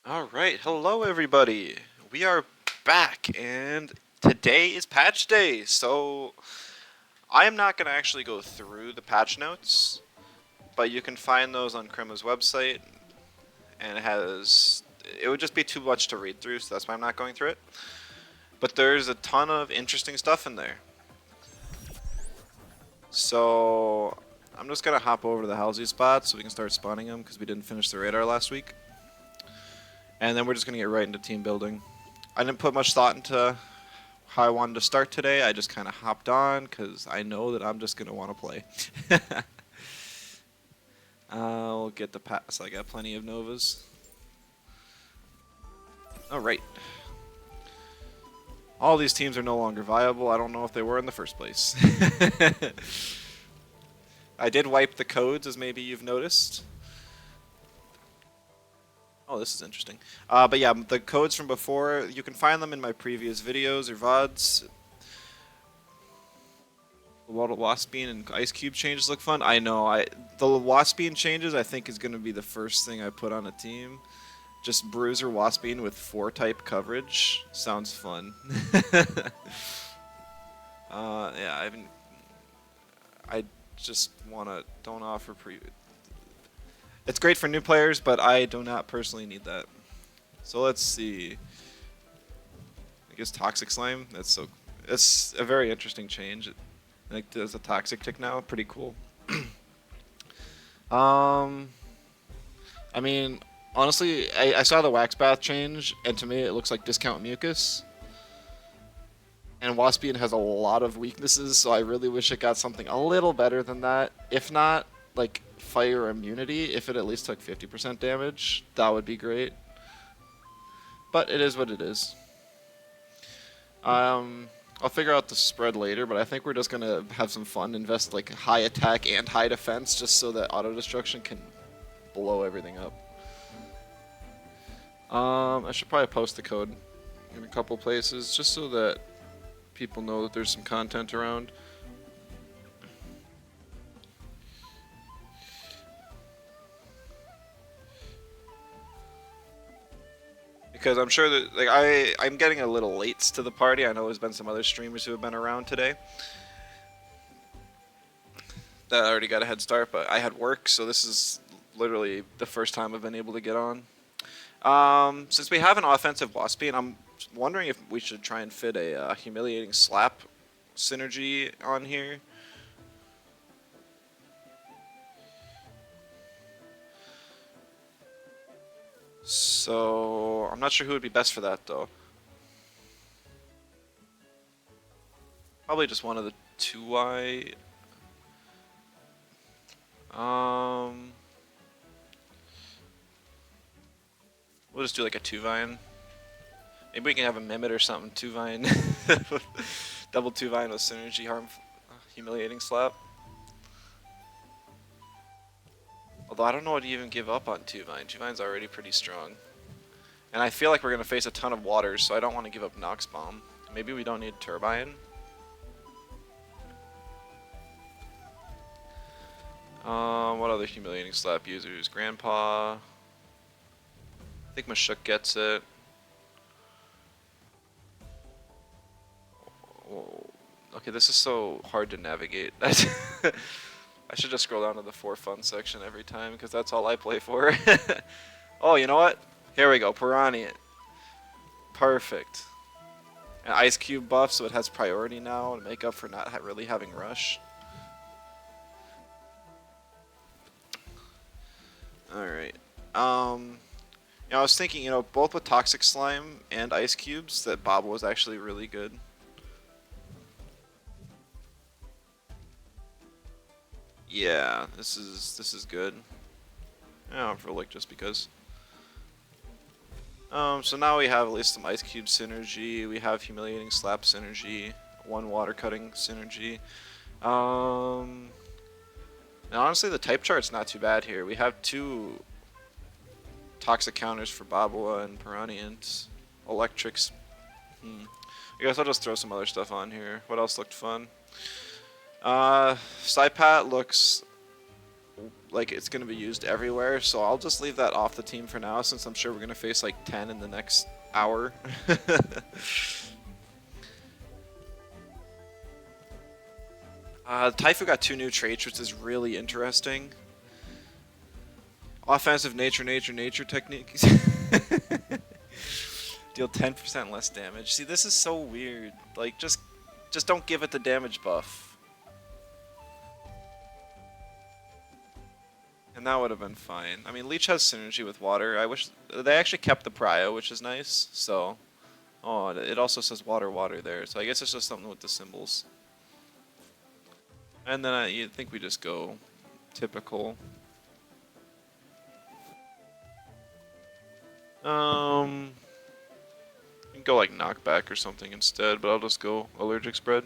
Alright, hello everybody. We are back and today is patch day. So I am not going to actually go through the patch notes, but you can find those on Krima's website and it would just be too much to read through, so that's why I'm not going through it. But there's a ton of interesting stuff in there. So I'm just going to hop over to the housey spot so we can start spawning them because we didn't finish the radar last week. And then we're just going to get right into team building. I didn't put much thought into how I wanted to start today. I just kind of hopped on because I know that I'm just going to want to play. I'll get the pass. I got plenty of Novas. Alright. All these teams are no longer viable. I don't know if they were in the first place. I did wipe the codes, as maybe you've noticed. Oh, this is interesting. But yeah, the codes from before, you can find them in my previous videos or VODs. The Wasp Bean and Ice Cube changes look fun. I know. The Wasp Bean changes, I think, is going to be the first thing I put on a team. Just Bruiser Wasp Bean with 4-type coverage. Sounds fun. Yeah, I just want to... Don't offer It's great for new players, but I do not personally need that. So let's see. I guess Toxic Slime. It's a very interesting change. Like there's a toxic tick now. Pretty cool. I mean, honestly, I saw the Wax Bath change, and to me it looks like Discount Mucus. And Waspian has a lot of weaknesses, so I really wish it got something a little better than that. If not, like fire immunity, if it at least took 50% damage, that would be great. But it is what it is. I'll figure out the spread later, but I think we're just gonna have some fun, invest like high attack and high defense just so that auto destruction can blow everything up. I should probably post the code in a couple places just so that people know that there's some content around. Because I'm sure that like I'm getting a little late to the party. I know there's been some other streamers who have been around today that already got a head start, but I had work, so this is literally the first time I've been able to get on. Since we have an offensive Waspian, I'm wondering if we should try and fit a humiliating slap synergy on here. So I'm not sure who would be best for that though. Probably just one of the 2Y. We'll just do like a 2-vine. Maybe we can have a Mimit or something. 2-vine. Double 2-vine with synergy humiliating slap. Although I don't know what to even give up on 2-vine. 2-vine's already pretty strong. And I feel like we're going to face a ton of waters, so I don't want to give up Nox Bomb. Maybe we don't need Turbine. What other humiliating slap users? Grandpa. I think Mashuk gets it. Whoa. Okay, this is so hard to navigate. I should just scroll down to the for fun section every time because that's all I play for. Oh, you know what? Here we go, Piranha. Perfect. An Ice Cube buff, so it has priority now to make up for not really having rush. Alright. I was thinking, both with Toxic Slime and Ice Cubes, that Bob was actually really good. Yeah, this is good. Yeah, for like just because. So now we have at least some Ice Cube synergy. We have Humiliating Slap synergy. 1 Water Cutting synergy. And honestly, the type chart's not too bad here. We have 2 toxic counters for Babua and Piranha. Electrics. I guess I'll just throw some other stuff on here. What else looked fun? Saipat looks like it's going to be used everywhere, so I'll just leave that off the team for now since I'm sure we're going to face like 10 in the next hour. Taifu got 2 new traits, which is really interesting. Offensive nature techniques. Deal 10% less damage. See, this is so weird. Like, just don't give it the damage buff. And that would have been fine. I mean, Leech has synergy with water. I wish they actually kept the prio, which is nice. So, oh, it also says water there. So I guess it's just something with the symbols. And then you think we just go typical. You can go like knockback or something instead, but I'll just go allergic spread.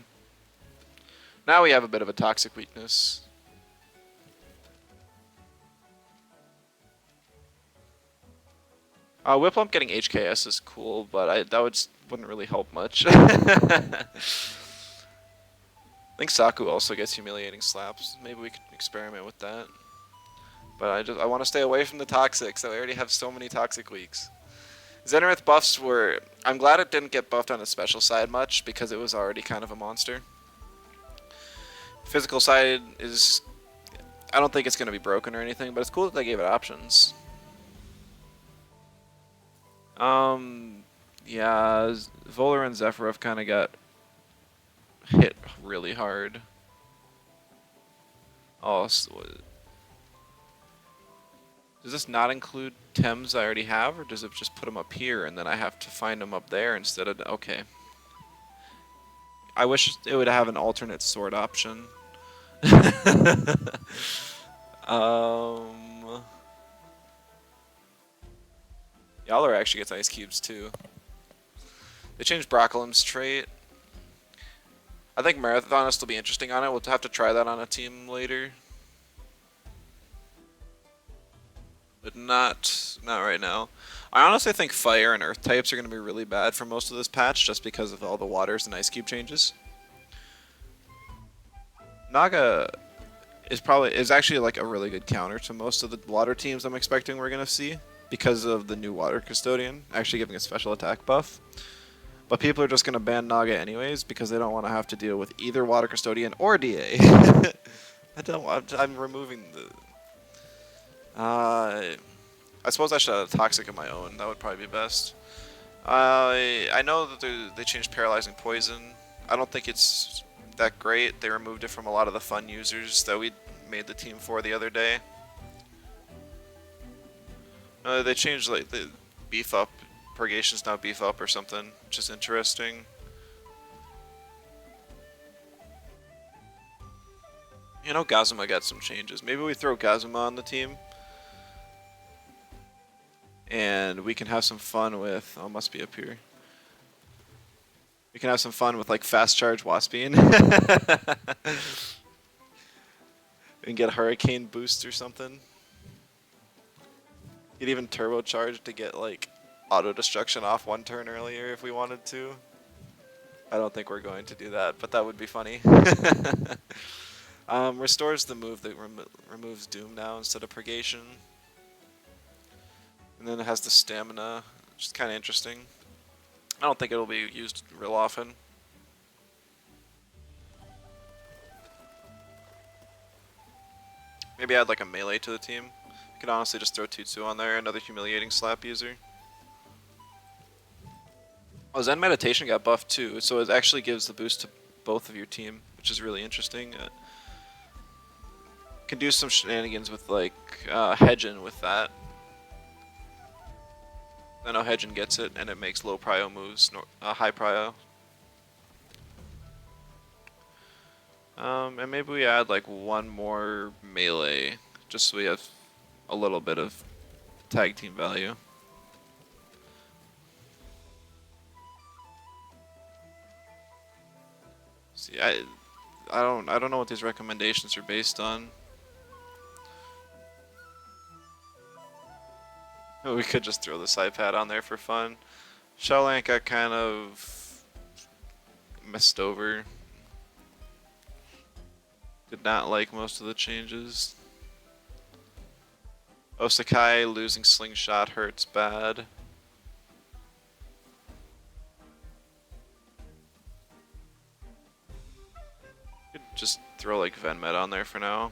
Now we have a bit of a toxic weakness. Whiplump getting HKS is cool, but that wouldn't really help much. I think Saku also gets humiliating slaps. Maybe we could experiment with that. But I want to stay away from the toxic, so I already have so many toxic weeks. Zenith buffs were... I'm glad it didn't get buffed on the special side much, because it was already kind of a monster. Physical side is... I don't think it's going to be broken or anything, but it's cool that they gave it options. Yeah, Volar and Zephyr kind of got hit really hard. Oh, does this not include Tems I already have, or does it just put them up here and then I have to find them up there instead of... Okay. I wish it would have an alternate sword option. Yowler actually gets ice cubes too. They changed Broccolim's trait. I think Marathonist will be interesting on it. We'll have to try that on a team later. But not right now. I honestly think Fire and Earth types are going to be really bad for most of this patch just because of all the waters and ice cube changes. Naga is actually like a really good counter to most of the water teams I'm expecting we're going to see because of the new Water Custodian actually giving a special attack buff. But people are just going to ban Naga anyways because they don't want to have to deal with either Water Custodian or DA. I'm removing the... I suppose I should have a Toxic of my own. That would probably be best. I know that they changed Paralyzing Poison. I don't think it's that great. They removed it from a lot of the fun users that we made the team for the other day. They changed like the beef up. Purgation's now beef up or something, which is interesting. You know, Gazuma got some changes. Maybe we throw Gazuma on the team. And we can have some fun with... Oh, must be up here. We can have some fun with, like, Fast Charge Waspian. We can get a Hurricane boost or something. You'd even turbocharge to get, like, auto-destruction off one turn earlier if we wanted to. I don't think we're going to do that, but that would be funny. Restores the move that removes Doom now instead of Purgation. And then it has the stamina, which is kind of interesting. I don't think it'll be used real often. Maybe add like a melee to the team. You could honestly just throw Tutsu on there, another humiliating slap user. Oh, Zen Meditation got buffed too, so it actually gives the boost to both of your team, which is really interesting. Can do some shenanigans with like Hedgen with that. I know Hedgen gets it, and it makes low prio moves, high prio. And maybe we add like one more melee, just so we have a little bit of tag team value. See, I don't know what these recommendations are based on. We could just throw the side pad on there for fun. Shelllank got kind of messed over. Did not like most of the changes. Osakai losing slingshot hurts bad. Could just throw like Venmet on there for now.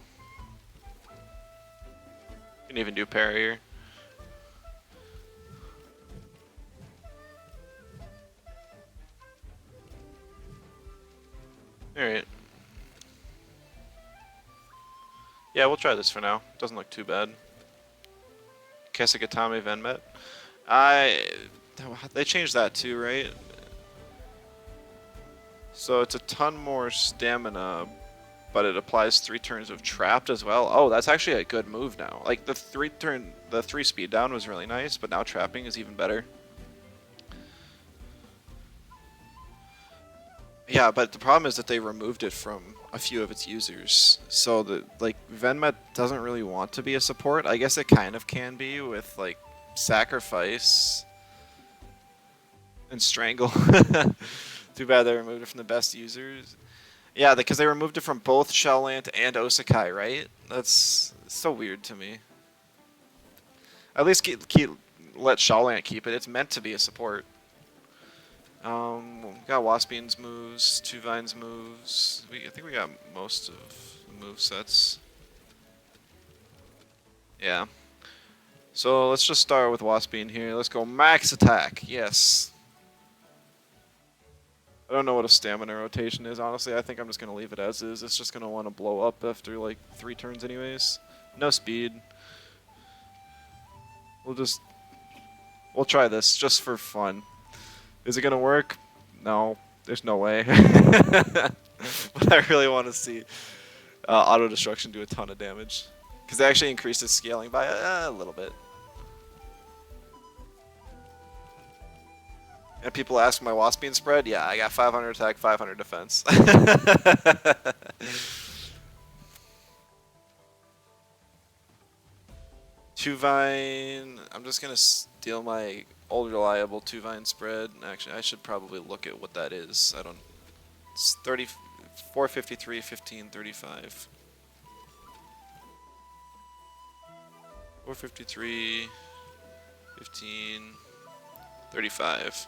Can even do parrier. Alright. Yeah, we'll try this for now. Doesn't look too bad. Kesugatame Venmet. They changed that too, right? So it's a ton more stamina, but it applies 3 turns of trapped as well. Oh, that's actually a good move now. Like the 3 speed down was really nice, but now trapping is even better. Yeah, but the problem is that they removed it from a few of its users. So the like Venmet doesn't really want to be a support. I guess it kind of can be with like Sacrifice and Strangle. Too bad they removed it from the best users. Yeah, because they removed it from both Shelllant and Osakai, right? That's so weird to me. At least let Shelllant keep it. It's meant to be a support. We got Waspian's moves, Two Vines moves. I think we got most of the move sets. Yeah. So let's just start with Waspian here. Let's go max attack. Yes. I don't know what a stamina rotation is, honestly. I think I'm just going to leave it as is. It's just going to want to blow up after like 3 turns anyways. No speed. We'll try this just for fun. Is it going to work? No. There's no way. But I really want to see auto destruction do a ton of damage. Because they actually increased its scaling by a little bit. And people ask my Waspian spread? Yeah, I got 500 attack, 500 defense. Two Vine. I'm just going to steal my old reliable Two Vine spread. Actually, I should probably look at what that is. I don't. It's 453, 15, 35. 453, 15, 35.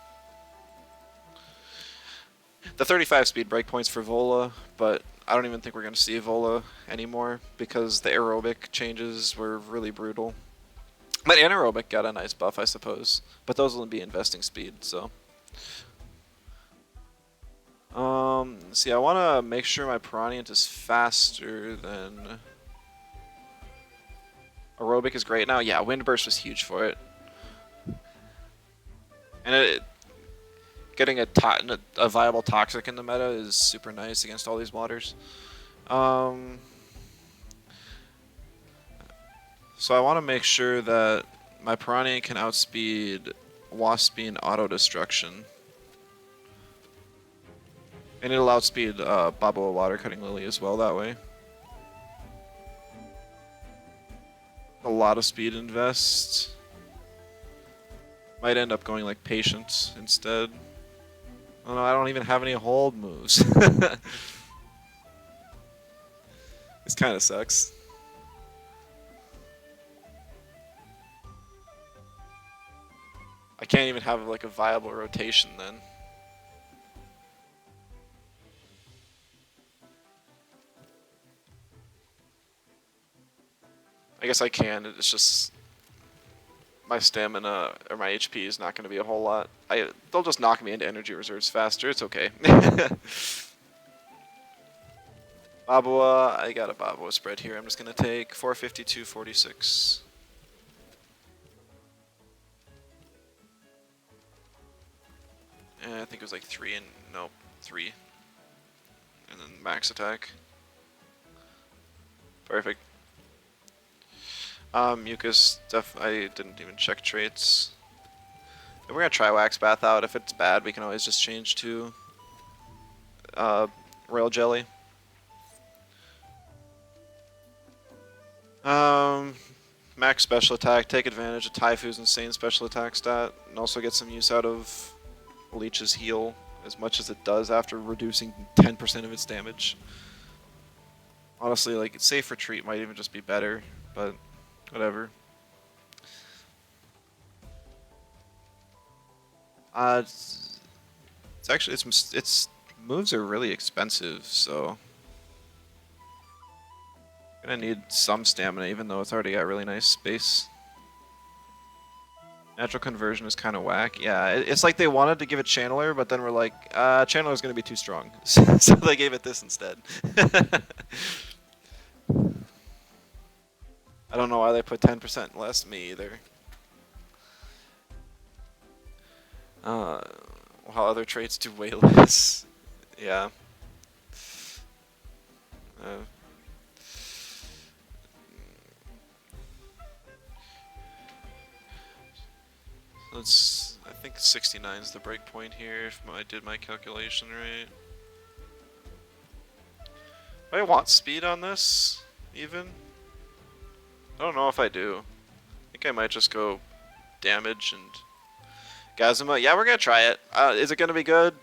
The 35 speed breakpoints for Vola, but I don't even think we're going to see Vola anymore because the aerobic changes were really brutal. But anaerobic got a nice buff, I suppose. But those will be investing speed, so. See, I want to make sure my Piranha is faster than... Aerobic is great now. Yeah, Wind Burst was huge for it. And getting a viable Toxic in the meta is super nice against all these waters. So I want to make sure that my Piranha can outspeed Waspian Auto Destruction. And it'll outspeed Baboa Water Cutting Lily as well that way. A lot of speed invest. Might end up going like Patient instead. Oh no, I don't even have any hold moves. This kind of sucks. I can't even have like a viable rotation then. I guess I can, it's just my stamina or my HP is not going to be a whole lot. They'll just knock me into energy reserves faster, it's okay. Baboa, I got a Baboa spread here. I'm just going to take 452, 46. And I think it was like 3 and, nope, 3. And then max attack. Perfect. Mucus, I didn't even check traits. And we're gonna try Wax Bath out. If it's bad, we can always just change to Royal Jelly. Max special attack, take advantage of Taifu's insane special attack stat, and also get some use out of Leech's heal as much as it does after reducing 10% of its damage. Honestly, like, Safe Retreat might even just be better, but whatever. It's actually it's moves are really expensive, so gonna need some stamina, even though it's already got really nice space. Natural conversion is kind of whack. Yeah, it's like they wanted to give it Channeler, but then we're like, Channeler's gonna be too strong, so they gave it this instead. I don't know why they put 10% less me either. While other traits do way less. Yeah. Uh, I think 69 is the breakpoint here, if I did my calculation right. Do I want speed on this, even? I don't know if I do. I think I might just go damage and Gazuma. Yeah, we're gonna try it. Is it gonna be good?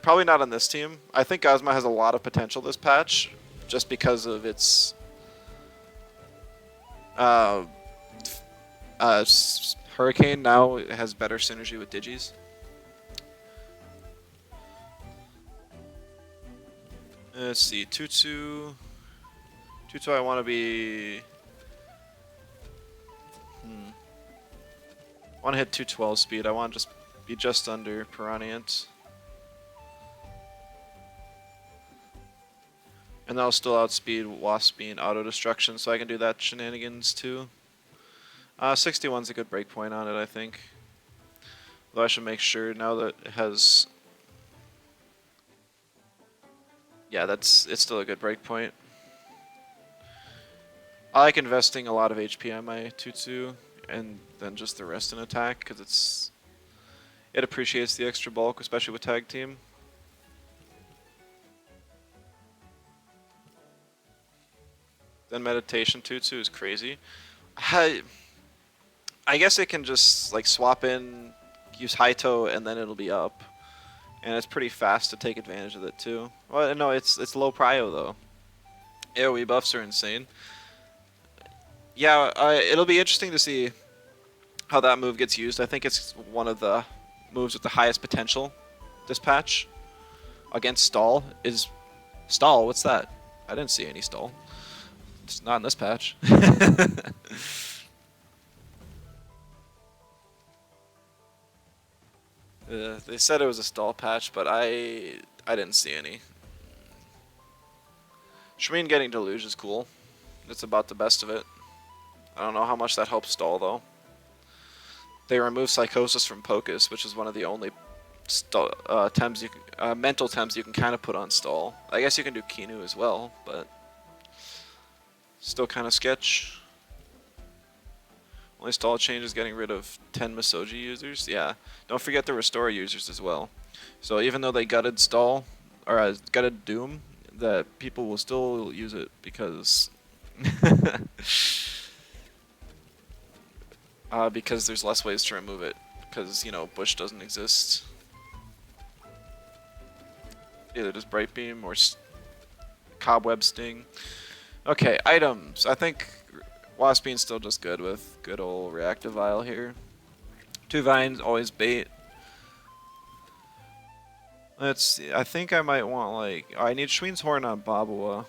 Probably not on this team. I think Gazuma has a lot of potential this patch, just because of its uh, Hurricane now has better synergy with Digis. Let's see, Tutu. Tutu, I want to be. I want to hit 212 speed. I want to just be just under Piranhant. And that'll still outspeed Wasp being auto destruction, so I can do that shenanigans too. 61's a good breakpoint on it, I think. Though I should make sure now that it has. Yeah, it's still a good breakpoint. I like investing a lot of HP on my Tutu, and then just the rest in attack, because it appreciates the extra bulk, especially with tag team. Then meditation Tutu is crazy. I guess it can just like swap in, use Haito, and then it'll be up. And it's pretty fast to take advantage of it too. Well, no, it's low prio though. AoE buffs are insane. Yeah, it'll be interesting to see how that move gets used. I think it's one of the moves with the highest potential this patch. Against Stall is... Stall? What's that? I didn't see any Stall. It's not in this patch. They said it was a Stall patch, but I didn't see any. Shmeen getting Deluge is cool. It's about the best of it. I don't know how much that helps Stall, though. They remove Psychosis from Pocus, which is one of the only Tems you can, mental Tems you can kind of put on Stall. I guess you can do Kinu as well, but still kind of sketch. Only Stall change is getting rid of 10 Misoji users. Yeah, don't forget the Restore users as well. So even though they gutted Stall, or gutted Doom, that people will still use it because because there's less ways to remove it, because, you know, Bush doesn't exist. Either just Bright Beam or Cobweb Sting. Okay, items. I think Wasp Beam's still just good with good old Reactive Vial here. 2 Vines, always bait. Let's see, I think I might want, like... I need Shween's Horn on Babua.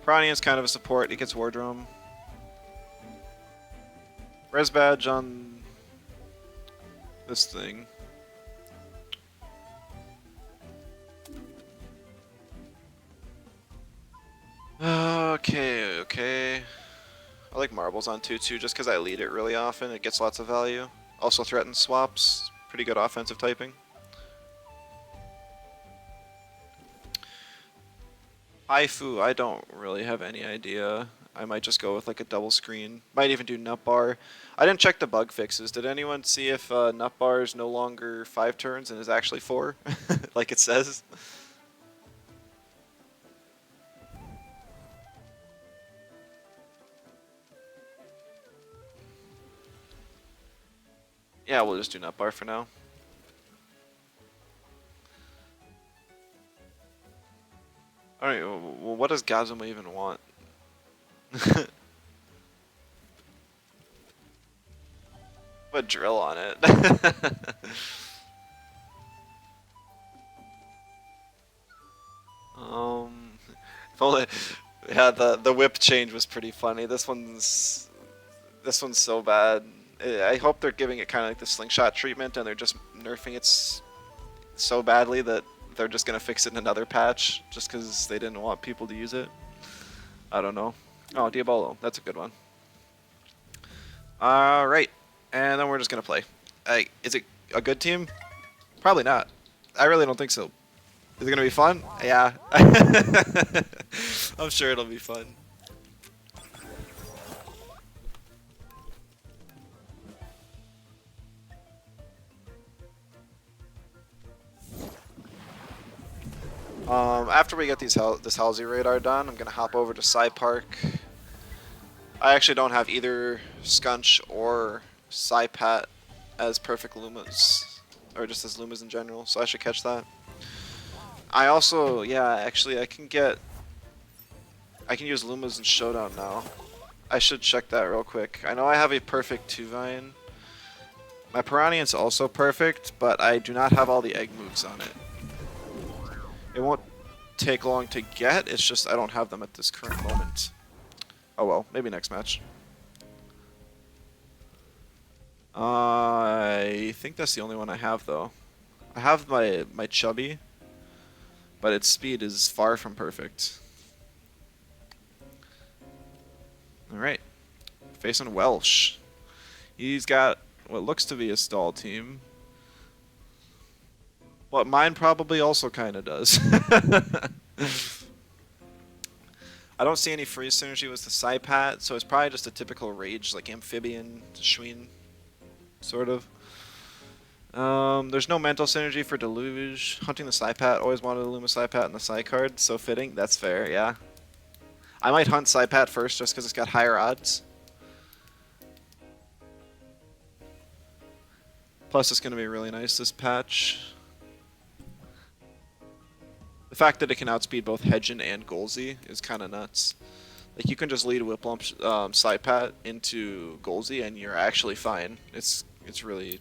Piranha's kind of a support, he gets War Drum. Res Badge on this thing. Okay. I like Marbles on Tutu just because I lead it really often. It gets lots of value. Also threatens swaps. Pretty good offensive typing. Haifu, I don't really have any idea. I might just go with like a double screen. Might even do nut bar. I didn't check the bug fixes. Did anyone see if nut bar is no longer 5 turns and is actually 4, like it says? Yeah, we'll just do nut bar for now. Alright, well, what does Gazuma even want? drill on it. If only, yeah, the whip change was pretty funny. This one's so bad. I hope they're giving it kind of like the slingshot treatment, and they're just nerfing it so badly that they're just gonna fix it in another patch, just because they didn't want people to use it. I don't know. Oh, Diabolo, that's a good one. All right, and then we're just gonna play. Is it a good team? Probably not. I really don't think so. Is it gonna be fun? Yeah. I'm sure it'll be fun. After we get this Halsey radar done, I'm gonna hop over to Side Park. I actually don't have either Skunch or Psypat as perfect Lumas, or just as Lumas in general, so I should catch that. I also, yeah, actually I can use Lumas in Showdown now. I should check that real quick. I know I have a perfect 2-Vine. My Piranha's also perfect, but I do not have all the egg moves on it. It won't take long to get, it's just I don't have them at this current moment. Oh well, maybe next match. I think that's the only one I have though. I have my Chubby, but its speed is far from perfect. Alright, facing Welsh. He's got what looks to be a stall team. What mine probably also kind of does. I don't see any freeze synergy with the Psypat, so it's probably just a typical rage, like Amphibian, Schween, sort of. There's no mental synergy for Deluge. Hunting the Psypat, always wanted a Luma Psypat in the Psy card, so fitting. That's fair, yeah. I might hunt Psypat first just because it's got higher odds. Plus, it's going to be really nice this patch. The fact that it can outspeed both Hedgen and Golzy is kind of nuts. Like, you can just lead Whiplump Psypat into Golzy and you're actually fine. It's really...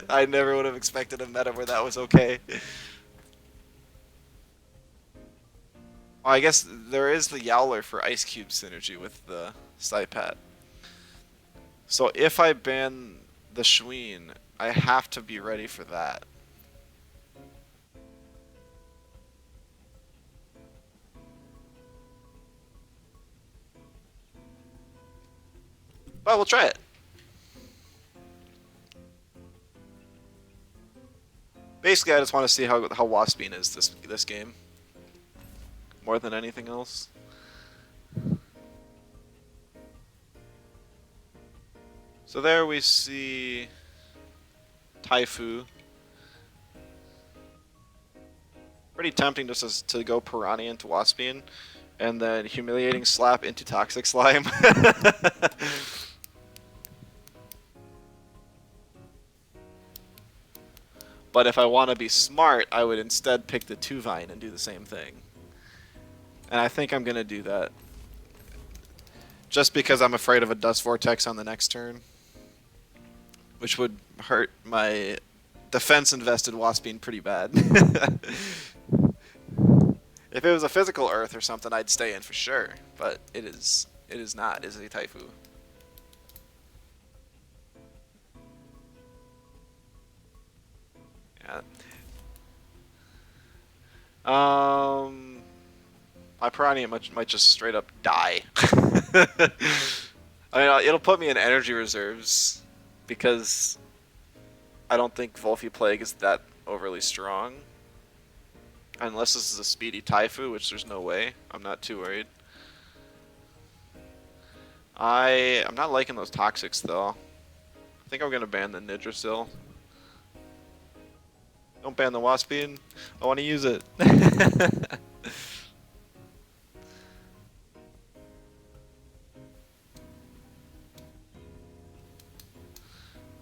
I never would have expected a meta where that was okay. Well, I guess there is the Yowler for Ice Cube synergy with the Psypat. So if I ban the Schween, I have to be ready for that. But we'll try it. Basically, I just want to see how Waspine is this game, more than anything else. So there we see Taifu. Pretty tempting just to go Piranha into Waspine, and then Humiliating Slap into Toxic Slime. But if I want to be smart, I would instead pick the 2-Vine and do the same thing. And I think I'm going to do that. Just because I'm afraid of a Dust Vortex on the next turn. Which would hurt my defense-invested Waspine pretty bad. If it was a physical Earth or something, I'd stay in for sure. But it is not. It is a Taifu. My Piranha might just straight up die. I mean, it'll put me in energy reserves because I don't think Volphy Plague is that overly strong. Unless this is a speedy Taifu, which there's no way. I'm not too worried. I'm not liking those Toxics though. I think I'm gonna ban the Nidrasil. Don't ban the Waspine. I want to use it.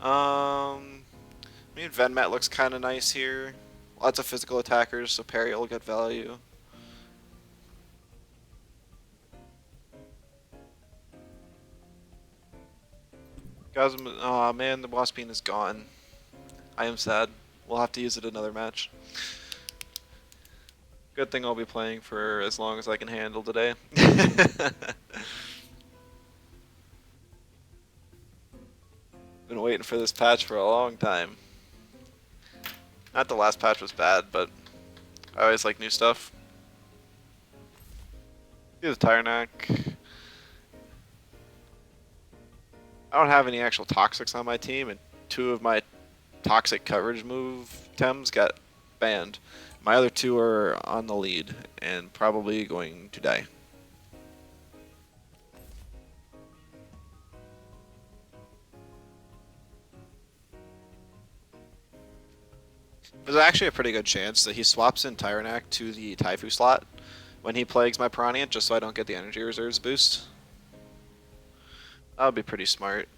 I mean, Venmet looks kind of nice here. Lots of physical attackers, so parry will get value. Aw, man, the Wasp Bean is gone. I am sad. We'll have to use it another match. Good thing I'll be playing for as long as I can handle today. Been waiting for this patch for a long time. Not the last patch was bad, but I always like new stuff. Here's a tire neck. I don't have any actual toxics on my team, and 2 of my toxic coverage move Tems got banned. My other 2 are on the lead and probably going to die. There's actually a pretty good chance that he swaps in Tyrannac to the Taifu slot when he plagues my Piranha, just so I don't get the energy reserves boost. That would be pretty smart.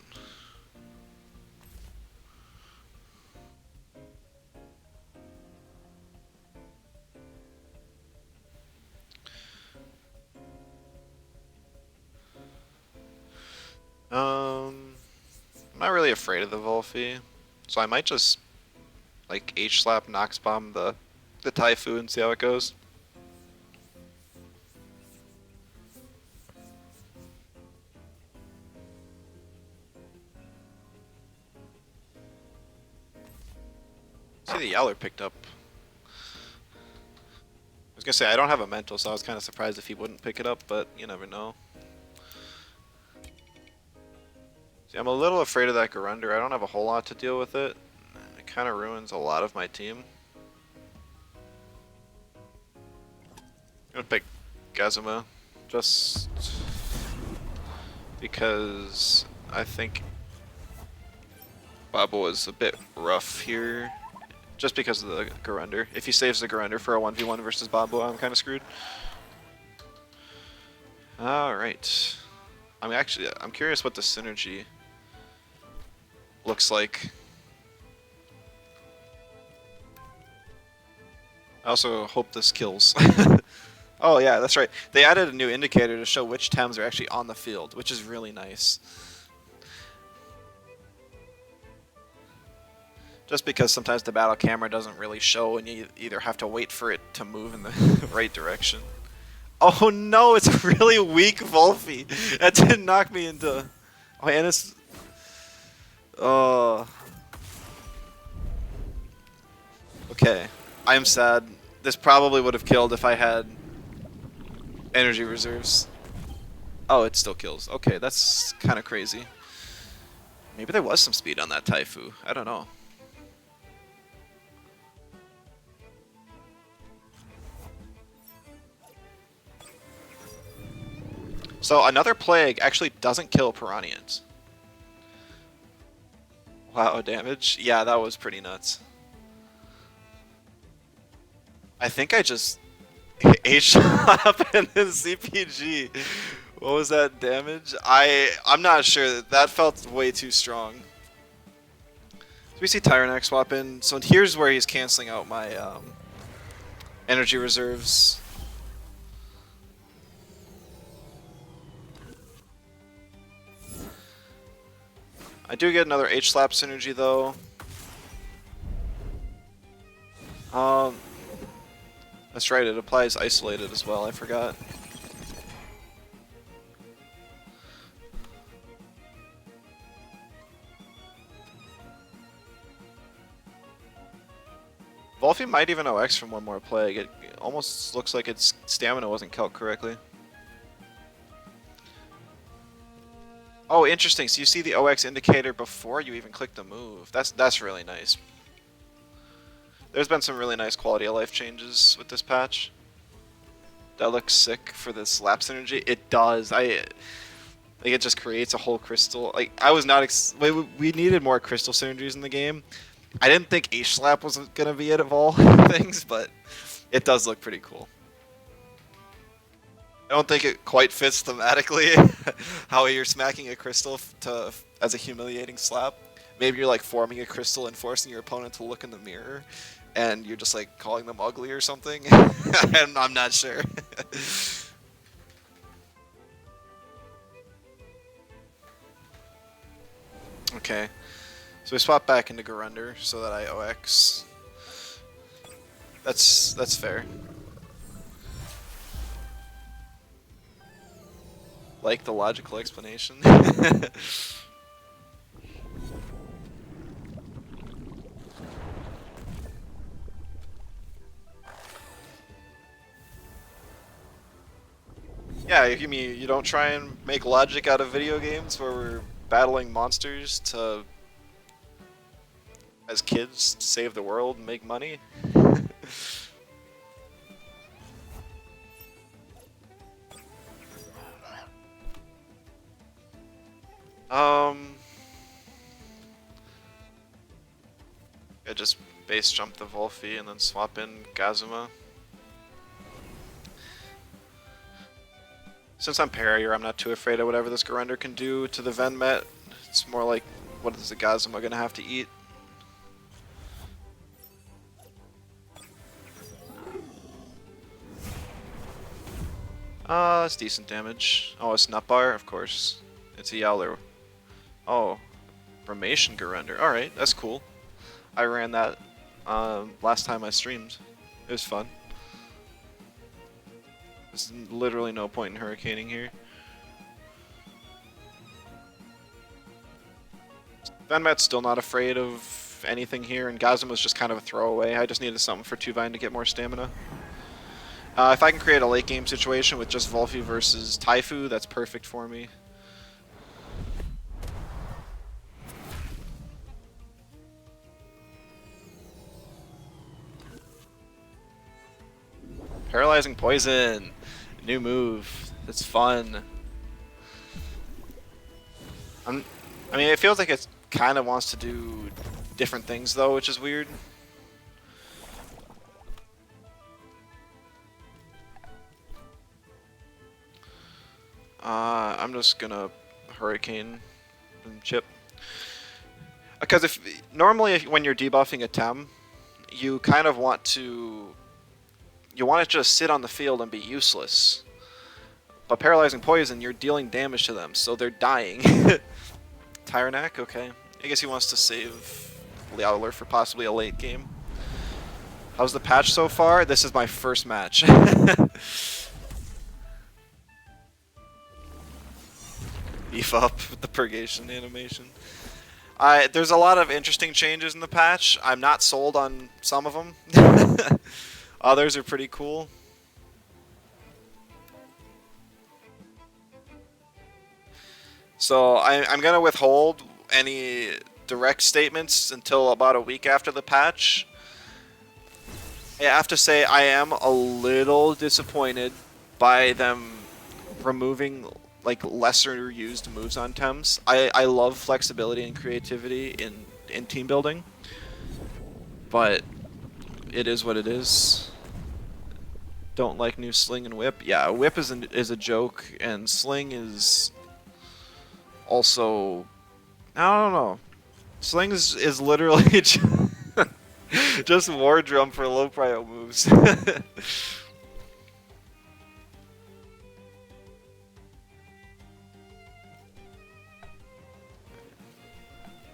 I'm not really afraid of the Volphy, so I might just like H-slap Nox Bomb the Taifu and see how it goes. See, the Yowler picked up. I was gonna say I don't have a mental, so I was kind of surprised if he wouldn't pick it up, but you never know. See, I'm a little afraid of that Garunder. I don't have a whole lot to deal with it. It kind of ruins a lot of my team. I'm gonna pick Gazuma just because I think Babo is a bit rough here. Just because of the Garunder. If he saves the Garunder for a 1v1 versus Babo, I'm kind of screwed. Alright. I'm curious what the synergy looks like. I also hope this kills. Oh yeah, that's right. They added a new indicator to show which Tems are actually on the field, which is really nice. Just because sometimes the battle camera doesn't really show and you either have to wait for it to move in the right direction. Oh no, it's a really weak Volphy. That didn't knock me into... Oh, and it's... Okay, I am sad. This probably would have killed if I had energy reserves. Oh, it still kills. Okay, that's kind of crazy. Maybe there was some speed on that Taifu. I don't know. So another plague actually doesn't kill Piranhans. Wow, damage? Yeah, that was pretty nuts. I think I just H-slap and then CPG. What was that damage? I'm not sure. That felt way too strong. So we see Tyrannac swap in. So here's where he's canceling out my energy reserves. I do get another H-slap synergy though. That's right, it applies isolated as well, I forgot. Volphy might even OX from one more plague. It almost looks like its stamina wasn't calced correctly. Oh, interesting. So you see the OX indicator before you even click the move. That's really nice. There's been some really nice quality of life changes with this patch. That looks sick for this lap synergy. It does. Like it just creates a whole crystal. Like I was not. We needed more crystal synergies in the game. I didn't think H-slap was gonna be it of all things, but it does look pretty cool. I don't think it quite fits thematically how you're smacking a crystal as a humiliating slap. Maybe you're like forming a crystal and forcing your opponent to look in the mirror, and you're just like calling them ugly or something. I'm not sure. Okay. So we swap back into Garunder so that I OX. That's fair. Like the logical explanation. Yeah, you mean you don't try and make logic out of video games where we're battling monsters to, as kids, save the world and make money? um, I just base jump the Volphy and then swap in Gazuma. Since I'm parrier, I'm not too afraid of whatever this Garunder can do to the Venmet. It's more like, what is the Gazuma gonna have to eat? That's decent damage. Oh, it's Nutbar? Of course. It's a Yowler. Oh, Ramation Garunder. Alright, that's cool. I ran that last time I streamed. It was fun. There's literally no point in hurricaning here. Venmet's still not afraid of anything here, and Gazuma's just kind of a throwaway. I just needed something for Tuvine to get more stamina. If I can create a late game situation with just Volphy versus Taifu, that's perfect for me. Paralyzing Poison! New move. That's fun. I mean, it feels like it kind of wants to do different things, though, which is weird. I'm just gonna Hurricane and chip. Because normally when you're debuffing a Tem, you kind of want to... You want to just sit on the field and be useless. But Paralyzing Poison, you're dealing damage to them, so they're dying. Tyrannac? Okay. I guess he wants to save Leowler for possibly a late game. How's the patch so far? This is my first match. Beef up with the Purgation animation. There's a lot of interesting changes in the patch. I'm not sold on some of them. Others are pretty cool. So I'm going to withhold any direct statements until about a week after the patch. I have to say I am a little disappointed by them removing like lesser used moves on Tems. I love flexibility and creativity in team building, but it is what it is. Don't like new Sling and Whip. Yeah, Whip is a joke, and Sling is also, I don't know. Sling is literally just War Drum for low prio moves.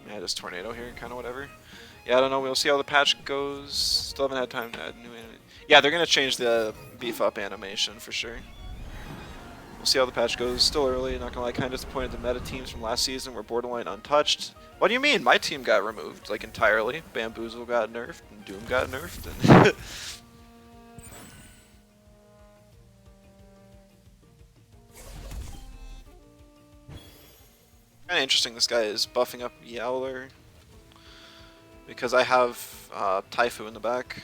Yeah, just Tornado here, kind of whatever. Yeah, I don't know. We'll see how the patch goes. Still haven't had time to add new animation. Yeah, they're gonna change the beef up animation for sure. We'll see how the patch goes. Still early. Not gonna lie, kind of disappointed. The meta teams from last season were borderline untouched. What do you mean? My team got removed like entirely. Bamboozle got nerfed and Doom got nerfed. And kind of interesting. This guy is buffing up Yowler because I have Taifu in the back.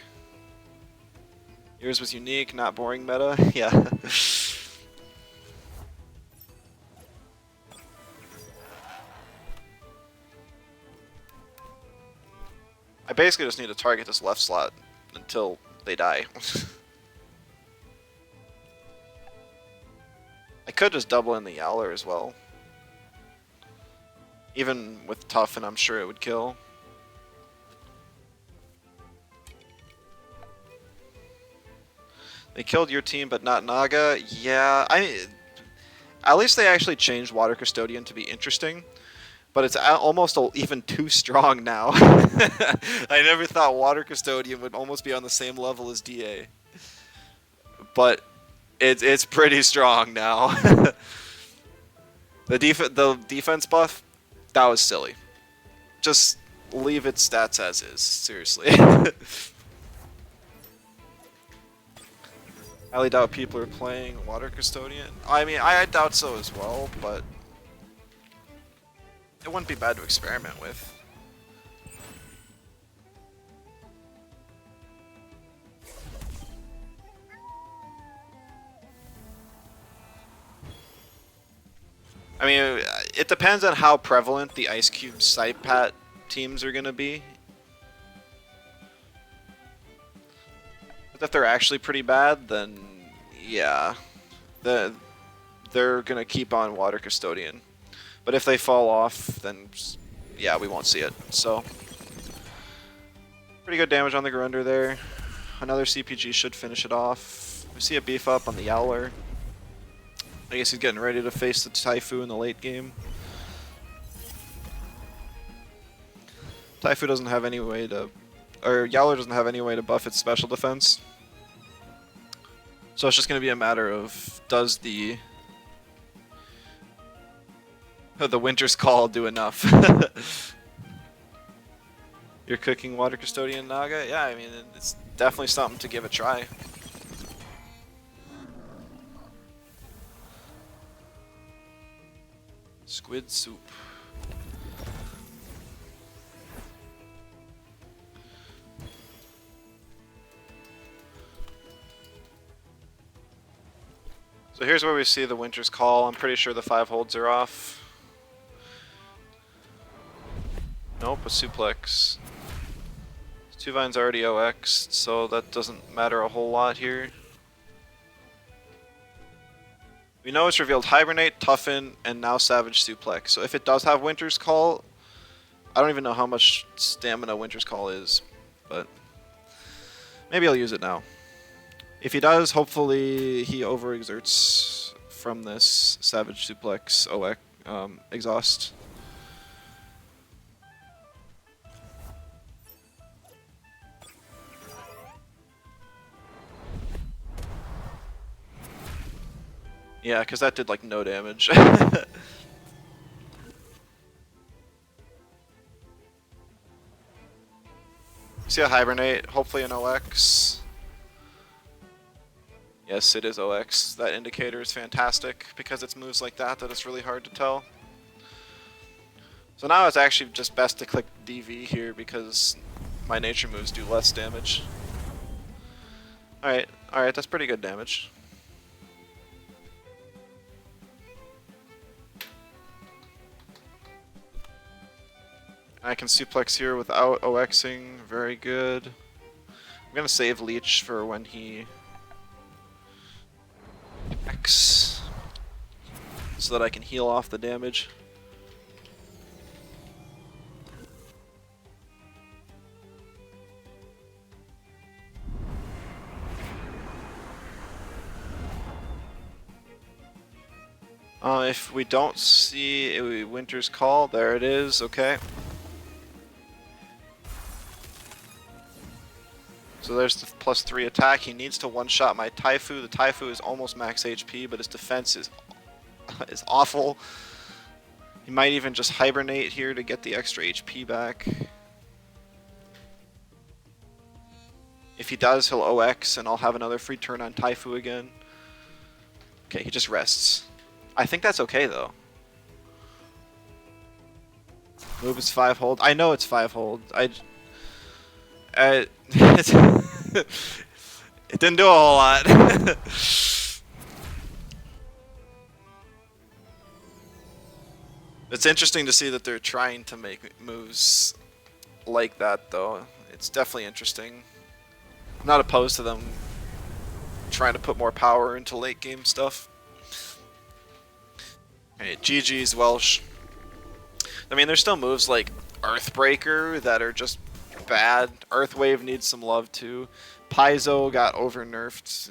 Yours was unique, not boring meta. Yeah. I basically just need to target this left slot until they die. I could just double in the Yowler as well. Even with Toughen, I'm sure it would kill. They killed your team, but not Naga. Yeah, at least they actually changed Water Custodian to be interesting. but it's almost even too strong now. I never thought Water Custodian would almost be on the same level as DA, but it's pretty strong now. The defense buff, that was silly. Just leave its stats as is, seriously. I highly doubt people are playing Water Custodian. I mean, I doubt so as well, but it wouldn't be bad to experiment with. I mean, it depends on how prevalent the Ice Cube side pat teams are going to be. But if they're actually pretty bad, then yeah, they're going to keep on Water Custodian. But if they fall off, then yeah, we won't see it. So, pretty good damage on the Grunder there. Another CPG should finish it off. We see a beef up on the Yowler. I guess he's getting ready to face the Taifu in the late game. Taifu doesn't have any way to, or Yowler doesn't have any way to buff its special defense. So it's just going to be a matter of, does the Winter's Call do enough? You're cooking Water Custodian Naga? Yeah, I mean, it's definitely something to give a try. Squid soup. So here's where we see the Winter's Call. I'm pretty sure the 5 holds are off. Nope, a suplex. 2 Vine's already OX, so that doesn't matter a whole lot here. We know it's revealed Hibernate, Toughen, and now Savage Suplex. So if it does have Winter's Call, I don't even know how much stamina Winter's Call is, but maybe I'll use it now. If he does, hopefully he overexerts from this Savage Suplex OX exhaust. Yeah, because that did like no damage. See a Hibernate, hopefully an OX. Yes, it is OX. That indicator is fantastic because it's moves like that it's really hard to tell. So now it's actually just best to click DV here because my nature moves do less damage. Alright, that's pretty good damage. I can suplex here without OXing, very good. I'm gonna save Leech for when he X so that I can heal off the damage. If we don't see a Winter's Call, there it is, okay. So there's the +3 attack. He needs to one-shot my Taifu. The Taifu is almost max HP, but his defense is awful. He might even just hibernate here to get the extra HP back. If he does, he'll OX, and I'll have another free turn on Taifu again. Okay, he just rests. I think that's okay, though. Move is 5 hold. I know it's 5 hold. It didn't do a whole lot. It's interesting to see that they're trying to make moves like that, though. It's definitely interesting. I'm not opposed to them trying to put more power into late game stuff. Hey, GG's Welsh. I mean, there's still moves like Earthbreaker that are just bad. Earthwave needs some love too. Paizo got over nerfed.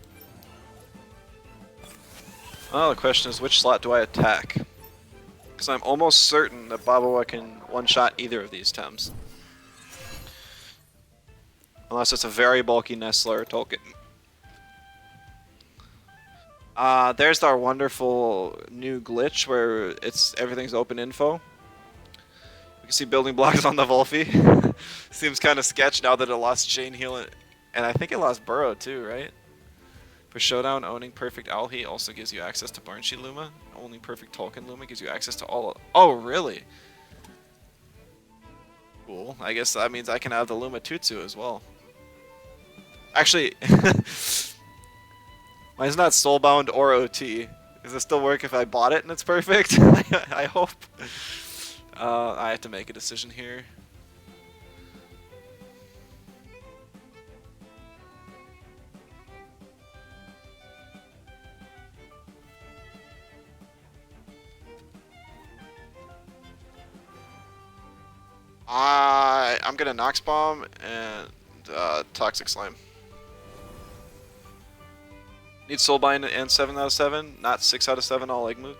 Well, the question is, which slot do I attack? Because I'm almost certain that Babawa can one-shot either of these Tems. Unless it's a very bulky Nestler or Tolkien. There's our wonderful new glitch where everything's open info. We can see building blocks on the Volphy. Seems kind of sketch now that it lost Chain Heal, and I think it lost Burrow too, right? For Showdown, owning Perfect Owl Heat also gives you access to Barnsheet Luma. Owning Perfect Tolkien Luma gives you access to all. Oh, really? Cool. I guess that means I can have the Luma Tutsu as well. Actually, mine's not Soulbound or OT. Does it still work if I bought it and it's perfect? I hope. I have to make a decision here. I'm gonna Nox Bomb and Toxic Slime. Need Soulbind and 7 out of 7, not 6 out of 7 all egg moves.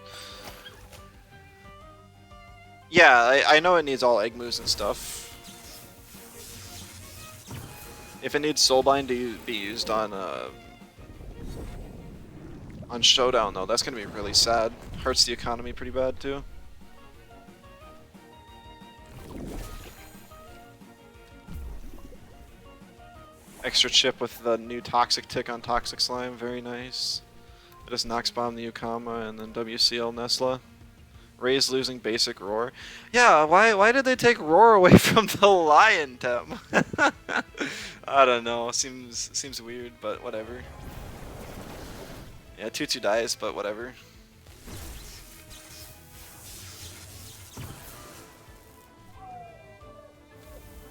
Yeah, I know it needs all egg moves and stuff. If it needs Soulbind to be used on Showdown though, that's gonna be really sad. Hurts the economy pretty bad too. Extra chip with the new Toxic Tick on Toxic Slime, very nice. I just Nox Bomb the Yukama and then WCL Nesla. Ray's losing basic Roar. Yeah, why did they take Roar away from the Lion Tem? I don't know, seems weird, but whatever. Yeah, 2-2 dies, but whatever.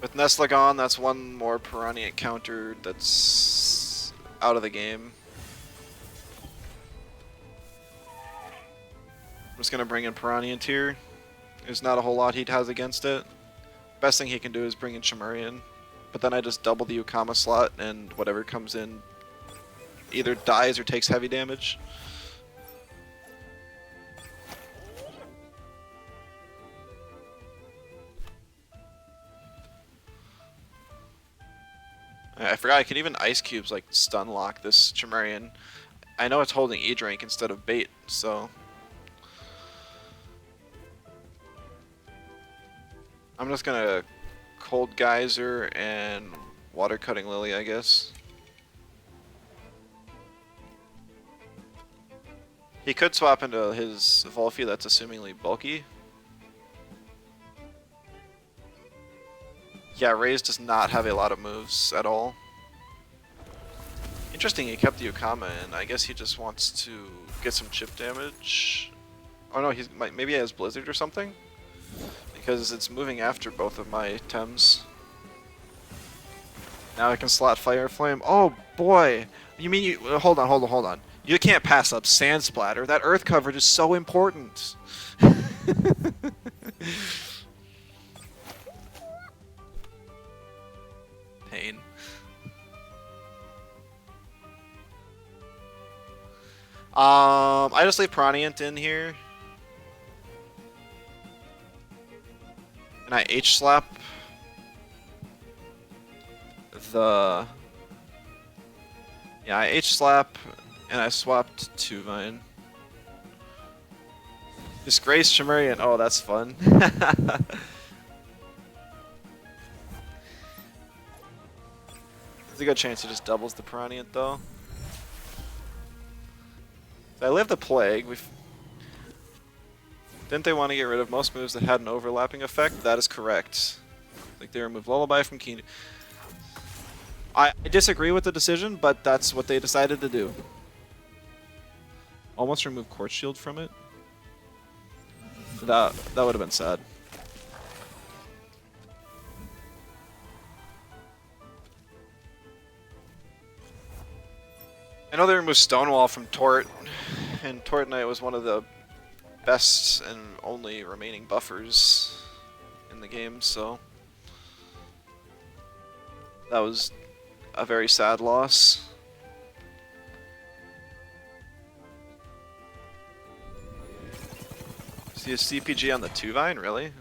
With Nesla gone, that's one more Piranha counter that's out of the game. I'm just gonna bring in Piranha here. There's not a whole lot he has against it. Best thing he can do is bring in Chimerian. But then I just double the Ukama slot and whatever comes in either dies or takes heavy damage. I forgot I can even Ice Cubes like stun lock this Chimerian. I know it's holding E-Drink instead of bait, so I'm just gonna Cold Geyser and Water Cutting Lily, I guess. He could swap into his Volphy that's assumingly bulky. Yeah, Raze does not have a lot of moves at all. Interesting, he kept the Ukama in. I guess he just wants to get some chip damage. Oh no, maybe he has Blizzard or something? Because it's moving after both of my Tems. Now I can slot Fire Flame. Oh boy! You mean you... Hold on. You can't pass up Sand Splatter. That Earth coverage is so important. Pain. I just leave Piranha in here. And I H-slap the... Yeah, I H-slap and I swapped Tuvine. Disgrace Chimerian. Oh, that's fun. There's a good chance he just doubles the Piranha though. I live the Plague. Didn't they want to get rid of most moves that had an overlapping effect? That is correct. Like they removed Lullaby from Keen. I disagree with the decision, but that's what they decided to do. Almost remove Court Shield from it. That would have been sad. I know they removed Stonewall from Tort, and Tort Knight was one of the best and only remaining buffers in the game, so that was a very sad loss. See a CPG on the 2-Vine, really?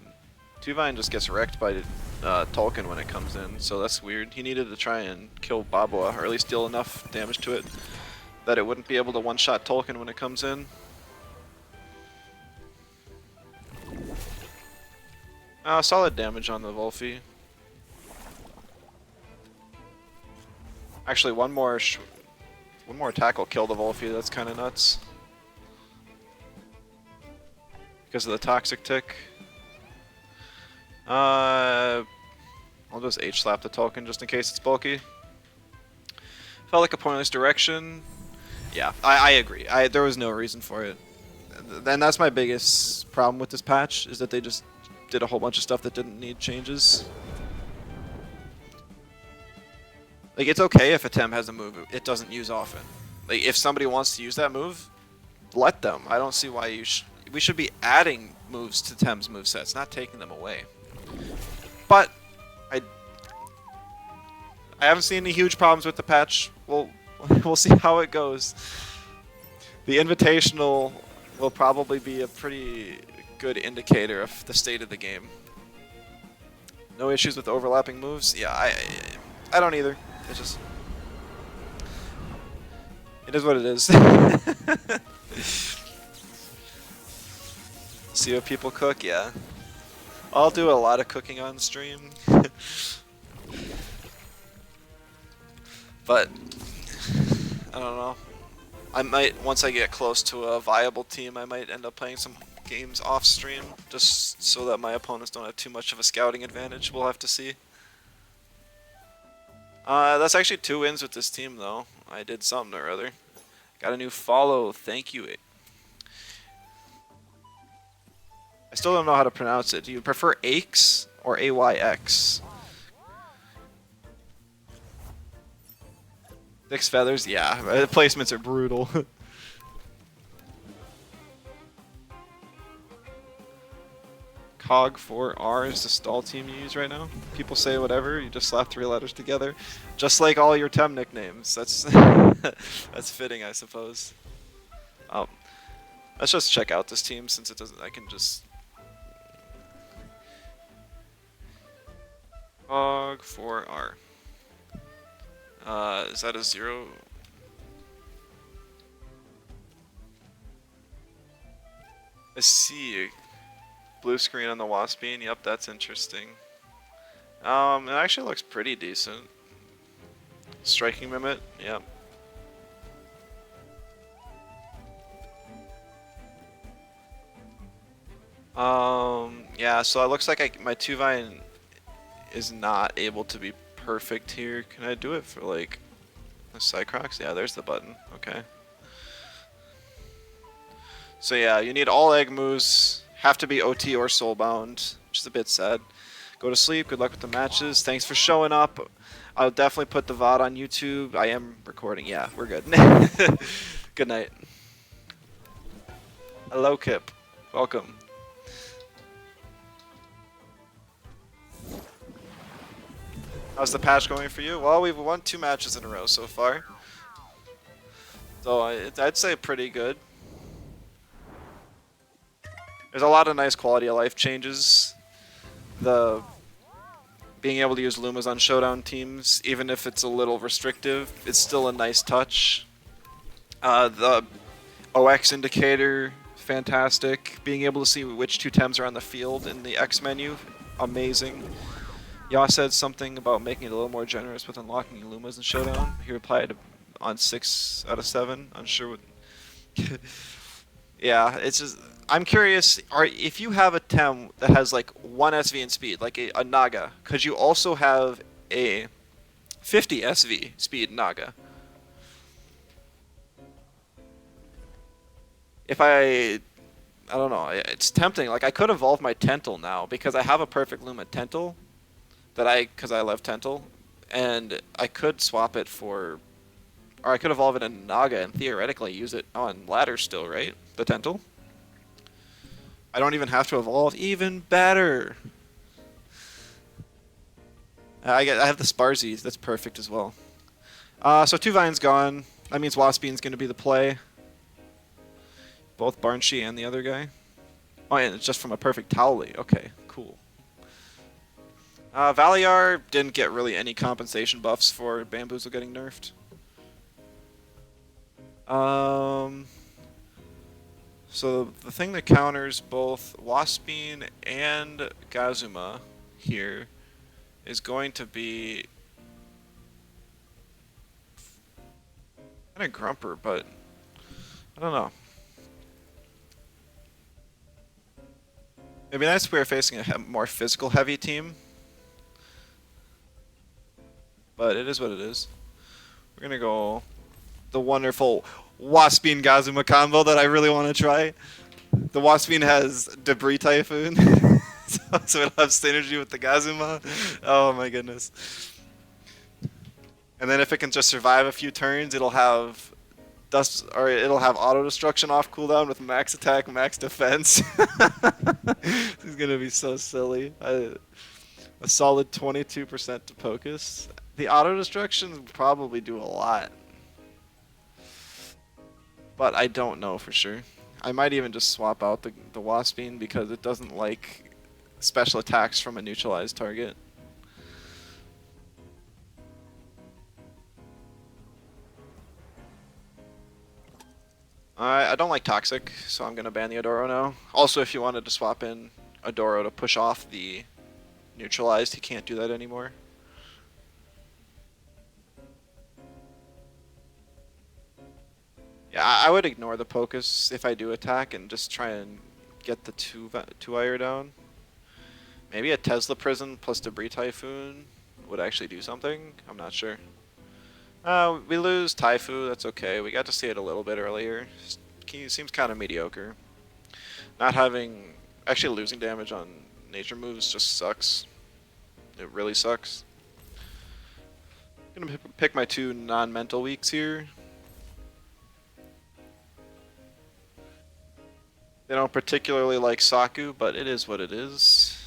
2-Vine just gets wrecked by Tolkien when it comes in, so that's weird. He needed to try and kill Babua, or at least deal enough damage to it that it wouldn't be able to one-shot Tolkien when it comes in. Solid damage on the Wolfie. Actually, one more attack will kill the Wolfie. That's kind of nuts. Because of the toxic tick. I'll just H-slap the Tolkien just in case it's bulky. Felt like a pointless direction. Yeah, I agree. There was no reason for it. And that's my biggest problem with this patch, is that they just did a whole bunch of stuff that didn't need changes. Like, it's okay if a Tem has a move it doesn't use often. Like, if somebody wants to use that move, let them. I don't see why we should be adding moves to Tem's movesets, not taking them away. But I haven't seen any huge problems with the patch. We'll see how it goes. The Invitational will probably be a pretty good indicator of the state of the game. No issues with overlapping moves? Yeah, I don't either. It's just... It is what it is. See what people cook? Yeah. I'll do a lot of cooking on stream. But I don't know. I might, once I get close to a viable team, I might end up playing some games off stream, just so that my opponents don't have too much of a scouting advantage. We'll have to see. That's actually 2 wins with this team, though. I did something or other. Got a new follow. Thank you. I still don't know how to pronounce it. Do you prefer Aix or AYX? 6 feathers? Yeah, the placements are brutal. Cog 4R is the stall team you use right now. People say whatever, you just slap 3 letters together. Just like all your Tem nicknames. That's that's fitting, I suppose. Let's just check out this team since it doesn't. I can just... Cog 4R. Is that a 0? I see. Blue screen on the Waspine. Yep, that's interesting. It actually looks pretty decent. Striking Mimit. Yep. Yeah, so it looks like my 2-Vine is not able to be perfect here. Can I do it for, like, the Cycrocs? Yeah, there's the button. Okay. So yeah, you need all egg moves. Have to be OT or soulbound, which is a bit sad. Go to sleep. Good luck with the matches. Thanks for showing up. I'll definitely put the VOD on YouTube. I am recording. Yeah, we're good. Good night. Hello, Kip. Welcome. How's the patch going for you? Well, we've won 2 matches in a row so far. So I'd say pretty good. There's a lot of nice quality of life changes. The being able to use Lumas on showdown teams, even if it's a little restrictive, it's still a nice touch. The OX indicator, fantastic. Being able to see which 2 Tems are on the field in the X menu, amazing. Yaw said something about making it a little more generous with unlocking Lumas in showdown. He replied on 6 out of 7. Unsure what... Yeah, it's just... I'm curious, if you have a Tem that has like 1 SV in speed, like a Naga, could you also have a 50 SV speed Naga? If I don't know, it's tempting. Like, I could evolve my Tental now, because I have a perfect Luma Tental, because I love Tental, and I could swap it for, or I could evolve it in Naga and theoretically use it on ladder still, right? The Tental? I don't even have to evolve. Even better. I have the Sparzies. That's perfect as well. So 2-Vine's gone. That means Waspine's going to be the play. Both Barnshee and the other guy. Oh, and it's just from a perfect Towley. Okay, cool. Valiar didn't get really any compensation buffs for Bamboozle getting nerfed. So the thing that counters both Waspine and Gazuma here is going to be kind of Grumper, but I don't know. It'd be nice if we were facing a more physical heavy team, but it is what it is. We're gonna go the wonderful Waspine Gazuma combo that I really want to try. The Waspine has Debris Typhoon, so it'll have synergy with the Gazuma. Oh my goodness. And then if it can just survive a few turns, it'll have dust, or it'll have auto destruction off cooldown with max attack, max defense. This is gonna be so silly. A solid 22% to Pocus. The auto destruction would probably do a lot, but I don't know for sure. I might even just swap out the Waspine because it doesn't like special attacks from a neutralized target. I don't like Toxic, so I'm going to ban the Adoro now. Also, if you wanted to swap in Adoro to push off the neutralized, he can't do that anymore. Yeah, I would ignore the Pocus if I do attack and just try and get the two-Ire down. Maybe a Tesla Prison plus Debris Typhoon would actually do something. I'm not sure. We lose Taifu, that's okay. We got to see it a little bit earlier. He seems kind of mediocre. Not having... Actually losing damage on nature moves just sucks. It really sucks. I'm gonna pick my two non-mental weaks here. They don't particularly like Saku, but it is what it is.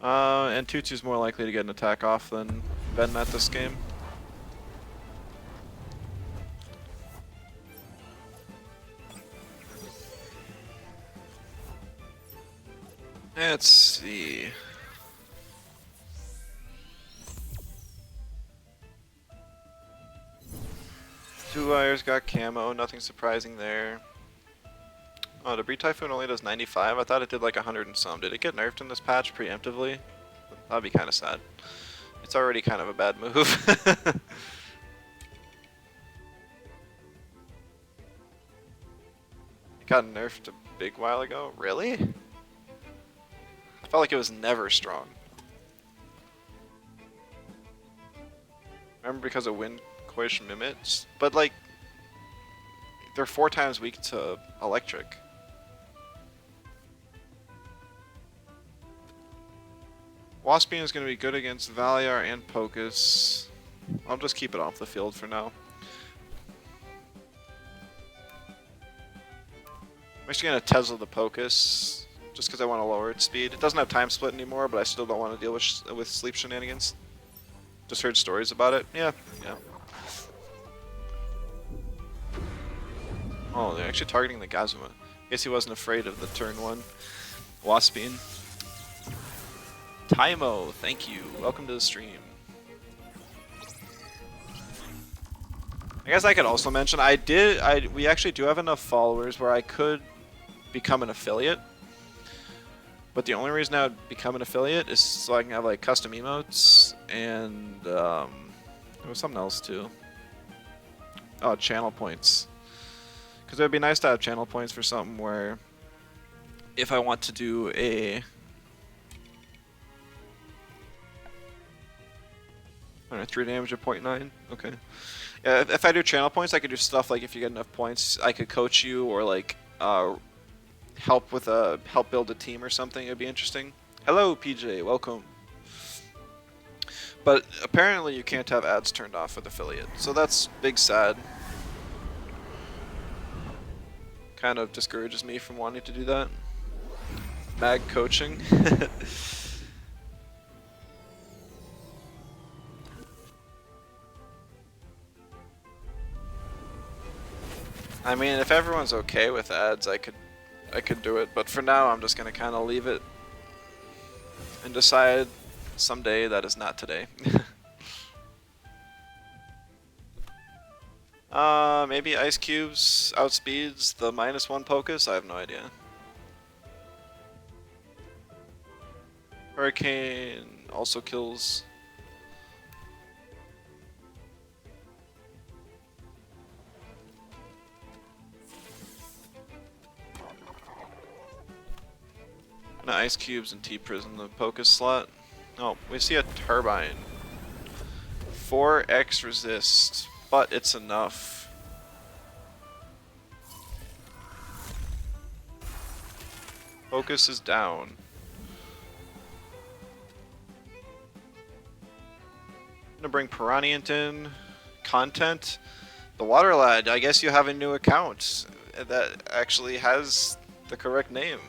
And Tutu's more likely to get an attack off than Venmet this game. Let's see. Two Ires got camo, nothing surprising there. Oh, Debris Typhoon only does 95? I thought it did like 100 and some. Did it get nerfed in this patch preemptively? That'd be kind of sad. It's already kind of a bad move. It got nerfed a big while ago? Really? I felt like it was never strong. Remember because of Wind Coish Mimits? But like, they're 4 times weak to electric. Waspine is going to be good against Valiar and Pocus. I'll just keep it off the field for now. I'm actually going to Tesla the Pocus, just because I want to lower its speed. It doesn't have time split anymore, but I still don't want to deal with sleep shenanigans. Just heard stories about it. Yeah. Oh, they're actually targeting the Gazuma. Guess he wasn't afraid of the turn 1 Waspine. Tymo, thank you. Welcome to the stream. I guess I could also mention we actually do have enough followers where I could become an affiliate. But the only reason I would become an affiliate is so I can have like custom emotes and there was something else too. Oh, channel points. Because it would be nice to have channel points for something where if I want to do a 3 damage at 0.9. Okay. Yeah, if I do channel points, I could do stuff like if you get enough points, I could coach you or like help build a team or something. It'd be interesting. Hello, PJ. Welcome. But apparently you can't have ads turned off with affiliate, so that's big sad. Kind of discourages me from wanting to do that. Mag coaching. I mean, if everyone's okay with ads, I could do it, but for now I'm just gonna kind of leave it and decide someday that is not today. Maybe Ice Cubes outspeeds the -1 Pocus? I have no idea. Hurricane also kills. No, Ice Cubes and T-Prism the Pocus slot. Oh, we see a Turbine. 4x resist, but it's enough. Focus is down. I'm gonna bring Piranhiant in. Content. The Water Lad, I guess you have a new account that actually has the correct name.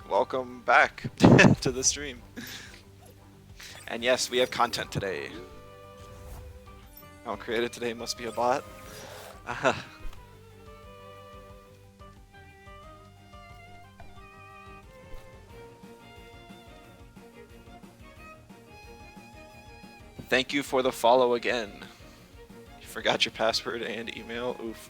Welcome back to the stream. And yes, we have content today. Oh, created today must be a bot. Thank you for the follow again. You forgot your password and email. Oof.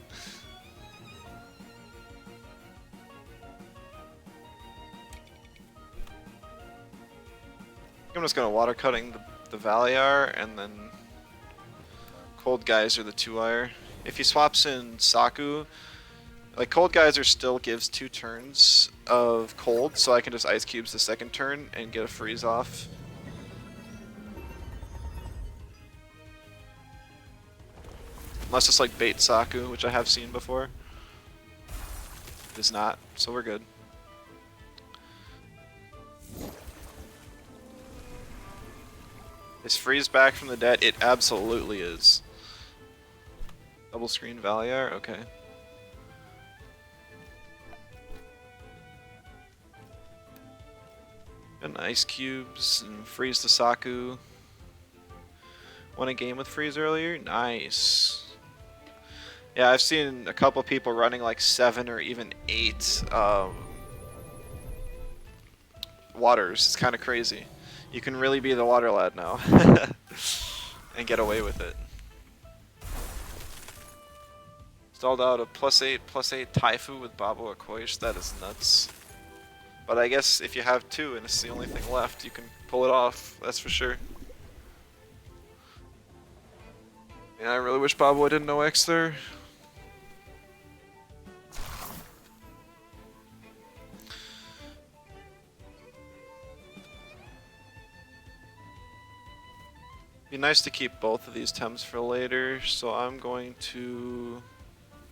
I'm just gonna water cutting the Valiar and then Cold Geyser the 2-wire. If he swaps in Saku, like Cold Geyser still gives 2 turns of cold, so I can just Ice Cubes the second turn and get a freeze off. Unless it's like bait Saku, which I have seen before. It is not, so we're good. Is freeze back from the dead? It absolutely is. Double screen Valiar? Okay. And Ice Cubes and freeze the Saku. Won a game with freeze earlier? Nice. Yeah, I've seen a couple people running like 7 or even 8 waters. It's kind of crazy. You can really be the water lad now and get away with it. Stalled out a +8/+8 Taifu with Babo Akoish. That is nuts. But I guess if you have 2 and it's the only thing left, you can pull it off. That's for sure. Yeah, I really wish Babo didn't know X there. Be nice to keep both of these Tems for later, so I'm going to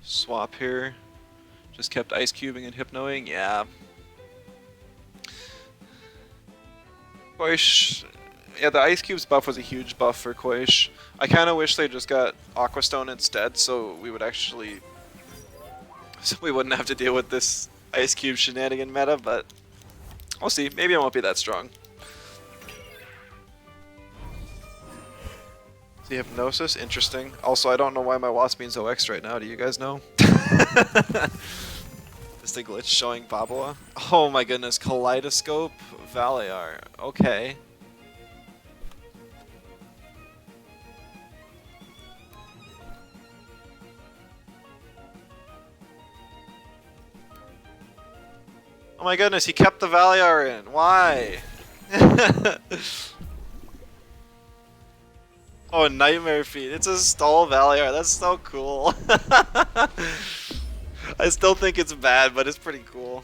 swap here. Just kept Ice Cubing and Hypnoing, yeah. Koish, yeah, the Ice Cubes buff was a huge buff for Koish. I kind of wish they just got Aqua Stone instead, so we would actually, so we wouldn't have to deal with this Ice Cube shenanigan meta, but we'll see. Maybe it won't be that strong. The Hypnosis, interesting. Also, I don't know why my Waspin's OX right now. Do you guys know? Is the glitch showing Baboa? Oh my goodness, Kaleidoscope Valiar. Okay. Oh my goodness, he kept the Valiar in. Why? Oh, Nightmare Feet. It's a stall Valiar. That's so cool. I still think it's bad, but it's pretty cool.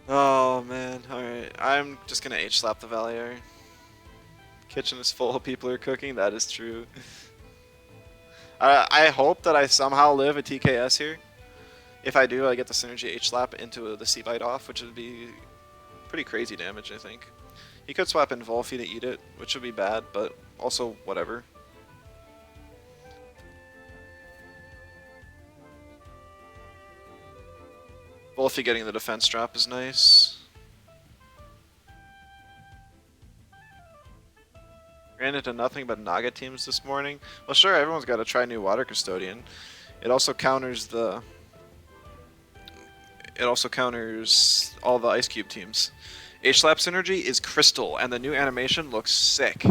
Oh man, alright. I'm just gonna H-slap the Valiar. Kitchen is full, people are cooking, that is true. I hope that I somehow live a TKS here. If I do, I get the Synergy H-slap into the C-Bite off, which would be pretty crazy damage, I think. He could swap in Volphy to eat it, which would be bad, but also whatever. Wolfie getting the defense drop is nice. Ran into nothing but Naga teams this morning. Well, sure, everyone's got to try new Water Custodian. It also counters the... It also counters all the Ice Cube teams. H-Slap synergy is Crystal, and the new animation looks sick.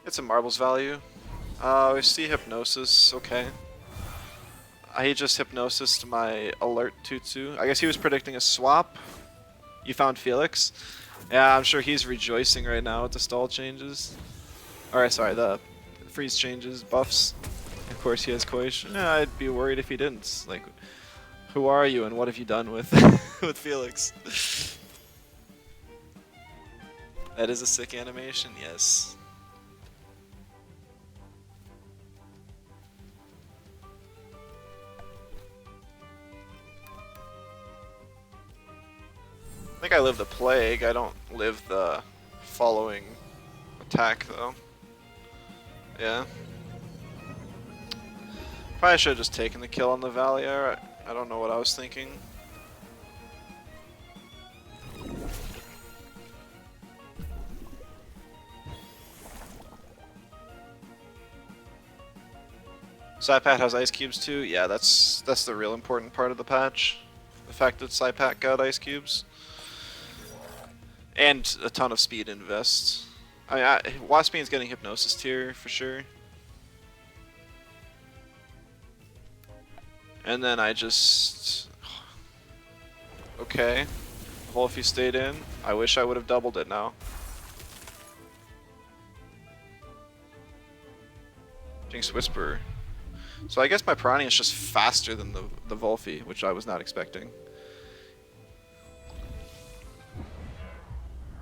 It's a marbles value. We see Hypnosis, okay. He just Hypnosis to my alert 2-2. I guess he was predicting a swap. You found Felix. Yeah, I'm sure he's rejoicing right now with the stall changes. Alright, sorry, the freeze changes, buffs. Of course he has Koish. Yeah, I'd be worried if he didn't. Like, who are you and what have you done with with Felix? That is a sick animation, yes. I think I live the plague, I don't live the following attack though. Yeah. Probably should have just taken the kill on the Valier. I don't know what I was thinking. Saipat has ice cubes too? Yeah, that's the real important part of the patch. The fact that Saipat got ice cubes. And a ton of speed invest. I mean, Waspian's getting Hypnosis tier for sure. And then I just... Okay. Wolfie stayed in. I wish I would have doubled it now. Jinx Whisper. So I guess my Piranha is just faster than the Wolfie, which I was not expecting.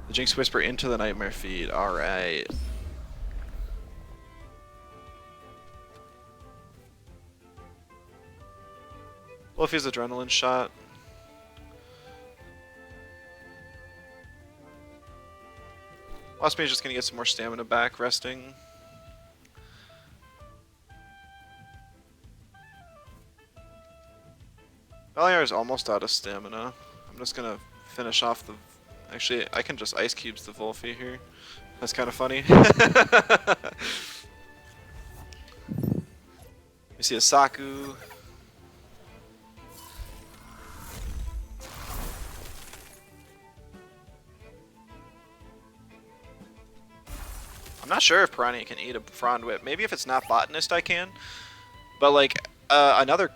The Jinx Whisper into the Nightmare Feed. Alright. Wolfie's Adrenaline Shot. Waspian's just gonna get some more stamina back, resting. Valier is almost out of stamina. I'm just gonna finish off the... Actually, I can just Ice Cubes the Wolfie here. That's kind of funny. We see a Saku. I'm not sure if Piranha can eat a Frond Whip. Maybe if it's not Botanist I can. But like, another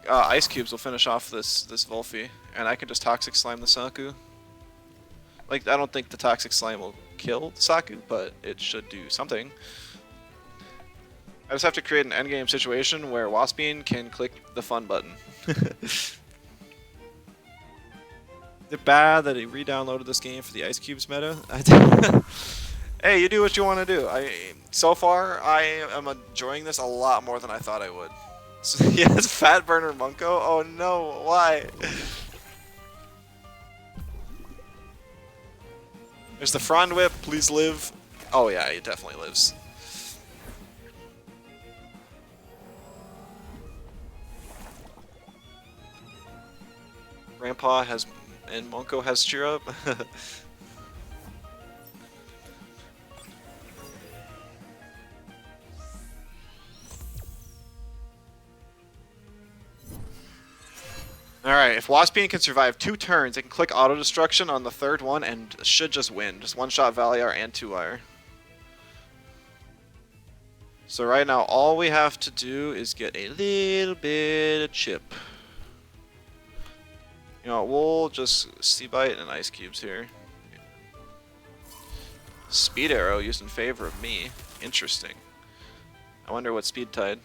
Ice Cubes will finish off this Wolfie. And I can just Toxic Slime the Saku. Like, I don't think the Toxic Slime will kill the Saku, but it should do something. I just have to create an endgame situation where Waspian can click the fun button. Is it bad that he re-downloaded this game for the Ice Cubes meta? Hey, you do what you want to do. So far, I am enjoying this a lot more than I thought I would. So, yes, Fat Burner Munko? Oh no, why? There's the Frond Whip, please live. Oh yeah, he definitely lives. Grandpa has, and Monko has Cheer Up. Alright, if Waspian can survive 2 turns, it can click Auto Destruction on the 3rd one and should just win. Just one-shot Valier and 2-wire. So right now, all we have to do is get a little bit of chip. You know, we'll just C-Bite and Ice Cubes here. Speed Arrow used in favor of me. Interesting. I wonder what Speed Tide.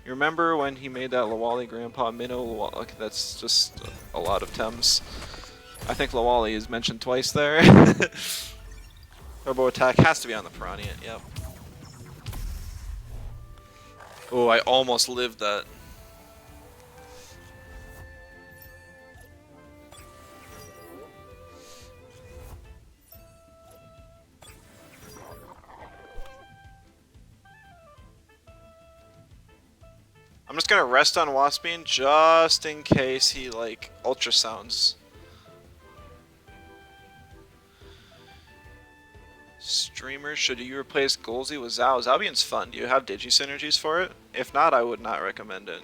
You remember when he made that Lawali Grandpa Minnow? Like, that's just a lot of Tems. I think Lawali is mentioned twice there. Turbo Attack has to be on the Piranha, yep. Oh, I almost lived that. just gonna rest on Waspine just in case he like ultrasounds. Streamers, should you replace Golzy with Zao? Zalbian's fun. Do you have Digi synergies for it? If not, I would not recommend it.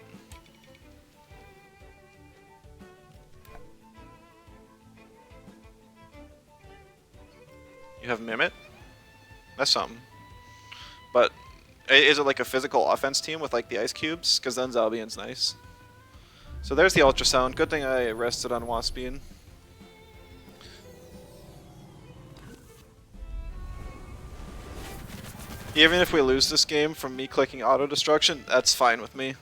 You have Mimit? That's something. But is it like a physical offense team with like the ice cubes? Because then Zalbian's nice. So there's the ultrasound. Good thing I rested on Waspine. Even if we lose this game from me clicking auto destruction, that's fine with me.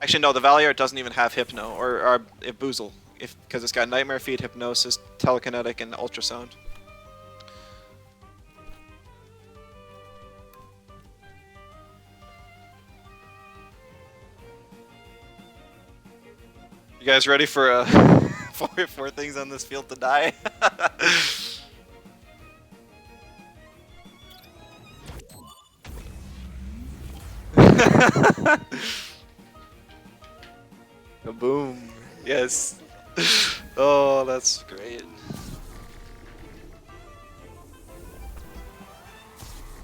Actually, no, the Valiant doesn't even have Hypno or Boozle, because it's got Nightmare Feed, Hypnosis, Telekinetic, and Ultrasound. You guys ready for four things on this field to die? Boom. Yes. Oh, that's great.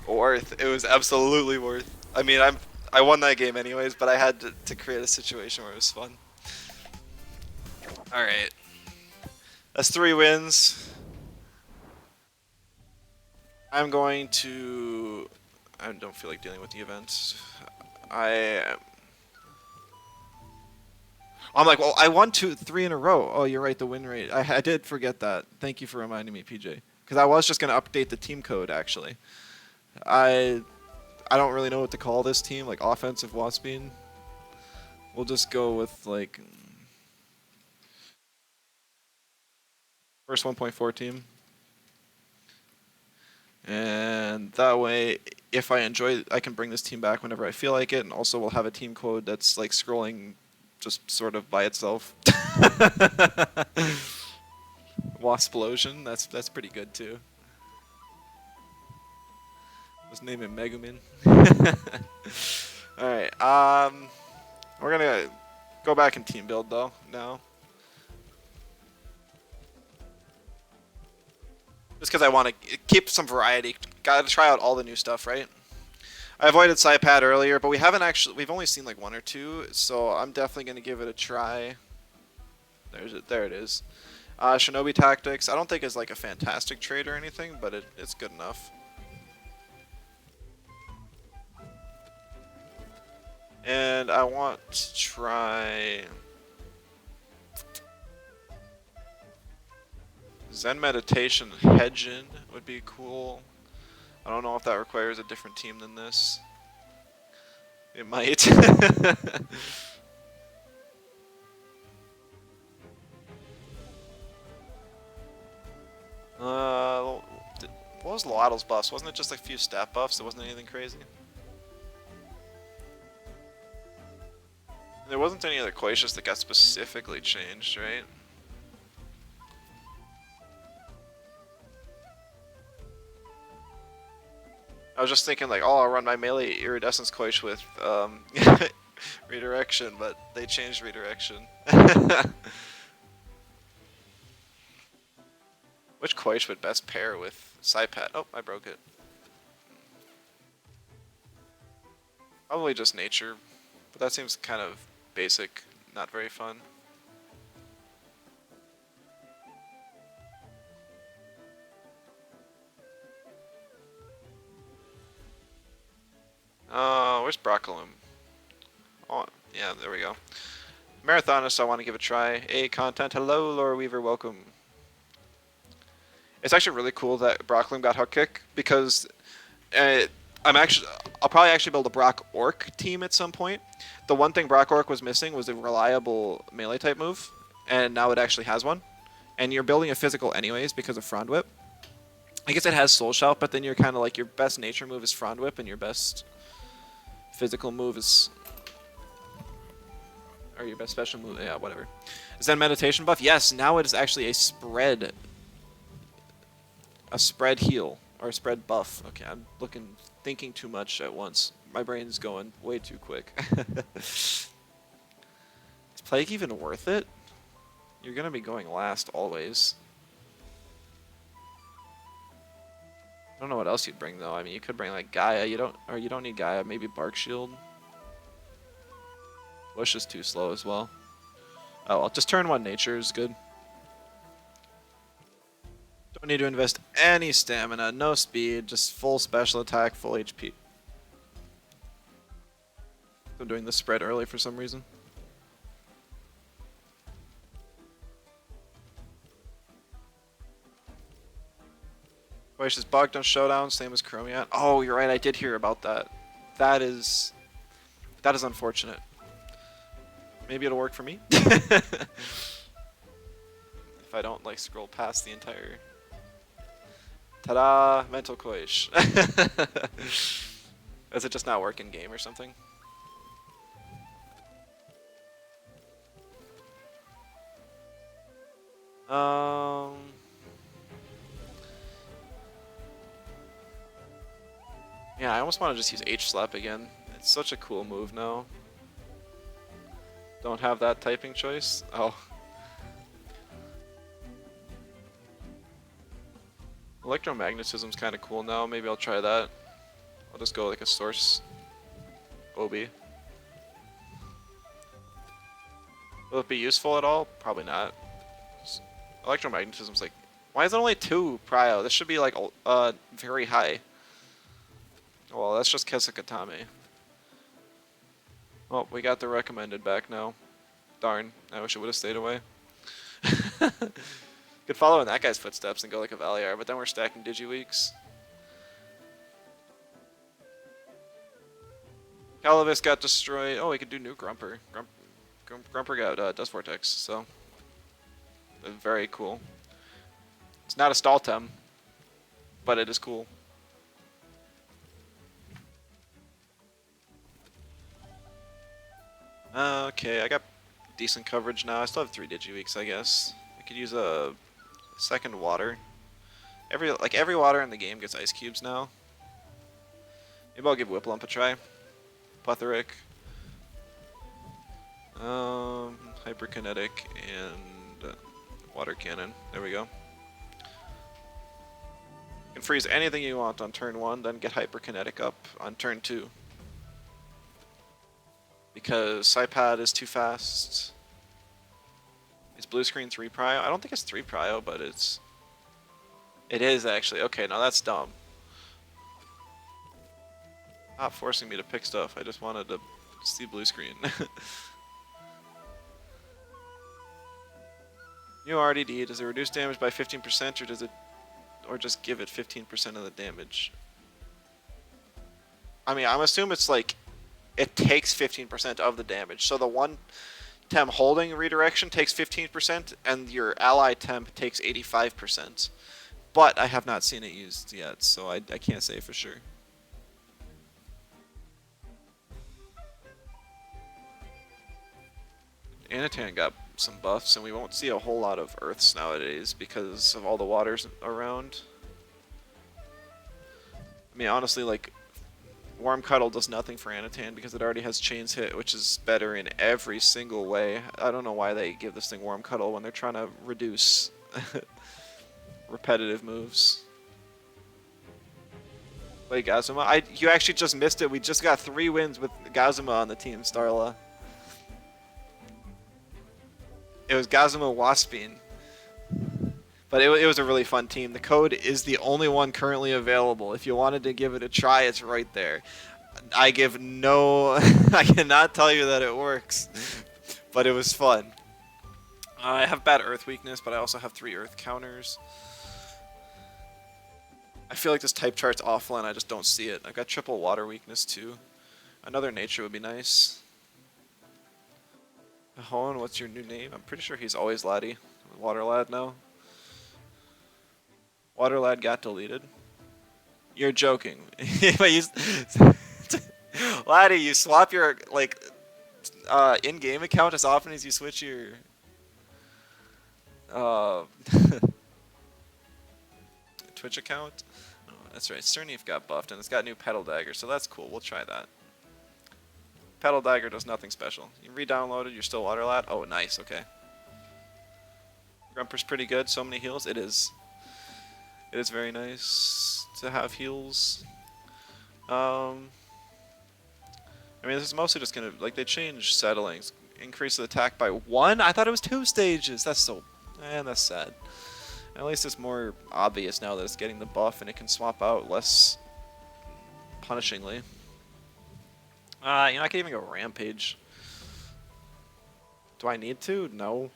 Worth. It was absolutely worth. I mean, I won that game anyways, but I had to create a situation where it was fun. Alright. That's 3 wins. I'm going to... I don't feel like dealing with the event. I'm like, well, I won 3 in a row. Oh, you're right, the win rate. I did forget that. Thank you for reminding me, PJ. Because I was just going to update the team code, actually. I don't really know what to call this team, like offensive Waspine. We'll just go with, like... First 1.4 team. And that way, if I enjoy it, I can bring this team back whenever I feel like it, and also we'll have a team code that's like scrolling just sort of by itself. Wasplosion, that's pretty good too. Let's name it Megumin. Alright, we're gonna go back and team build though, now. Just because I want to keep some variety. Gotta try out all the new stuff, right? I avoided Psypad earlier, but we've only seen like 1 or 2, so I'm definitely going to give it a try. There it is. Shinobi Tactics, I don't think it's like a fantastic trade or anything, but it's good enough. And I want to try... Zen Meditation Hedgin would be cool. I don't know if that requires a different team than this. It might. What was Loaddle's buffs? Wasn't it just like a few stat buffs? It wasn't anything crazy. There wasn't any other Quacious that got specifically changed, right? I was just thinking like, oh, I'll run my melee Iridescence Quaich with redirection, but they changed redirection. Which Quaich would best pair with Psypat? Oh, I broke it. Probably just nature, but that seems kind of basic, not very fun. Where's Broccoloom? Oh, yeah, there we go. Marathonist, I want to give a try. Content, hello, Laura Weaver, welcome. It's actually really cool that Broccoloom got Hook Kick, because I'll probably actually build a Brock Orc team at some point. The one thing Brock Orc was missing was a reliable melee type move, and now it actually has one. And you're building a physical anyways because of Frond Whip. I guess it has Soul Shout, but then you're kind of like, your best nature move is Frond Whip, and your best physical move is... Or your best special move, yeah, whatever. Zen Meditation buff? Yes, now it is actually a spread heal. Or spread buff. Okay, I'm thinking too much at once. My brain's going way too quick. Is Plague even worth it? You're gonna be going last always. I don't know what else you'd bring though. I mean, you could bring like Gaia. You don't need Gaia. Maybe Bark Shield. Bush is too slow as well. Oh, well, just turn 1 nature is good. Don't need to invest any stamina, no speed, just full special attack, full HP. I'm doing the spread early for some reason. Voice is bugged on Showdown, same as Chromium. Oh, you're right, I did hear about that. That is unfortunate. Maybe it'll work for me. If I don't like scroll past the entire. Ta-da! Mental Koish. Does it just not work in game or something? Yeah, I almost want to just use H-Slap again. It's such a cool move now. Don't have that typing choice? Oh. Electromagnetism's kind of cool now. Maybe I'll try that. I'll just go like a source. Obi. Will it be useful at all? Probably not. Electromagnetism's like... Why is it only 2 prio? This should be like very high. Well, that's just Kesakatame. Oh, we got the recommended back now. Darn, I wish it would have stayed away. Could follow in that guy's footsteps and go like a Valiar, but then we're stacking Digiweeks. Calavis got destroyed. Oh, we could do new Grumper. Grumper got Dust Vortex, so... Very cool. It's not a Staltem, but it is cool. Okay, I got decent coverage now. I still have 3 Digiweeks, I guess. I could use a second water. Every water in the game gets ice cubes now. Maybe I'll give Whiplump a try. Plethoric. Hyperkinetic and water cannon. There we go. You can freeze anything you want on turn 1, then get hyperkinetic up on turn 2. Because Psypad is too fast. Is blue screen 3 prio? I don't think it's 3 prio, but it is actually. Okay, now that's dumb. Stop forcing me to pick stuff. I just wanted to see blue screen. New RDD, does it reduce damage by 15% or does it just give it 15% of the damage? I mean, I'm assuming it's like it takes 15% of the damage. So the one Tem holding redirection takes 15%, and your ally Temp takes 85%. But I have not seen it used yet, so I can't say for sure. Anatan got some buffs, and we won't see a whole lot of Earths nowadays because of all the waters around. I mean, honestly, like, Warm Cuddle does nothing for Anatan because it already has Chains Hit, which is better in every single way. I don't know why they give this thing Warm Cuddle when they're trying to reduce repetitive moves. Play Gazuma. You actually just missed it. We just got 3 wins with Gazuma on the team, Starla. It was Gazuma Waspin. But it was a really fun team. The code is the only one currently available. If you wanted to give it a try, it's right there. I cannot tell you that it works. But it was fun. I have bad Earth weakness, but I also have 3 Earth counters. I feel like this type chart's offline, I just don't see it. I've got triple water weakness too. Another nature would be nice. Hoen, what's your new name? I'm pretty sure he's always Laddie. Water Lad now. Water Lad got deleted. You're joking. Laddie, you swap your in-game account as often as you switch your Twitch account. That's right, Cernif got buffed, and it's got new Petal Dagger, so that's cool. We'll try that. Petal Dagger does nothing special. You re-downloaded, you're still Waterlat? Oh, nice, okay. Grumper's pretty good, so many heals. It is. It is very nice to have heals. I mean, this is mostly just gonna, like, they changed settlings. Increase the attack by 1? I thought it was 2 stages! That's so, that's sad. At least it's more obvious now that it's getting the buff and it can swap out less punishingly. You know, I can even go Rampage. Do I need to? No.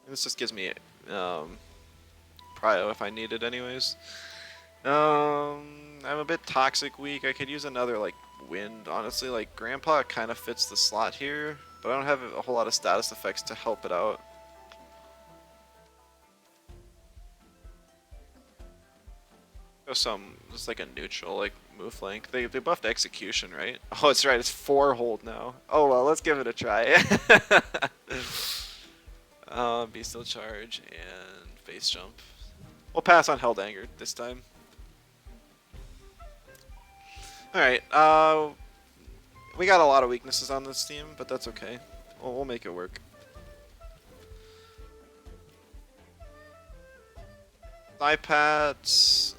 This just gives me prio if I need it anyways. I'm a bit toxic weak. I could use another like wind, honestly. Like Grandpa kind of fits the slot here, but I don't have a whole lot of status effects to help it out. Go some just like a neutral like move link. They buffed execution, right? Oh, it's right. It's 4 hold now. Oh well, let's give it a try. Beastly charge and face jump. We'll pass on held anger this time. Alright, we got a lot of weaknesses on this team, but that's okay. We'll make it work. Thigh-pats,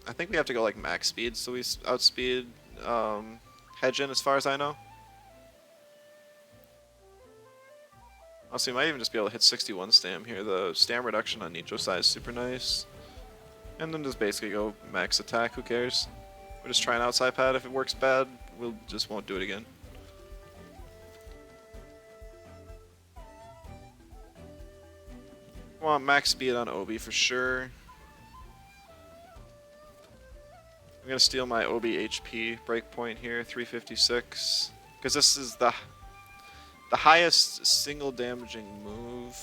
I think we have to go like max speed, so we outspeed Hedgen as far as I know. Also, we might even just be able to hit 61 stam here. The stam reduction on Nicho side is super nice. And then just basically go max attack, who cares? We're just trying outside pad. If it works bad, we'll just won't do it again. Want max speed on Obi for sure. I'm gonna steal my Obi HP breakpoint here, 356, because this is the highest single damaging move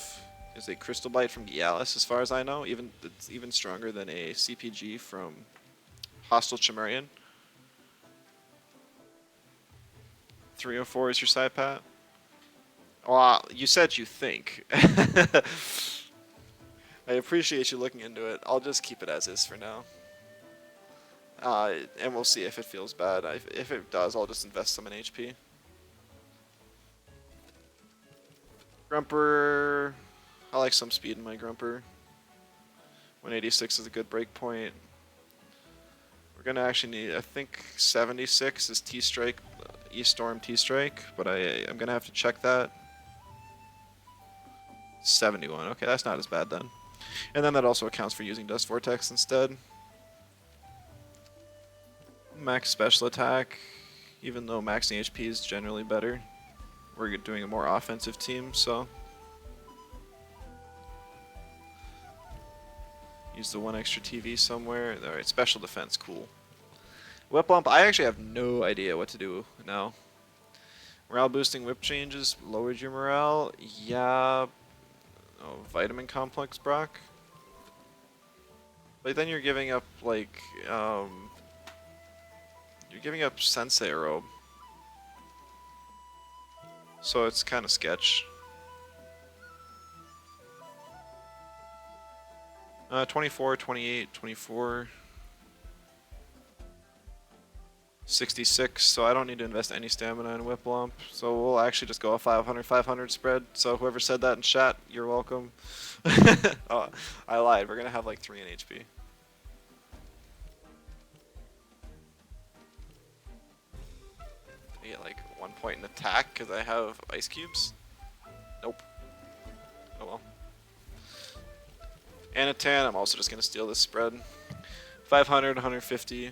is a Crystal Bite from Gialis, as far as I know. It's even stronger than a CPG from Hostile Chimerian. 304 is your side pat. Well, you said you think. I appreciate you looking into it. I'll just keep it as is for now. And we'll see if it feels bad. If it does, I'll just invest some in HP. Grumper. I like some speed in my Grumper. 186 is a good break point. We're going to actually need, I think 76 is T-Strike, E-Storm T-Strike, but I'm going to have to check that. 71, okay, that's not as bad then. And then that also accounts for using Dust Vortex instead. Max special attack, even though maxing HP is generally better. We're doing a more offensive team, so. Use the 1 extra TV somewhere. Alright, special defense, cool. Whip bump, I actually have no idea what to do now. Morale boosting whip changes lowered your morale. Yeah. Oh, vitamin complex, Brock. But then you're giving up, like, you're giving up Sensei Robe. So it's kind of sketch. 24, 28, 24. 66, so I don't need to invest any stamina in Whip Lump. So we'll actually just go a 500-500 spread. So whoever said that in chat, you're welcome. Oh, I lied. We're going to have like 3 in HP. I get like 1 point in attack because I have ice cubes. Nope. Oh well. Anatan, I'm also just going to steal this spread. 500, 150.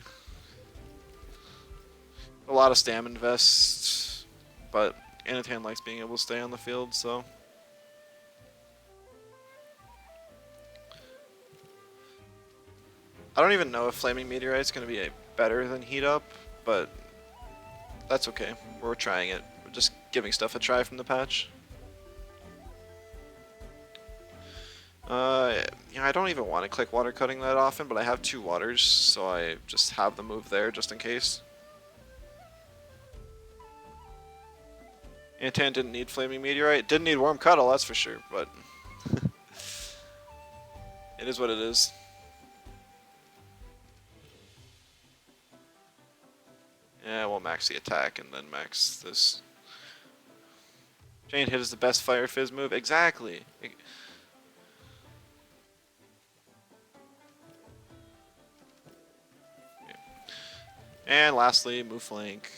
A lot of stam invest, but Anatan likes being able to stay on the field, so. I don't even know if Flaming Meteorite's going to be better than Heat Up, but that's okay. We're trying it. We're just giving stuff a try from the patch. You know, I don't even want to click water cutting that often, but I have 2 waters, so I just have the move there just in case. Antan didn't need Flaming Meteorite. Didn't need Worm Cuddle, that's for sure, but it is what it is. Yeah, we'll max the attack and then max this. Chain Hit is the best Fire Fizz move. Exactly. And lastly, move flank.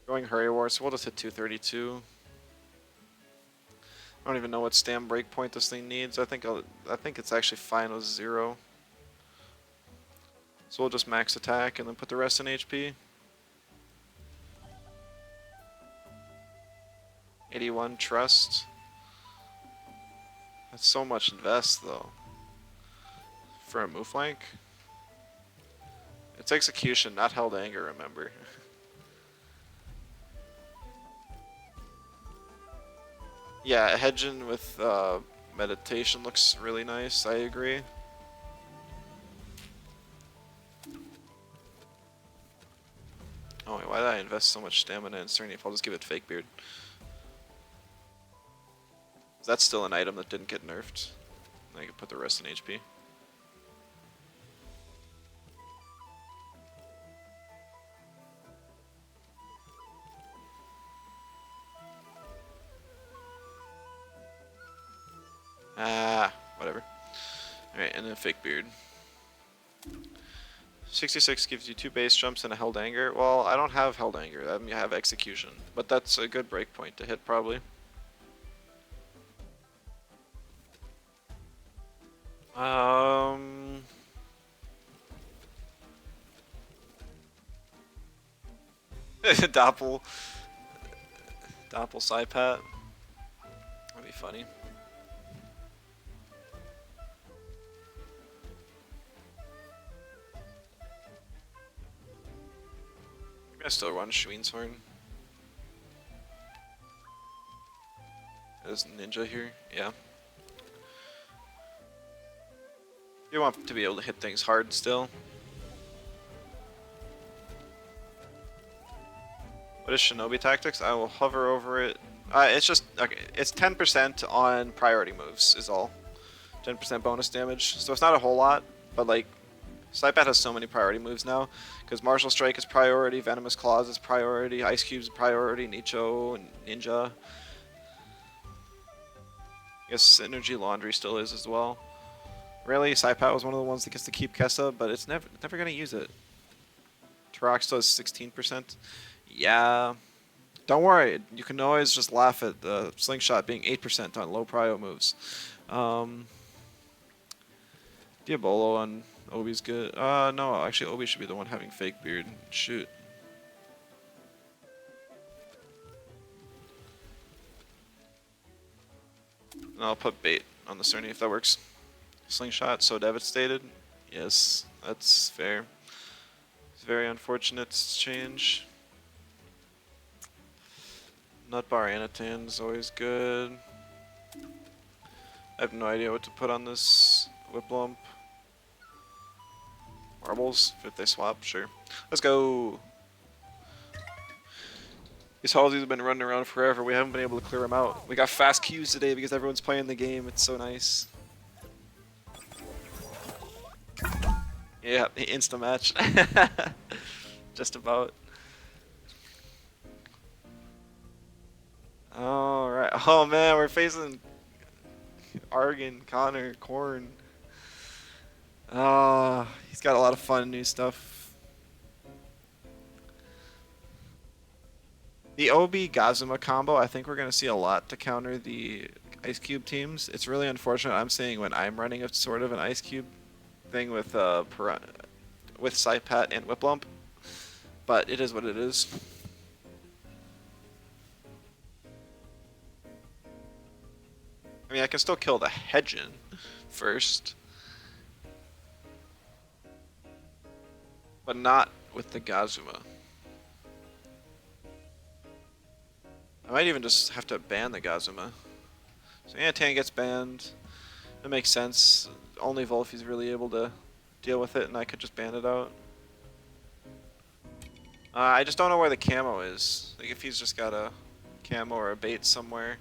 Going Hurry War, so we'll just hit 232. I don't even know what stam breakpoint this thing needs. I think it's actually fine with 0. So we'll just max attack and then put the rest in HP. 81 trust. That's so much invest though. For a move flank. It's execution, not held anger, remember. Yeah, hedging with meditation looks really nice, I agree. Oh wait, why did I invest so much stamina in Serenity if I'll just give it Fake Beard? That's still an item that didn't get nerfed. I can put the rest in HP. Whatever. Alright, and then Fake Beard. 66 gives you 2 base jumps and a Held Anger. Well, I don't have Held Anger. I have Execution. But that's a good breakpoint to hit, probably. Doppel Psypat. That'd be funny. Maybe I still run Shween's Horn. There's Ninja here, yeah. You want to be able to hit things hard still. What is Shinobi Tactics? I will hover over it. It's just, okay, it's 10% on priority moves is all. 10% bonus damage. So it's not a whole lot, but like, Psypat has so many priority moves now. Because Martial Strike is priority, Venomous Claws is priority, Ice Cube's priority, Nicho, and Ninja. I guess Energy Laundry still is as well. Really, Psypat was one of the ones that gets to keep Kessa, but it's never gonna use it. Turok still has 16%. Yeah. Don't worry, you can always just laugh at the Slingshot being 8% on low prio moves. Diabolo on Obi's good. No, actually Obi should be the one having Fake Beard. Shoot. No, I'll put bait on the Cerny if that works. Slingshot, so devastated. Yes, that's fair. It's very unfortunate change. Nutbar Anatan is always good. I have no idea what to put on this Whiplump. Marbles, if they swap, sure. Let's go! These Halsies have been running around forever. We haven't been able to clear them out. We got fast queues today because everyone's playing the game. It's so nice. Yeah, insta match. Just about. Alright. Oh man, we're facing Argon, Connor, Korn. He's got a lot of fun new stuff. The Obi Gazuma combo, I think we're going to see a lot to counter the Ice Cube teams. It's really unfortunate I'm seeing when I'm running a sort of an Ice Cube thing with Psypat and Whiplump. But it is what it is. I mean, I can still kill the Hedgen first. But not with the Gazuma. I might even just have to ban the Gazuma. So Anatan gets banned. That makes sense. Only Volfi's really able to deal with it, and I could just ban it out. I just don't know where the camo is. Like if he's just got a camo or a bait somewhere,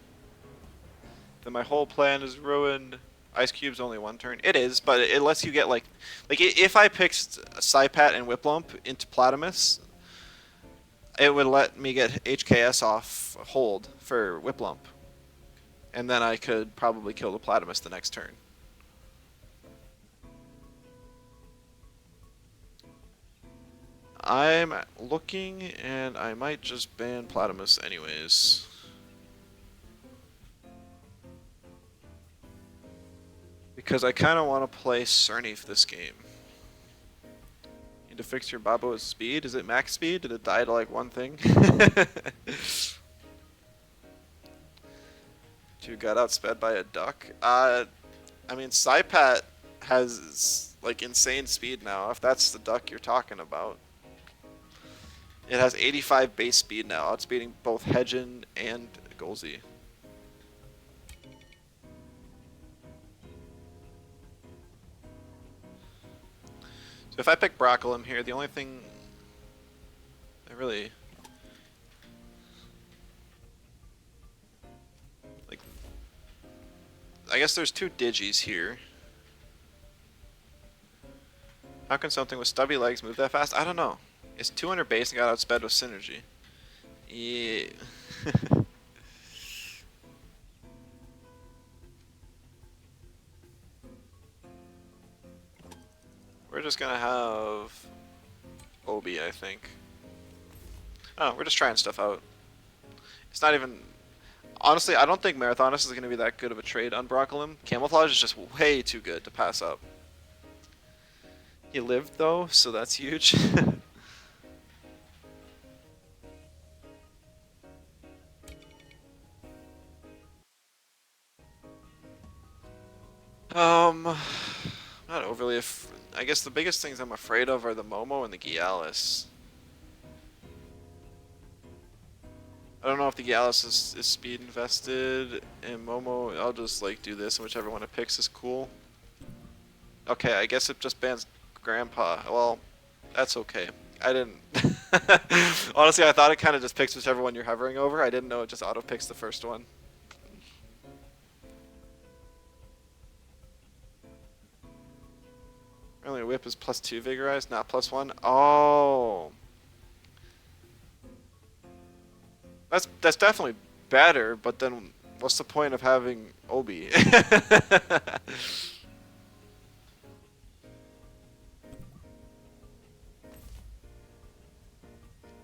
then my whole plan is ruined. Ice Cube's only one turn. It is, but it lets you get like if I picked Psypat and Whiplump into Platamus, it would let me get HKS off hold for Whiplump, and then I could probably kill the Platamus the next turn. I'm looking, and I might just ban Platamus anyways. Because I kind of want to play Cernif this game. Need to fix your Babo's speed? Is it max speed? Did it die to like one thing? You got outsped by a duck? I mean, Psypat has like insane speed now, if that's the duck you're talking about. It has 85 base speed now, outspeeding both Hedgen and Golzy. So if I pick Broccolum here, the only thing I really like, I guess there's two Digis here. How can something with stubby legs move that fast? I don't know. It's 200 base and got outsped with synergy. Yeah. We're just gonna have Obi, I think. Oh, we're just trying stuff out. It's not even... Honestly, I don't think Marathonus is going to be that good of a trade on Broccolum. Camouflage is just way too good to pass up. He lived, though, so that's huge. Not overly... I guess the biggest things I'm afraid of are the Momo and the Gialis. I don't know if the Gallus is speed invested, and Momo, I'll just like do this, and whichever one it picks is cool. Okay, I guess it just bans Grandpa. Well, that's okay. I didn't... Honestly, I thought it kind of just picks whichever one you're hovering over. I didn't know it just auto-picks the first one. Really, Whip is +2 Vigorize, not +1? Oh... That's definitely better, but then what's the point of having Obi?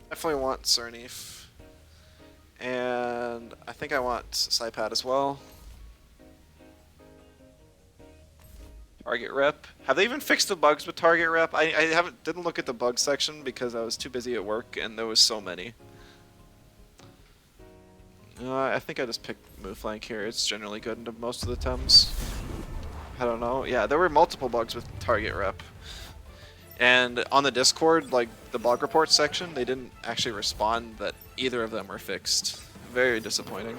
Definitely want Cernif. And I think I want Psypat as well. Target rep. Have they even fixed the bugs with target rep? I didn't look at the bug section because I was too busy at work and there was so many. I think I just picked Move Flank here. It's generally good into most of the Tems. I don't know. Yeah, there were multiple bugs with target rep. And on the Discord, like the bug report section, they didn't actually respond that either of them were fixed. Very disappointing.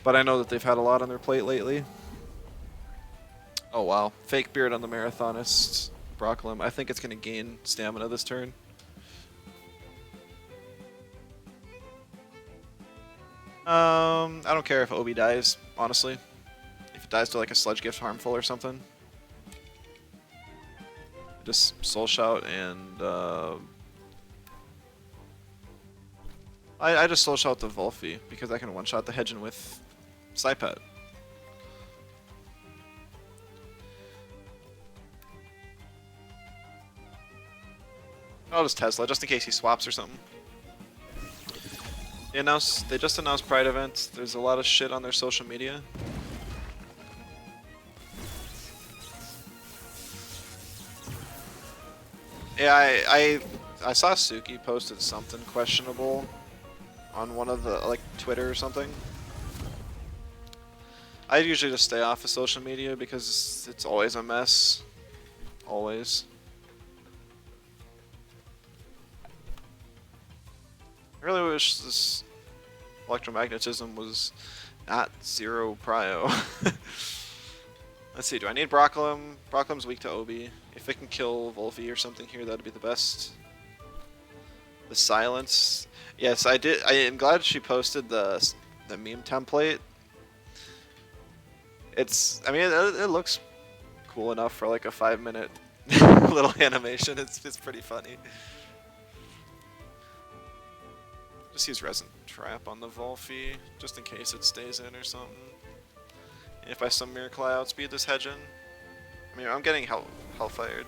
But I know that they've had a lot on their plate lately. Oh wow. Fake beard on the Marathonist. Broccolum. I think it's going to gain stamina this turn. I don't care if Obi dies, honestly. If it dies to like a Sludge Gift harmful or something. Just Soul Shout and I just Soul Shout the Volphy because I can one-shot the Hedgen with Psypat. I'll just Tesla just in case he swaps or something. They just announced Pride events. There's a lot of shit on their social media. Yeah, I saw Suki posted something questionable on one of the like Twitter or something. I usually just stay off of social media because it's always a mess. Always. I really wish this electromagnetism was not 0 prio. Let's see, do I need Broccolum? Broccolum's weak to Obi. If it can kill Volphy or something here, that'd be the best. The silence. Yes, I did. I am glad she posted the meme template. It's. I mean, it looks cool enough for like a 5-minute little animation. It's pretty funny. Just use resin trap on the Volphy just in case it stays in or something. And if by some miracle I outspeed this hedge in, I mean I'm getting hellfired.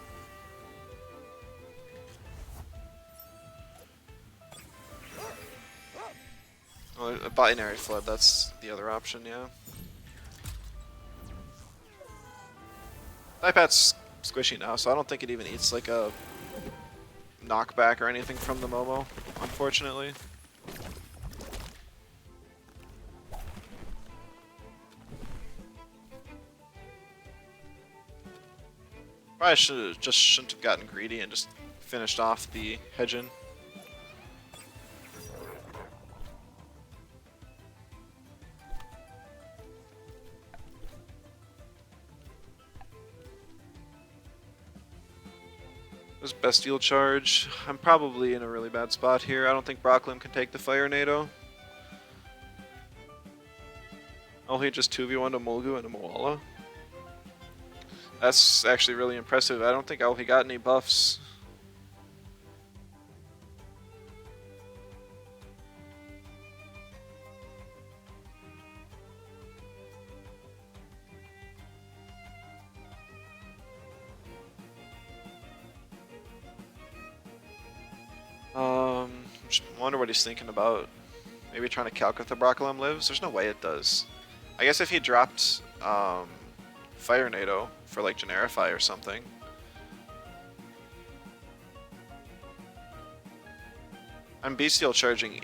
Oh, a binary flood, that's the other option, yeah. iPad's squishy now, so I don't think it even eats like a knockback or anything from the Momo, unfortunately. Probably shouldn't have gotten greedy and just finished off the Hedgen. This best steel charge. I'm probably in a really bad spot here. I don't think Brocklim can take the Fire Nado. Oh, he just 2v1 to Mulgu and a Moala. That's actually really impressive. I don't think he got any buffs. Just wonder what he's thinking about. Maybe trying to calc if the Brocklim lives? There's no way it does. I guess if he dropped Fire Nado for like Generify or something. I'm Bestial charging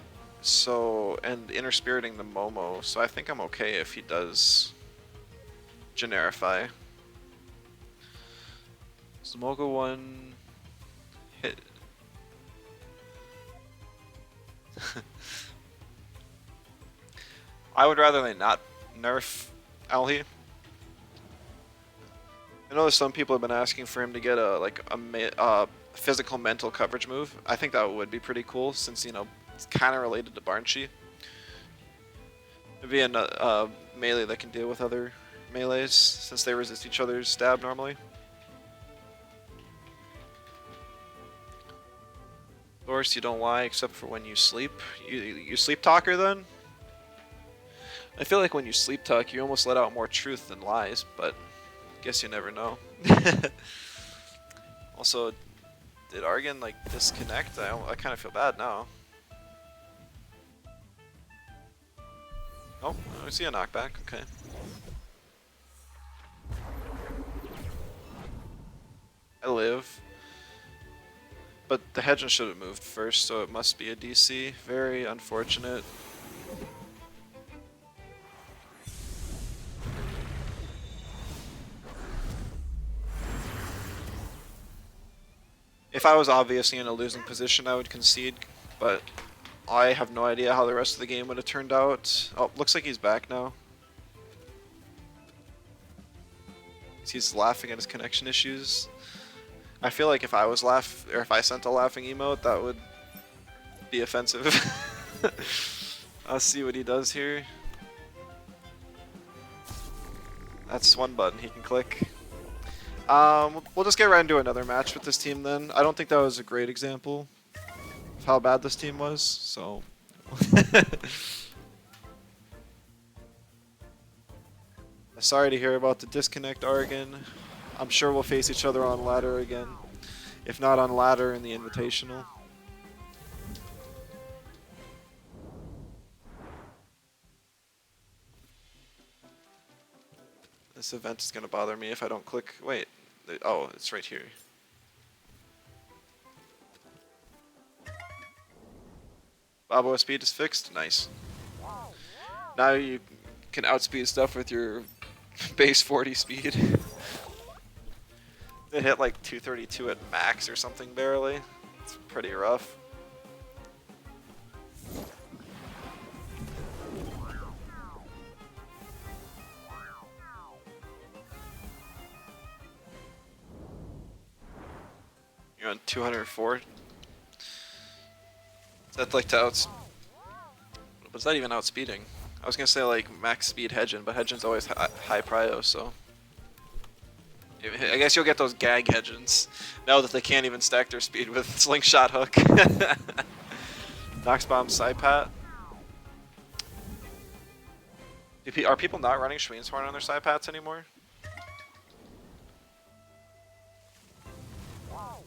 and Inner Spiriting the Momo, so I think I'm okay if he does Generify. So Mogo 1 hit. I would rather they not nerf Alhi. I know there's some people have been asking for him to get a physical mental coverage move. I think that would be pretty cool since, you know, it's kind of related to Barnchi. It'd be a melee that can deal with other melees since they resist each other's stab normally. Of course, you don't lie except for when you sleep. You sleep talker then? I feel like when you sleep talk, you almost let out more truth than lies, but guess you never know. Also, did Argon like disconnect? I kind of feel bad now. Oh, I see a knockback. Okay. I live. But the Hedgen should have moved first, so it must be a DC. Very unfortunate. If I was obviously in a losing position, I would concede, but I have no idea how the rest of the game would have turned out. Oh, looks like he's back now. He's laughing at his connection issues. I feel like if I was if I sent a laughing emote, that would be offensive. I'll see what he does here. That's one button he can click. We'll just get right into another match with this team then. I don't think that was a great example of how bad this team was, so... Sorry to hear about the disconnect, Argon. I'm sure we'll face each other on ladder again. If not on ladder, in the Invitational. This event is going to bother me if I don't click... Wait. Oh, it's right here. Bobo speed is fixed. Nice. Now you can outspeed stuff with your base 40 speed. It hit like 232 at max or something barely. It's pretty rough. You're on 204. That's like to outs. What's that even outspeeding? I was gonna say like max speed Hedgen, but Hedgen's always high prio, so. I guess you'll get those gag Hedgens. Now that they can't even stack their speed with slingshot hook. Nox bomb Psypat. Are people not running Schween's Horn on their Psypats anymore?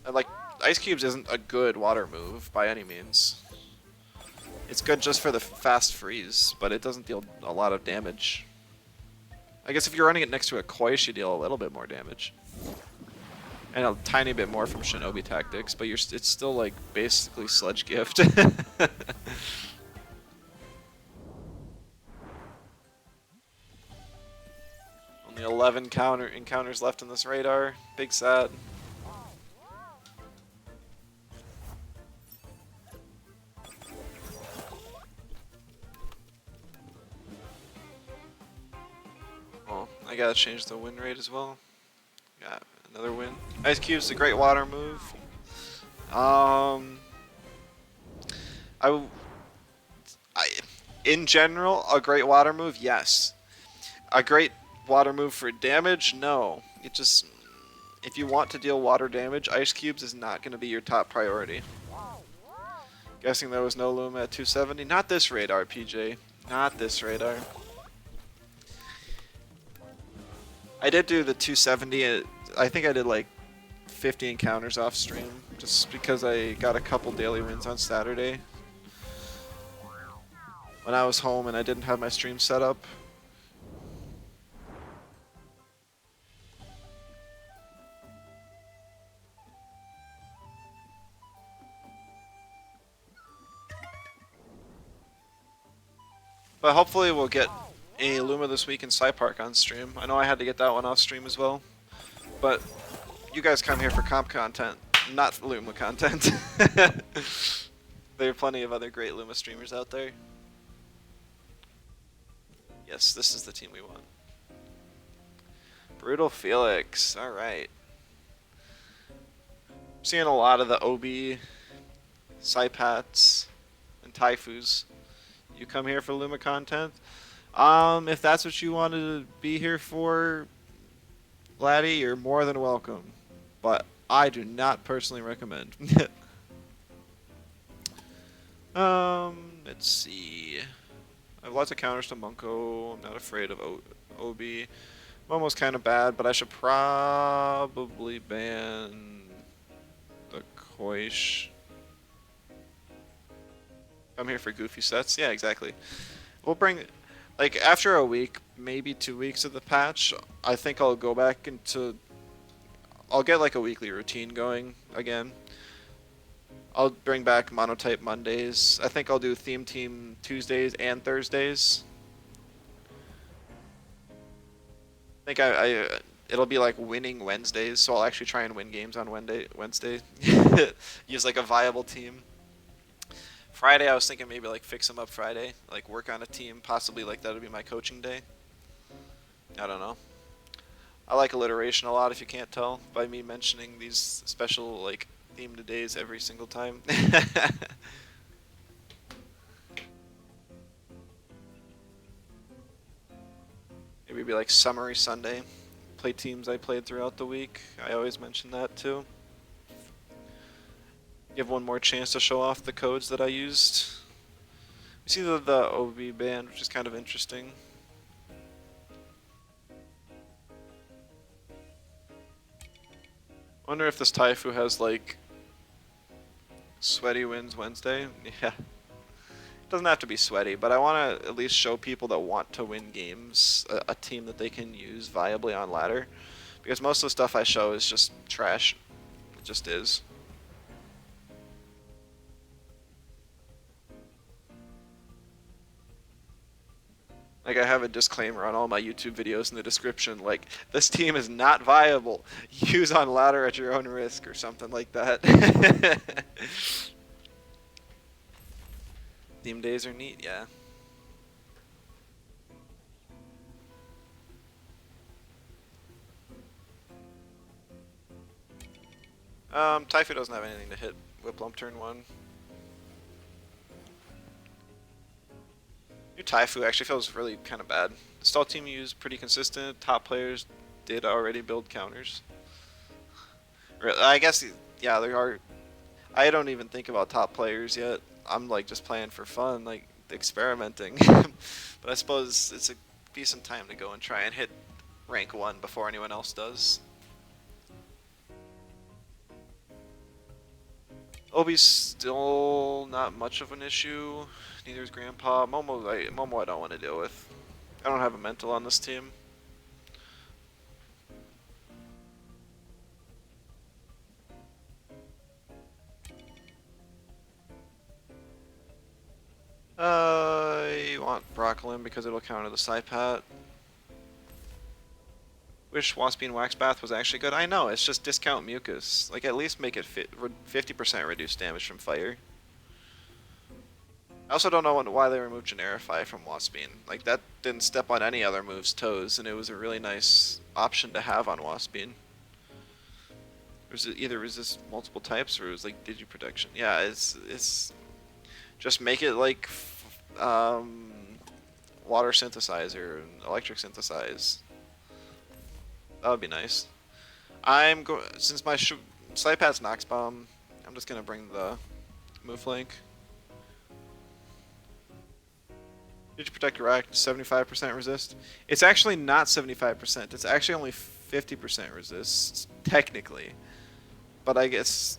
And like, Ice Cubes isn't a good water move by any means. It's good just for the fast freeze, but it doesn't deal a lot of damage. I guess if you're running it next to a Koish, you deal a little bit more damage. And a tiny bit more from Shinobi tactics, but it's still like basically Sludge Gift. Only 11 encounters left in this radar. Big sad. Well, I gotta change the win rate as well. Got another win. Ice Cube's a great water move. In general, a great water move, yes. A great water move for damage, no. It just, if you want to deal water damage, Ice Cubes is not going to be your top priority. Guessing there was no Luma at 270. Not this radar, PJ. Not this radar. I did do the 270. I think I did like 50 encounters off stream, just because I got a couple daily wins on Saturday when I was home and I didn't have my stream set up. But hopefully we'll get a Luma this week in Psypark on stream. I know I had to get that one off stream as well, but you guys come here for comp content, not Luma content. There are plenty of other great Luma streamers out there. Yes, this is the team we want. Brutal Felix, alright. Seeing a lot of the OB, Psypats, and Taifus. You come here for Luma content. If that's what you wanted to be here for, Laddie, you're more than welcome. But I do not personally recommend. Let's see. I have lots of counters to Munko. I'm not afraid of OB. Momo's kind of bad, but I should probably ban the Koish. Come here for goofy sets? Yeah, exactly. We'll bring, like, after a week, maybe 2 weeks of the patch, I think I'll go back into, I'll get like a weekly routine going again. I'll bring back Monotype Mondays. I think I'll do Theme Team Tuesdays and Thursdays. I think it'll be like winning Wednesdays, so I'll actually try and win games on Wednesday. Use like a viable team. Friday, I was thinking maybe like fix them up Friday, like work on a team, possibly like that'll be my coaching day. I don't know. I like alliteration a lot, if you can't tell by me mentioning these special like themed days every single time. Maybe be like Summary Sunday. Play teams I played throughout the week. I always mention that too. Give one more chance to show off the codes that I used. We see the OB band, which is kind of interesting. Wonder if this Taifu has like sweaty wins Wednesday. Yeah. It doesn't have to be sweaty, but I want to at least show people that want to win games a team that they can use viably on ladder. Because most of the stuff I show is just trash. It just is. Like, I have a disclaimer on all my YouTube videos in the description, like, this team is not viable. Use on ladder at your own risk, or something like that. Theme days are neat, yeah. Taifu doesn't have anything to hit Whiplump turn 1. New Taifu actually feels really kind of bad. The stall team used pretty consistent. Top players did already build counters. I guess, yeah, there are. I don't even think about top players yet. I'm like just playing for fun, like experimenting. But I suppose it's a decent time to go and try and hit rank 1 before anyone else does. Obi's still not much of an issue. Neither is Grandpa. Momo I don't want to deal with. I don't have a mental on this team. I want Broccolin because it'll counter the Psypat. Wish Waspine Wax Bath was actually good. I know, it's just discount Mucus. Like, at least make it 50% reduced damage from fire. I also don't know why they removed Generify from Waspine. Like, that didn't step on any other move's toes, and it was a really nice option to have on Waspine. It either resist multiple types or it was like Digiprotection. Yeah, it's just make it like water synthesizer and electric synthesize. That would be nice. Since my Psypat's Nox Bomb, I'm just gonna bring the Mooflink. Did you protect your act? 75% resist. It's actually not 75%. It's actually only 50% resist technically. But I guess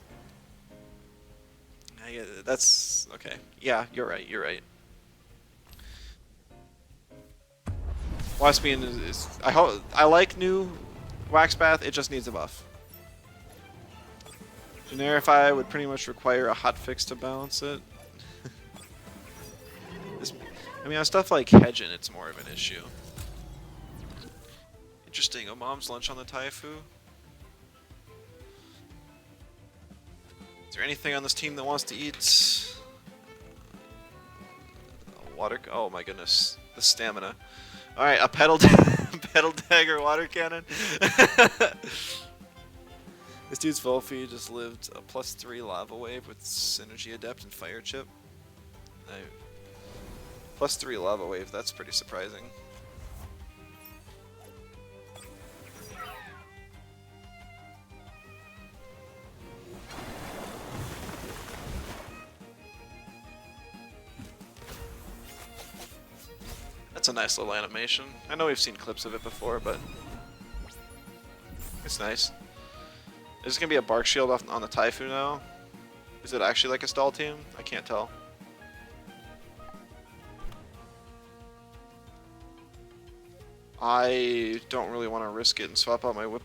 that's okay. Yeah, you're right. You're right. Waspine is I like new Wax Bath. It just needs a buff. Generify would pretty much require a hotfix to balance it. I mean, on stuff like Hedgin, it's more of an issue. Interesting. Oh, mom's lunch on the Taifu. Is there anything on this team that wants to eat? Water. Oh my goodness, the stamina. All right, a pedal dagger water cannon. This dude's Volphy just lived a +3 lava wave with Synergy Adept and Fire Chip. +3 lava wave. That's pretty surprising. That's a nice little animation. I know we've seen clips of it before, but it's nice. Is this gonna be a Bark Shield on the Taifu now? Is it actually like a stall team? I can't tell. I don't really want to risk it and swap out my whip.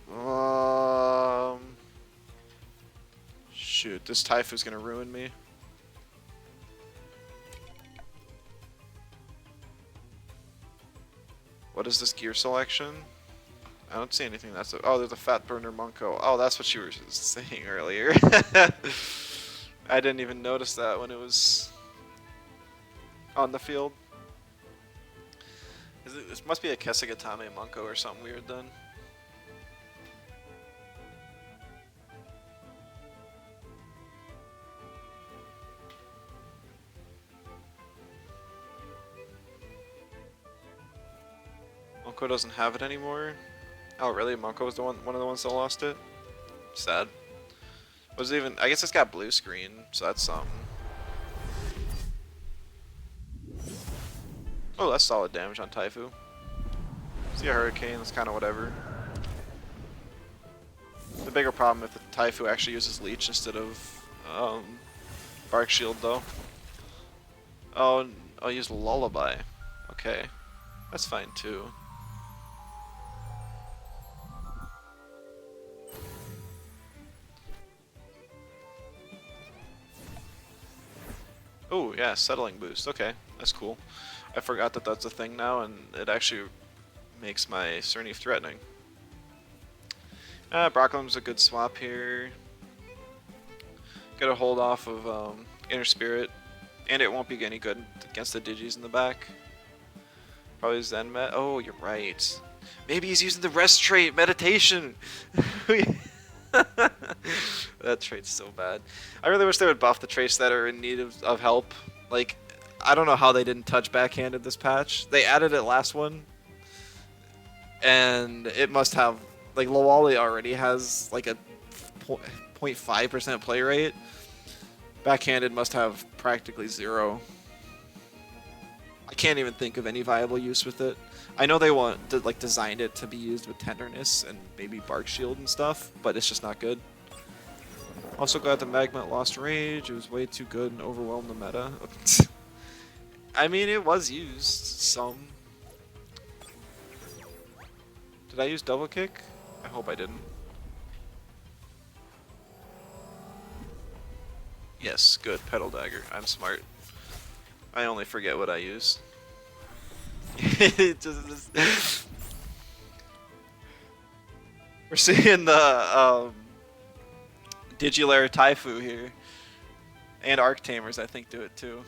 Shoot, this Taifu's gonna ruin me. What is this gear selection? I don't see anything. Oh, there's a Fat Burner Monko. Oh, that's what you were saying earlier. I didn't even notice that when it was on the field. This must be a Kesugatame Monko or something weird then. Monko doesn't have it anymore. Oh really? Monko was one of the ones that lost it? Sad. Was it even? I guess it's got blue screen, so that's something. Oh, that's solid damage on Taifu. See a Hurricane, that's kind of whatever. The bigger problem if the Taifu actually uses Leech instead of Bark Shield, though. Oh, I'll use Lullaby. Okay, that's fine too. Oh yeah, Settling Boost. Okay, that's cool. I forgot that that's a thing now, and it actually makes my Cerny threatening. Broccolim's a good swap here. Get a hold off of Inner Spirit, and it won't be any good against the Digis in the back. Probably Zen Met. Oh, you're right. Maybe he's using the rest trait, Meditation. That trait's so bad. I really wish they would buff the traits that are in need of help. Like, I don't know how they didn't touch backhanded this patch. They added it last one, and it must have, like, Lawali already has like a 0.5% play rate. Backhanded must have practically zero. I can't even think of any viable use with it. I know they designed it to be used with tenderness and maybe bark shield and stuff, but it's just not good. Also glad the Magma lost rage. It was way too good and overwhelmed the meta. I mean, it was used some. Did I use double kick? I hope I didn't. Yes, good. Pedal dagger. I'm smart. I only forget what I use. We're seeing the Digilair Taifu here. And Arc Tamers, I think, do it too.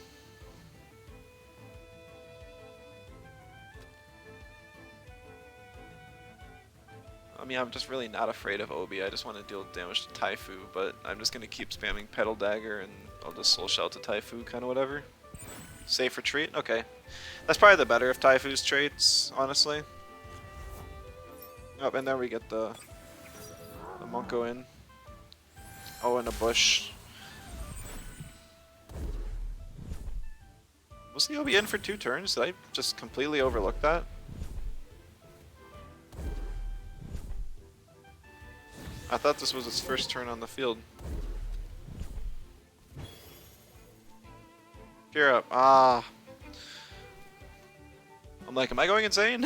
I mean, I'm just really not afraid of Obi. I just want to deal damage to Taifu, but I'm just going to keep spamming Pedal Dagger and I'll just Soul Shell to Taifu, kind of whatever. Safe retreat? Okay. That's probably the better of Taifu's traits, honestly. Oh, and then we get the Monko in. Oh, and a bush. Was the Obi in for 2 turns? Did I just completely overlook that? I thought this was its first turn on the field. Cheer up. Ah. I'm like, am I going insane?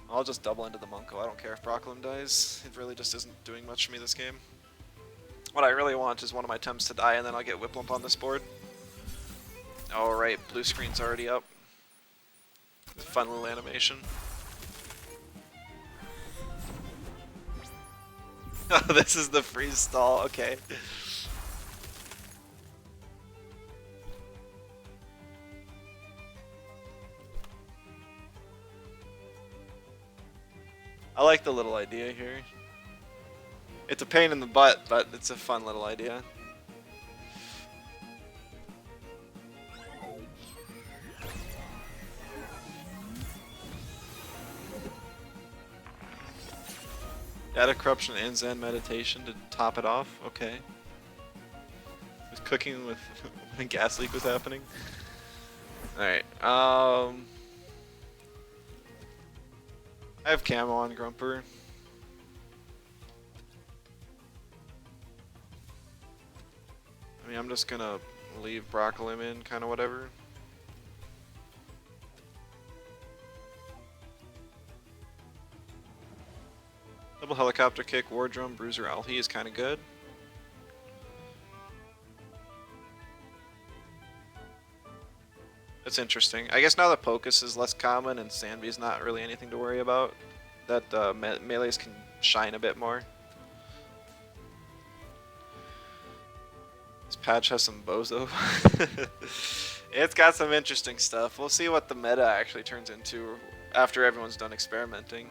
I'll just double into the Monko. I don't care if Broccolum dies. It really just isn't doing much for me this game. What I really want is one of my Temps to die, and then I'll get Whiplump on this board. Alright, blue screen's already up. Fun little animation. Oh, this is the freeze stall, okay. I like the little idea here. It's a pain in the butt, but it's a fun little idea. Data corruption and Zen meditation to top it off. Okay. Was cooking with when gas leak was happening. All right. I have camo on Grumper. I mean, I'm just gonna leave Broccolum in, kind of whatever. Double helicopter kick, war drum, bruiser, owl. He is kind of good. That's interesting. I guess now that Pocus is less common and Sandby's not really anything to worry about, that melees can shine a bit more. This patch has some bozo. It's got some interesting stuff. We'll see what the meta actually turns into after everyone's done experimenting.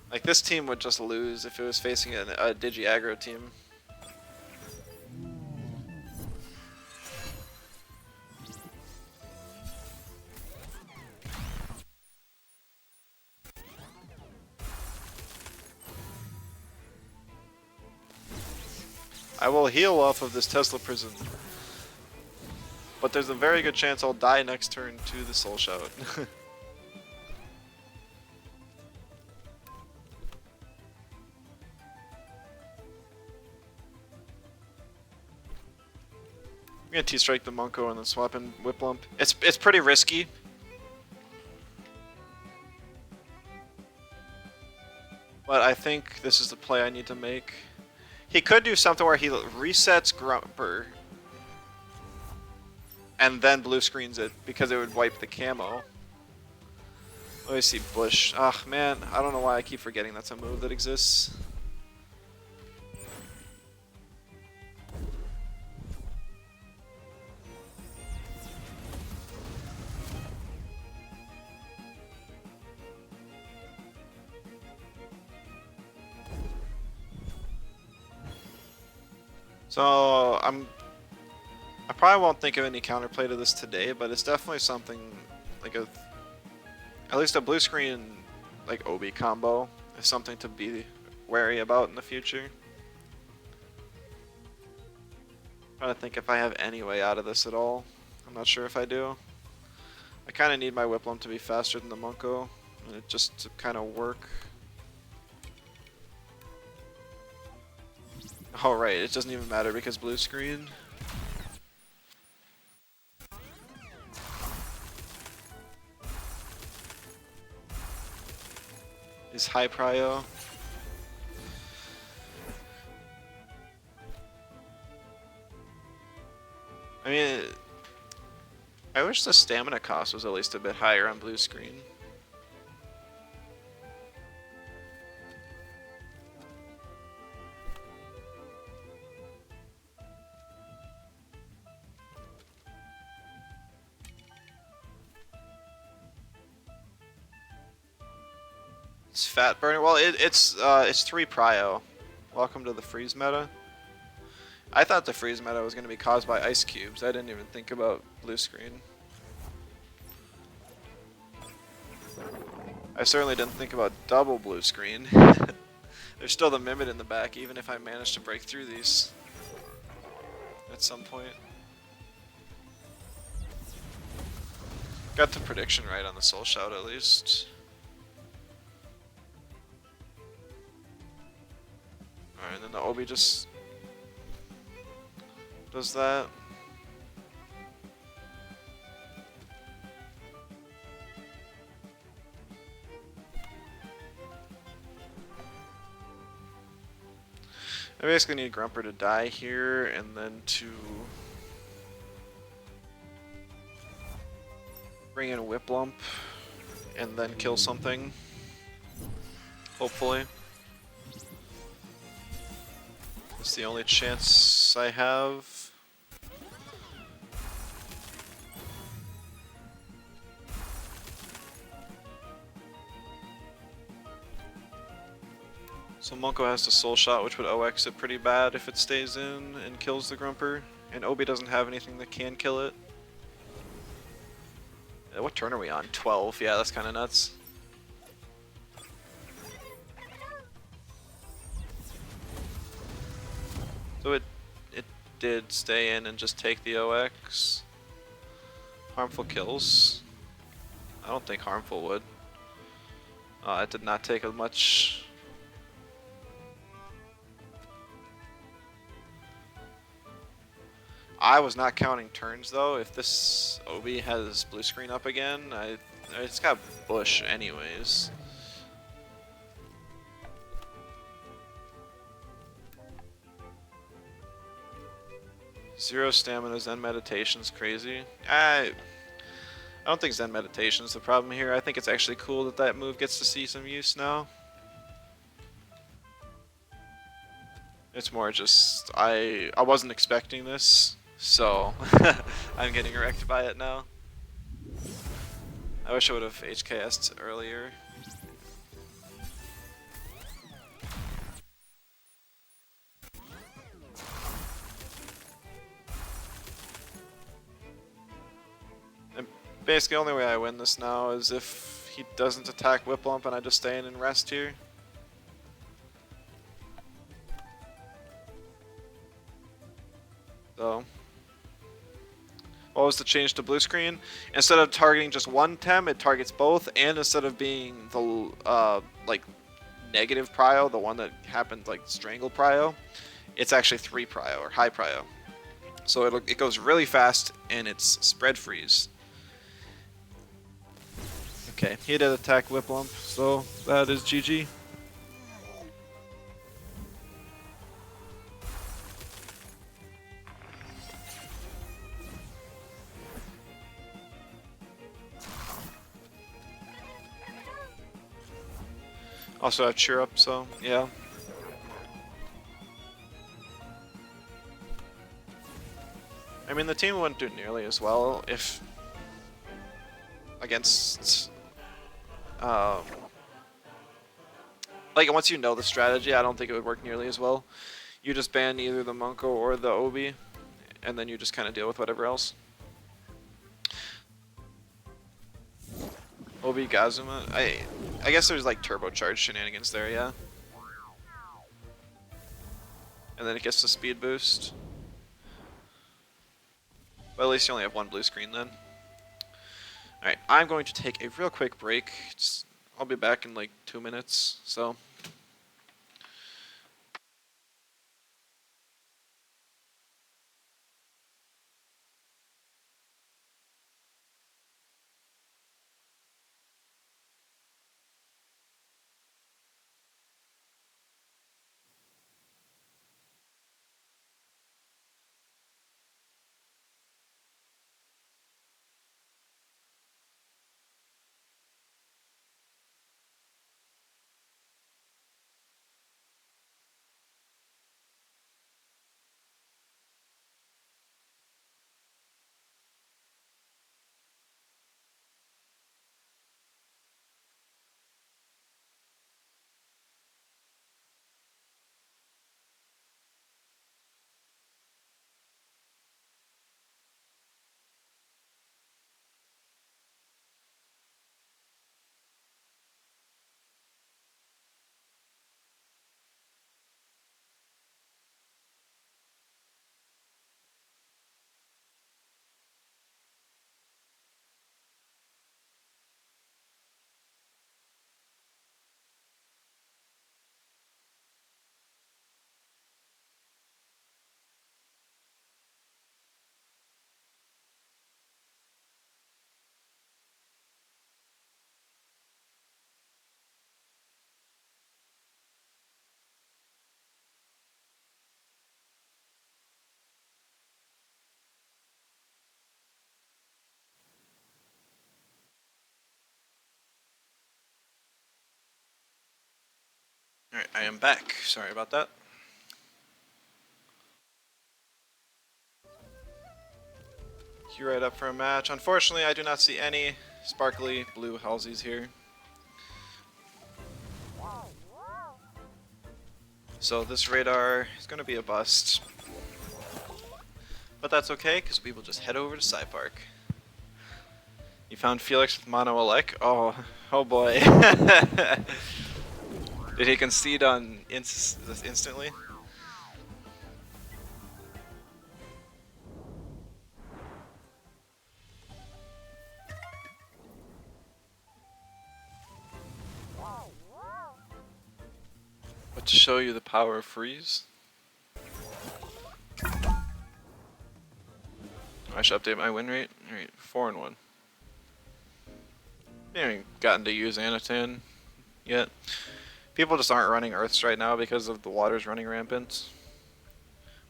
Like, this team would just lose if it was facing a Digi-Aggro team. I will heal off of this Tesla Prison. But there's a very good chance I'll die next turn to the Soul Shout. I'm gonna T-strike the Monko and then swap in Whiplump. It's pretty risky. But I think this is the play I need to make. He could do something where he resets Grumper and then blue screens it because it would wipe the camo. Let me see Bush. Ah, man, I don't know why I keep forgetting that's a move that exists. So I probably won't think of any counterplay to this today, but it's definitely something like at least a blue screen like Obi combo is something to be wary about in the future. I'm trying to think if I have any way out of this at all. I'm not sure if I do. I kind of need my Whiplum to be faster than the Munko, and it just to kind of work. Oh right, it doesn't even matter because blue screen. Is high prio. I mean, I wish the stamina cost was at least a bit higher on blue screen. It's fat burner. Well, it's 3 prio. Welcome to the freeze meta. I thought the freeze meta was going to be caused by ice cubes. I didn't even think about blue screen. I certainly didn't think about double blue screen. There's still the Mimit in the back, even if I manage to break through these at some point. Got the prediction right on the Soul Shout at least. Alright, and then the Obi just does that. I basically need Grumper to die here, and then to bring in a Whiplump, and then kill something. Hopefully. It's the only chance I have. So Munko has the Soul Shot, which would OX it pretty bad if it stays in and kills the Grumper. And Obi doesn't have anything that can kill it. What turn are we on? 12? Yeah, that's kind of nuts. So it did stay in and just take the OX. Harmful kills. I don't think Harmful would. It did not take as much. I was not counting turns though. If this Obi has blue screen up again, it's got Bush anyways. Zero stamina, Zen Meditation's crazy. I don't think Zen Meditation's the problem here. I think it's actually cool that that move gets to see some use now. It's more just I wasn't expecting this, so I'm getting wrecked by it now. I wish I would have HKS'd earlier. And basically the only way I win this now is if he doesn't attack Whiplump and I just stay in and rest here. So, what was the change to blue screen? Instead of targeting just one Tem, it targets both, and instead of being the like negative prio, the one that happened like strangle prio, it's actually 3 prio or high prio. So it goes really fast and it's spread freeze. Okay, he did attack Whiplump, so that is GG. Also have cheer up, so yeah. I mean, the team wouldn't do nearly as well if against like once you know the strategy, I don't think it would work nearly as well. You just ban either the Monko or the Obi, and then you just kind of deal with whatever else. Obi Gazuma. I guess there's like turbocharged shenanigans there, yeah. And then it gets the speed boost. But at least you only have one blue screen then. Alright, I'm going to take a real quick break. I'll be back in like 2 minutes, so. Alright, I am back. Sorry about that. Queue right up for a match. Unfortunately, I do not see any sparkly blue Halsies here. So this radar is going to be a bust. But that's okay, because we will just head over to Sci Park. You found Felix with Mono Elec? Oh boy. Did he concede on instantly? But to show you the power of freeze. I should update my win rate. Alright, 4-1. I haven't gotten to use Anatan yet. People just aren't running Earths right now because of the waters running rampant.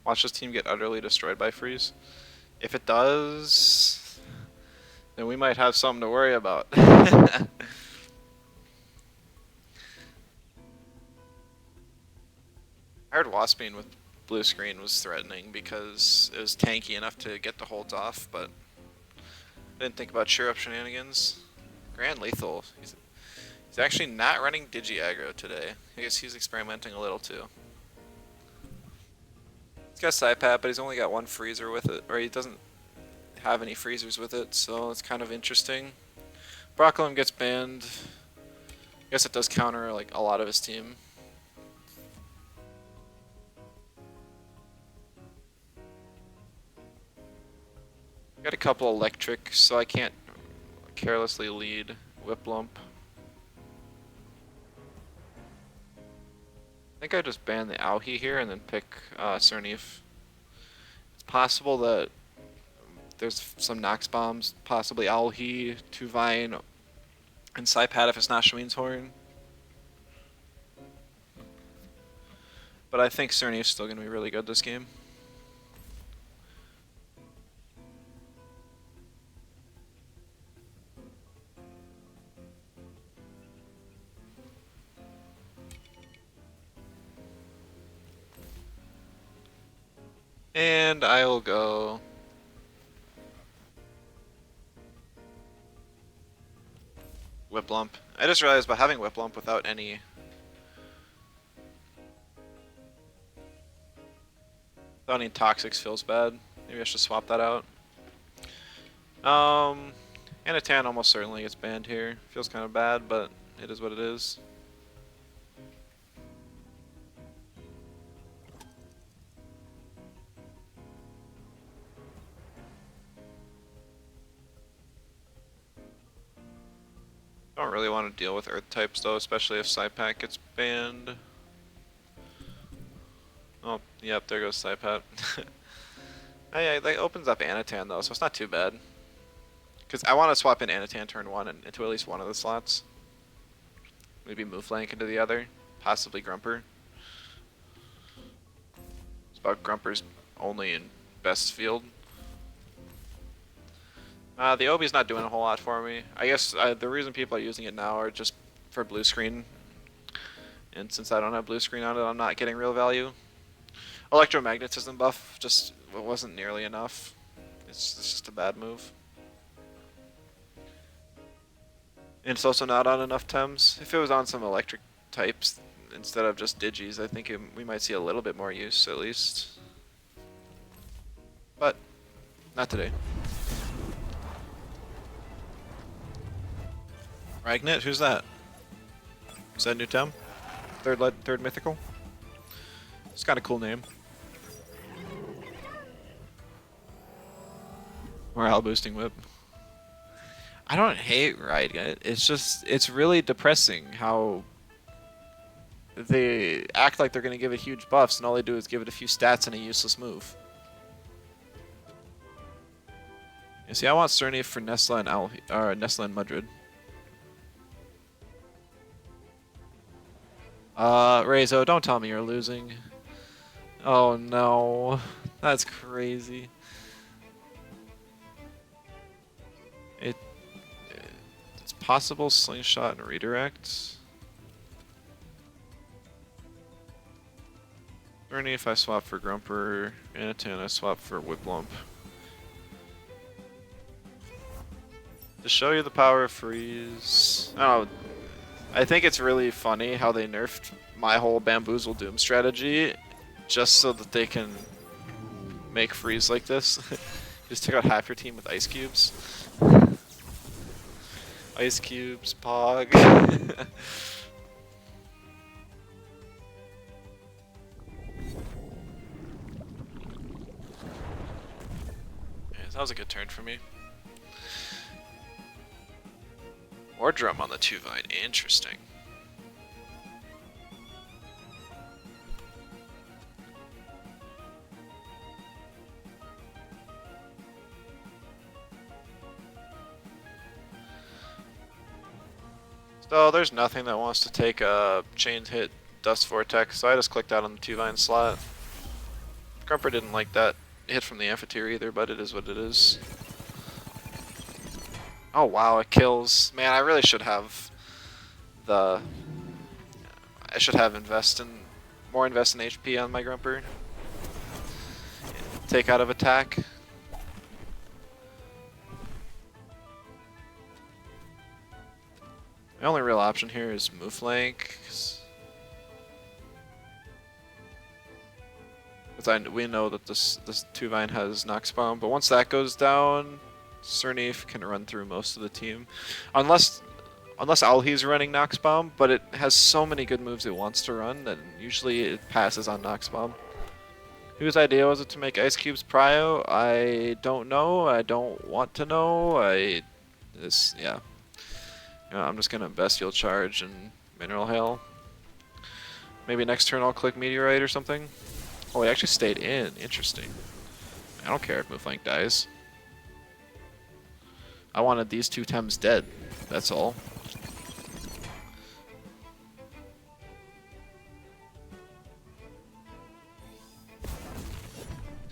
Watch this team get utterly destroyed by freeze. If it does, then we might have something to worry about. I heard Waspine with blue screen was threatening because it was tanky enough to get the holds off, but I didn't think about sure up shenanigans. Grand Lethal. He's actually not running Digi Aggro today. I guess he's experimenting a little too. He's got Psypat, but he's only got one freezer with it, or he doesn't have any freezers with it, so it's kind of interesting. Broccolum gets banned. I guess it does counter like a lot of his team. Got a couple electric, so I can't carelessly lead Whiplump. I think I just ban the Auhi here and then pick Cernif. It's possible that there's some Nox bombs, possibly Auhi, Tuvine, and Psypat if it's not Shween's Horn. But I think Cernif's still going to be really good this game. And I'll go Whiplump. I just realized by having Whiplump without any Thought Toxics feels bad. Maybe I should swap that out. Anatan almost certainly gets banned here. Feels kind of bad, but it is what it is. Don't really want to deal with Earth types though, especially if Psypack gets banned. Oh, yep, there goes Psypat. Oh, yeah, that opens up Anatan though, so it's not too bad. Because I want to swap in Anatan turn 1 and into at least one of the slots. Maybe Mooflank into the other, possibly Grumper. It's about Grumper's only in best field. The Obi's not doing a whole lot for me. I guess the reason people are using it now are just for blue screen. And since I don't have blue screen on it, I'm not getting real value. Electromagnetism buff just wasn't nearly enough. It's just a bad move. And it's also not on enough Tems. If it was on some electric types instead of just Digis, I think we might see a little bit more use at least. But not today. Ragnet, who's that? Is that new Tem? Third mythical? It's got a cool name. Morale boosting whip. I don't hate Ragnet. It's just, it's really depressing how they act like they're going to give it huge buffs and all they do is give it a few stats and a useless move. You see, I want Cerny for Nesla and Nesla and Madrid. Rezo, don't tell me you're losing. Oh no, that's crazy. It's possible slingshot and redirect. Ernie, if I swap for Grumper, Anatan, I swap for Whiplump. To show you the power of freeze. Oh, I think it's really funny how they nerfed my whole Bamboozle Doom strategy just so that they can make freeze like this. Just take out half your team with ice cubes. Ice cubes, Pog. Yeah, that was a good turn for me. Or drum on the 2-Vine, interesting. So there's nothing that wants to take a chained hit Dust Vortex, so I just clicked out on the 2-Vine slot. Grumper didn't like that hit from the Amphitheater either, but it is what it is. Oh wow, it kills. Man, I really should have the... I should have more invest in HP on my Grumper. Take out of attack. My only real option here is Mooflank. Because we know that this 2-Vine has Nox Bomb, but once that goes down, Cerny can run through most of the team. Unless Alhi's running Nox Bomb, but it has so many good moves it wants to run that usually it passes on Nox Bomb. Whose idea was it to make Ice Cubes prio? I don't know. I don't want to know. Yeah. You know, I'm just gonna Bestial Charge and Mineral Hail. Maybe next turn I'll click Meteorite or something. Oh, he actually stayed in. Interesting. I don't care if Mooflank dies. I wanted these two Tems dead. That's all.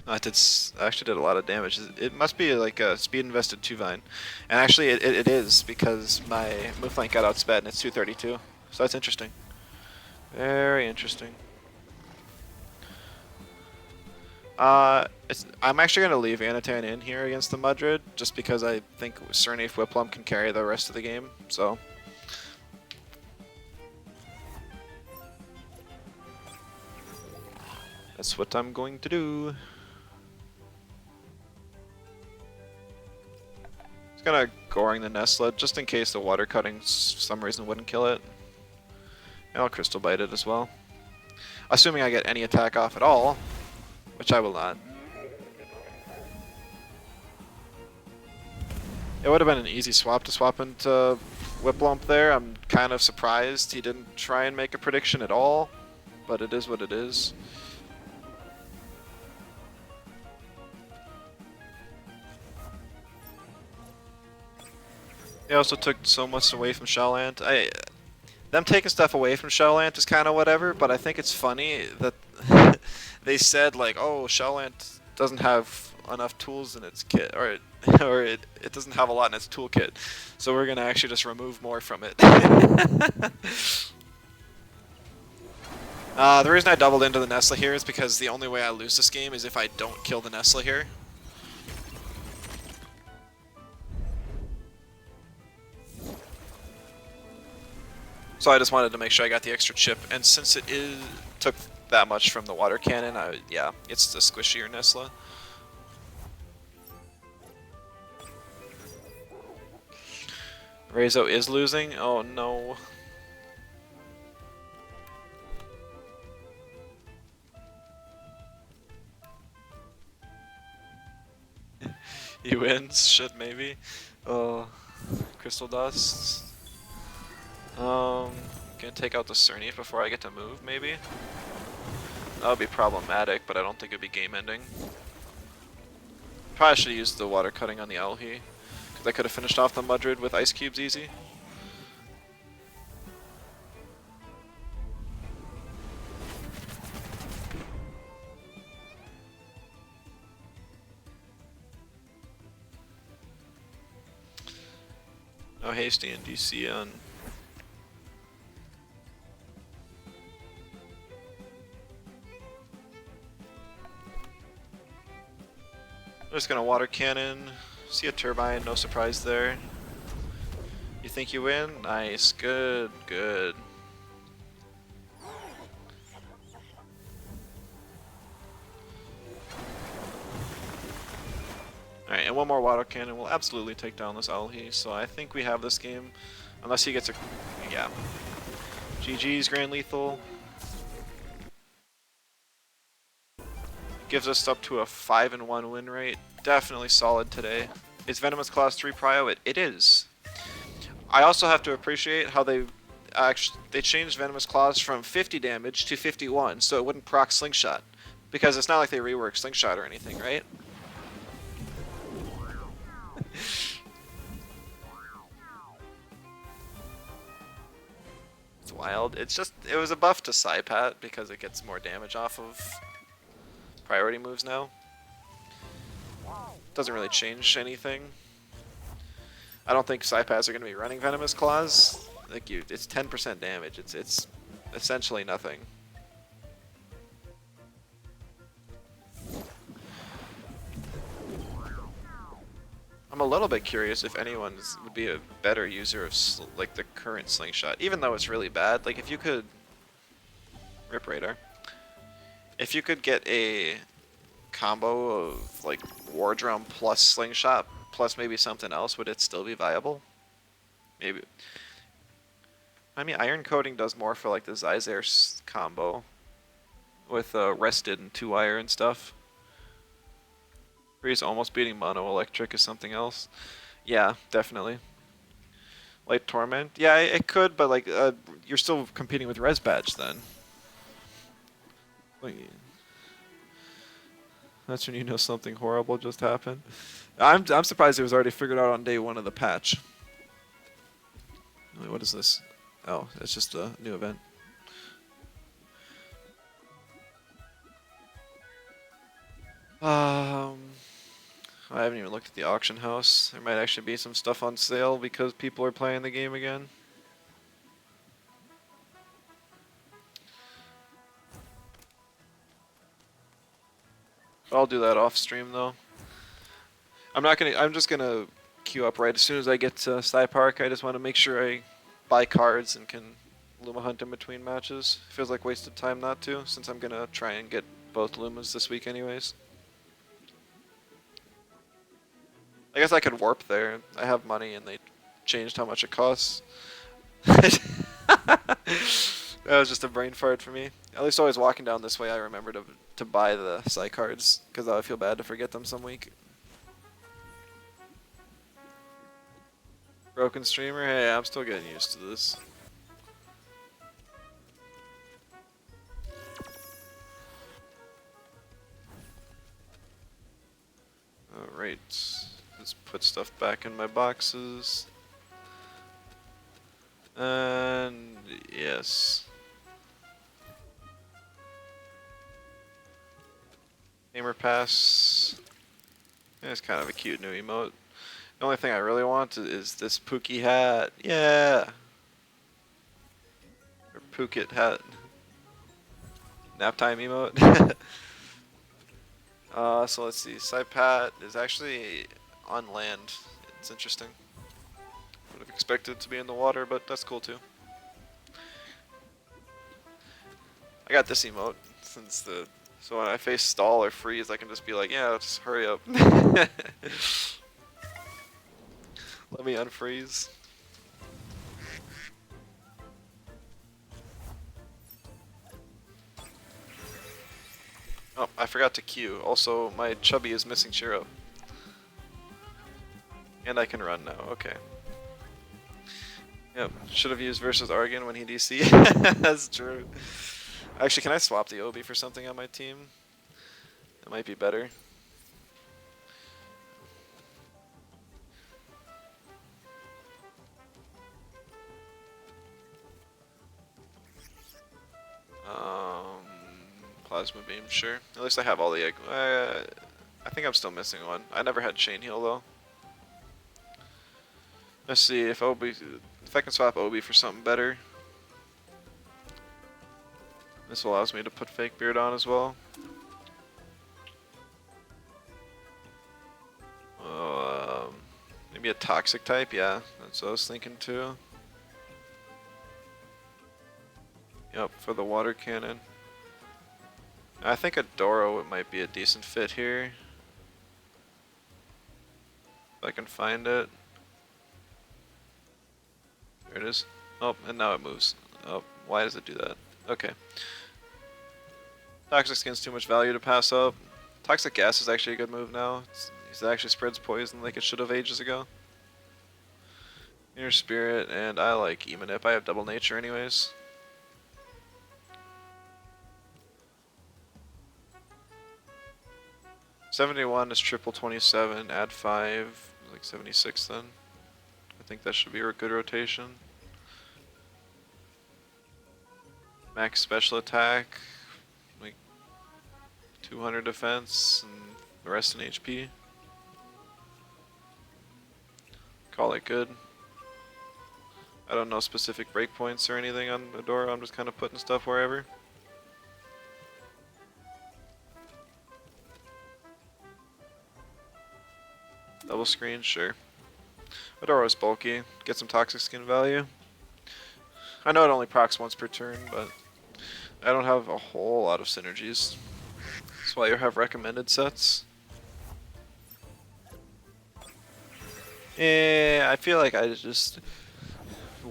I actually did a lot of damage. It must be like a speed invested 2-Vine. And actually it is, because my Mooflank got outsped and it's 232. So that's interesting. Very interesting. I'm actually going to leave Anatan in here against the Mudrid, just because I think Cerny Whiplump can carry the rest of the game, so... That's what I'm going to do. Just gonna goring the Nestlet just in case the water cutting for some reason wouldn't kill it. And I'll crystal bite it as well. Assuming I get any attack off at all, which I will not. It would have been an easy swap to swap into Whiplump there. I'm kind of surprised he didn't try and make a prediction at all, but it is what it is. He also took so much away from Shellant. Them taking stuff away from Shellant is kind of whatever, but I think it's funny that they said like, oh, Shellant doesn't have enough tools in its kit, or it doesn't have a lot in its toolkit, so we're gonna actually just remove more from it. The reason I doubled into the Nestle here is because the only way I lose this game is if I don't kill the Nestle here. So I just wanted to make sure I got the extra chip, and since it took that much from the water cannon, yeah, it's the squishier Nestle. Rezo is losing? Oh no. He wins? Shit, maybe. Oh, Crystal Dust. Gonna take out the Cerny before I get to move, maybe? That would be problematic, but I don't think it would be game ending. Probably should have used the water cutting on the Alhi, because I could have finished off the Mudrid with ice cubes easy. No hasty and DC on. I'm just gonna water cannon, see a turbine, no surprise there. You think you win? Nice, good, good. Alright, and one more water cannon will absolutely take down this Alhi, so I think we have this game. Unless he gets a... yeah. GG's Grand Lethal. Gives us up to a 5-1 win rate. Definitely solid today. Is Venomous Claws 3 prio? It is. I also have to appreciate how they changed Venomous Claws from 50 damage to 51, so it wouldn't proc Slingshot. Because it's not like they reworked Slingshot or anything, right? It's wild. It's just, it was a buff to Psypat because it gets more damage off of priority moves now. Doesn't really change anything. I don't think Psypads are going to be running Venomous Claws. Like it's 10% damage. It's essentially nothing. I'm a little bit curious if anyone would be a better user of like the current Slingshot, even though it's really bad. Like if you could Rip Radar. If you could get a combo of like War Drum plus Slingshot plus maybe something else, would it still be viable? Maybe. I mean, Iron Coating does more for like the Zyzair combo with Rested and 2-wire and stuff. He's almost beating Mono Electric is something else. Yeah, definitely. Light Torment? Yeah, it could, but like you're still competing with Res Badge then. That's when you know something horrible just happened. I'm surprised it was already figured out on day 1 of the patch. Wait, what is this? Oh, it's just a new event. I haven't even looked at the auction house. There might actually be some stuff on sale because people are playing the game again. I'll do that off stream though. I'm just gonna queue up right as soon as I get to Sty Park. I just want to make sure I buy cards and can Luma hunt in between matches. Feels like wasted time not to, since I'm gonna try and get both Lumas this week anyways. I guess I could warp there. I have money and they changed how much it costs. That was just a brain fart for me. At least always walking down this way, I remember to buy the Psy cards, because I would feel bad to forget them some week. Broken streamer? Hey, I'm still getting used to this. Alright, let's put stuff back in my boxes. And yes. Gamer Pass. Yeah, it's kind of a cute new emote. The only thing I really want is this Pookie hat. Yeah! Or Pooket hat. Nap time emote. So let's see. Saipat is actually on land. It's interesting. Would have expected it to be in the water, but that's cool too. I got this emote since so when I face stall or freeze, I can just be like, yeah, just hurry up. Let me unfreeze. Oh, I forgot to queue. Also, my chubby is missing Shiro. And I can run now, okay. Yep, should have used versus Argon when he DC. That's true. Actually, can I swap the Obi for something on my team? It might be better. Plasma Beam, sure. At least I have all the egg. I think I'm still missing one. I never had Chain Heal though. Let's see if I can swap Obi for something better. This allows me to put Fake Beard on as well. Maybe a Toxic type, yeah, that's what I was thinking too. Yep, for the Water Cannon. I think a Doro might be a decent fit here. If I can find it. There it is. Oh, and now it moves. Oh, why does it do that? Okay. Toxic Skin's too much value to pass up. Toxic Gas is actually a good move now. It actually spreads poison like it should have ages ago. Inner Spirit, and I like Emanip. I have double nature anyways. $71 is triple 27, add 5, like 76 then. I think that should be a good rotation. Max special attack, like 200 defense, and the rest in HP. Call it good. I don't know specific breakpoints or anything on Adora, I'm just kind of putting stuff wherever. Double screen, sure. Adora's bulky. Get some Toxic Skin value. I know it only procs once per turn, but I don't have a whole lot of synergies. That's why you have recommended sets. Yeah, I feel like I just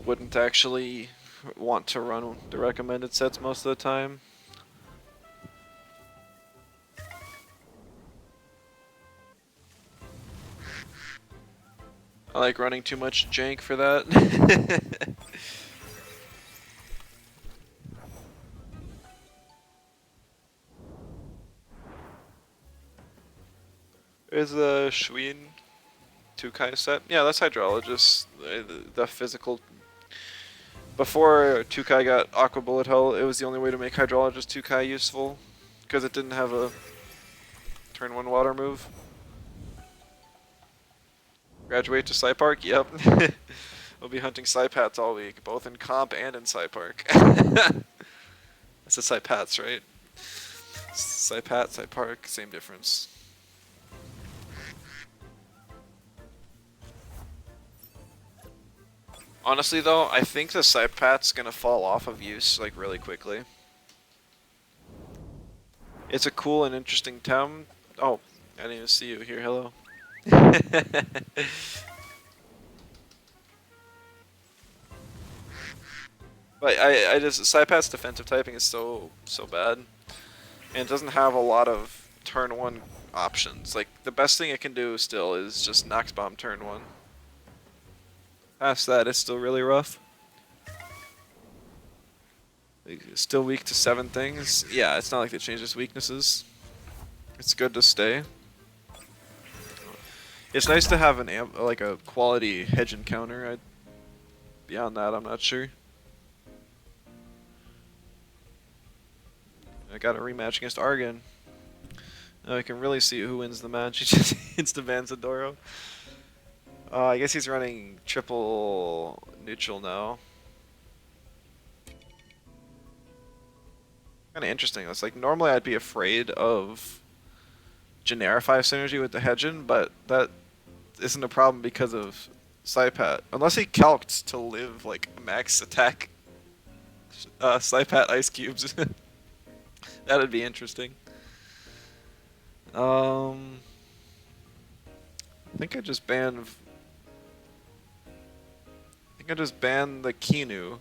wouldn't actually want to run the recommended sets most of the time. I like running too much jank for that. There's a Shuin 2Kai set. Yeah, that's Hydrologist. The physical. Before 2Kai got Aqua Bullet Hell, it was the only way to make Hydrologist 2Kai useful. Because it didn't have a turn 1 water move. Graduate to Psy Park? Yep. We'll be hunting Psypats all week, both in comp and in Psy Park. That's a Psypats, right? Psypat, Psy Park, same difference. Honestly though, I think the Psypat's gonna fall off of use like really quickly. It's a cool and interesting town. Oh, I didn't even see you here. Hello. But I just Saipat's defensive typing is so bad, and it doesn't have a lot of turn one options. Like the best thing it can do still is just Nox Bomb turn one. Past that, it's still really rough. It's still weak to 7 things. Yeah, it's not like they changed its weaknesses. It's good to stay. It's nice to have like a quality hedge encounter. Beyond that, I'm not sure. I got a rematch against Argon. Now I can really see who wins the match. He just insta-bans Adoro. I guess he's running triple neutral now. Kind of interesting. It's like normally I'd be afraid of Generify synergy with the Hedgen, but that isn't a problem because of Saipat. Unless he calced to live like max attack Saipat ice cubes. That'd be interesting. I think I just banned the Kinu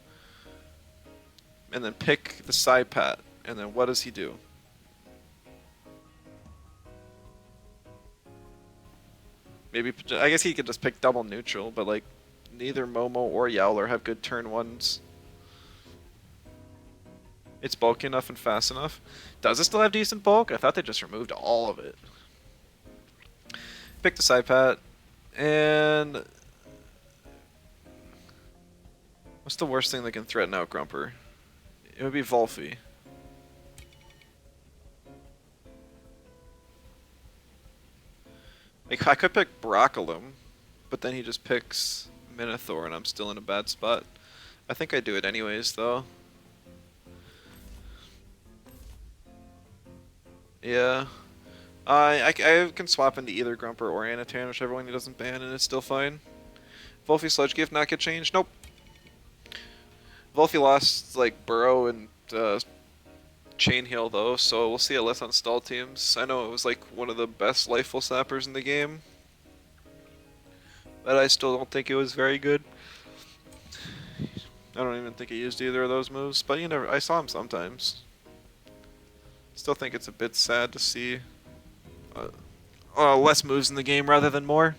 and then pick the Saipat, and then what does he do? Maybe I guess he could just pick double neutral, but like neither Momo or Yowler have good turn ones. It's bulky enough and fast enough. Does it still have decent bulk? I thought they just removed all of it. Pick the Saipat, and what's the worst thing that can threaten out Grumper? It would be Volphy. Like, I could pick Broccolum, but then he just picks Minotaur and I'm still in a bad spot. I think I do it anyways, though. Yeah. I can swap into either Grumper or Anatan, whichever one he doesn't ban, and it's still fine. Volphy Sludge Gift not get changed? Nope. Volphy lost, like, Burrow and Chain Heal, though, so we'll see it less on stall teams. I know it was, like, one of the best Lifeful Sappers in the game, but I still don't think it was very good. I don't even think he used either of those moves, but I saw him sometimes. Still think it's a bit sad to see less moves in the game rather than more.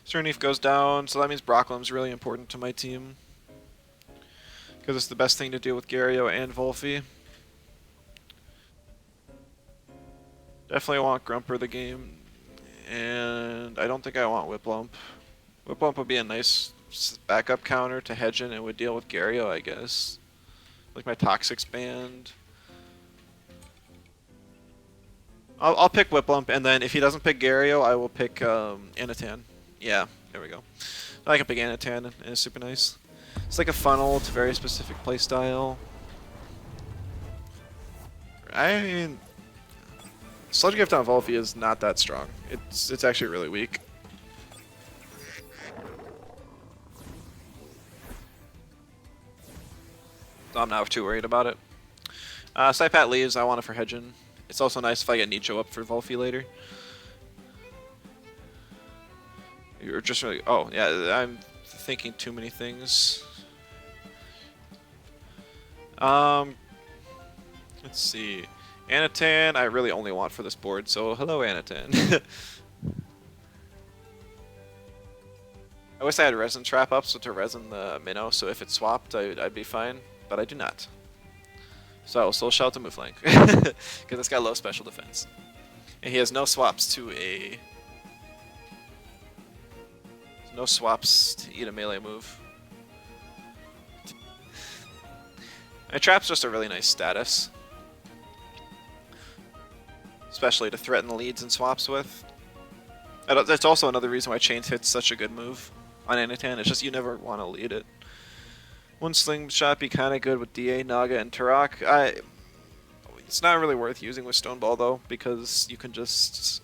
Cernif goes down, so that means Broccolum's really important to my team. Because it's the best thing to do with Gario and Volphy. Definitely want Grumper the game, and I don't think I want Whiplump. Whiplump would be a nice backup counter to Hedgen and would deal with Gario, I guess. Like my Toxics band. I'll pick Whiplump, and then if he doesn't pick Gario, I will pick Anatan. Yeah, there we go. I can pick Anatan, and it's super nice. It's like a funnel, it's a very specific playstyle. I mean, Sludge Gift on Volphy is not that strong. It's actually really weak. So I'm not too worried about it. Saipat leaves, I want it for Hedgen. It's also nice if I get Nicho up for Volphy later. You're just really... Oh, yeah, I'm thinking too many things. Let's see. Anatan, I really only want for this board, so hello, Anatan. I wish I had Resin Trap up, so to Resin the Minnow, so if it swapped, I'd be fine, but I do not. So I will Soul Shout to move flank, because it's got low special defense. And he has no swaps to a... No swaps to eat a melee move. My Trap's just a really nice status. Especially to threaten the leads and swaps with. That's also another reason why Chain Hit's such a good move on Anatan. It's just you never want to lead it. One Slingshot be kind of good with DA, Naga, and Turok. It's not really worth using with Stoneball though, because you can just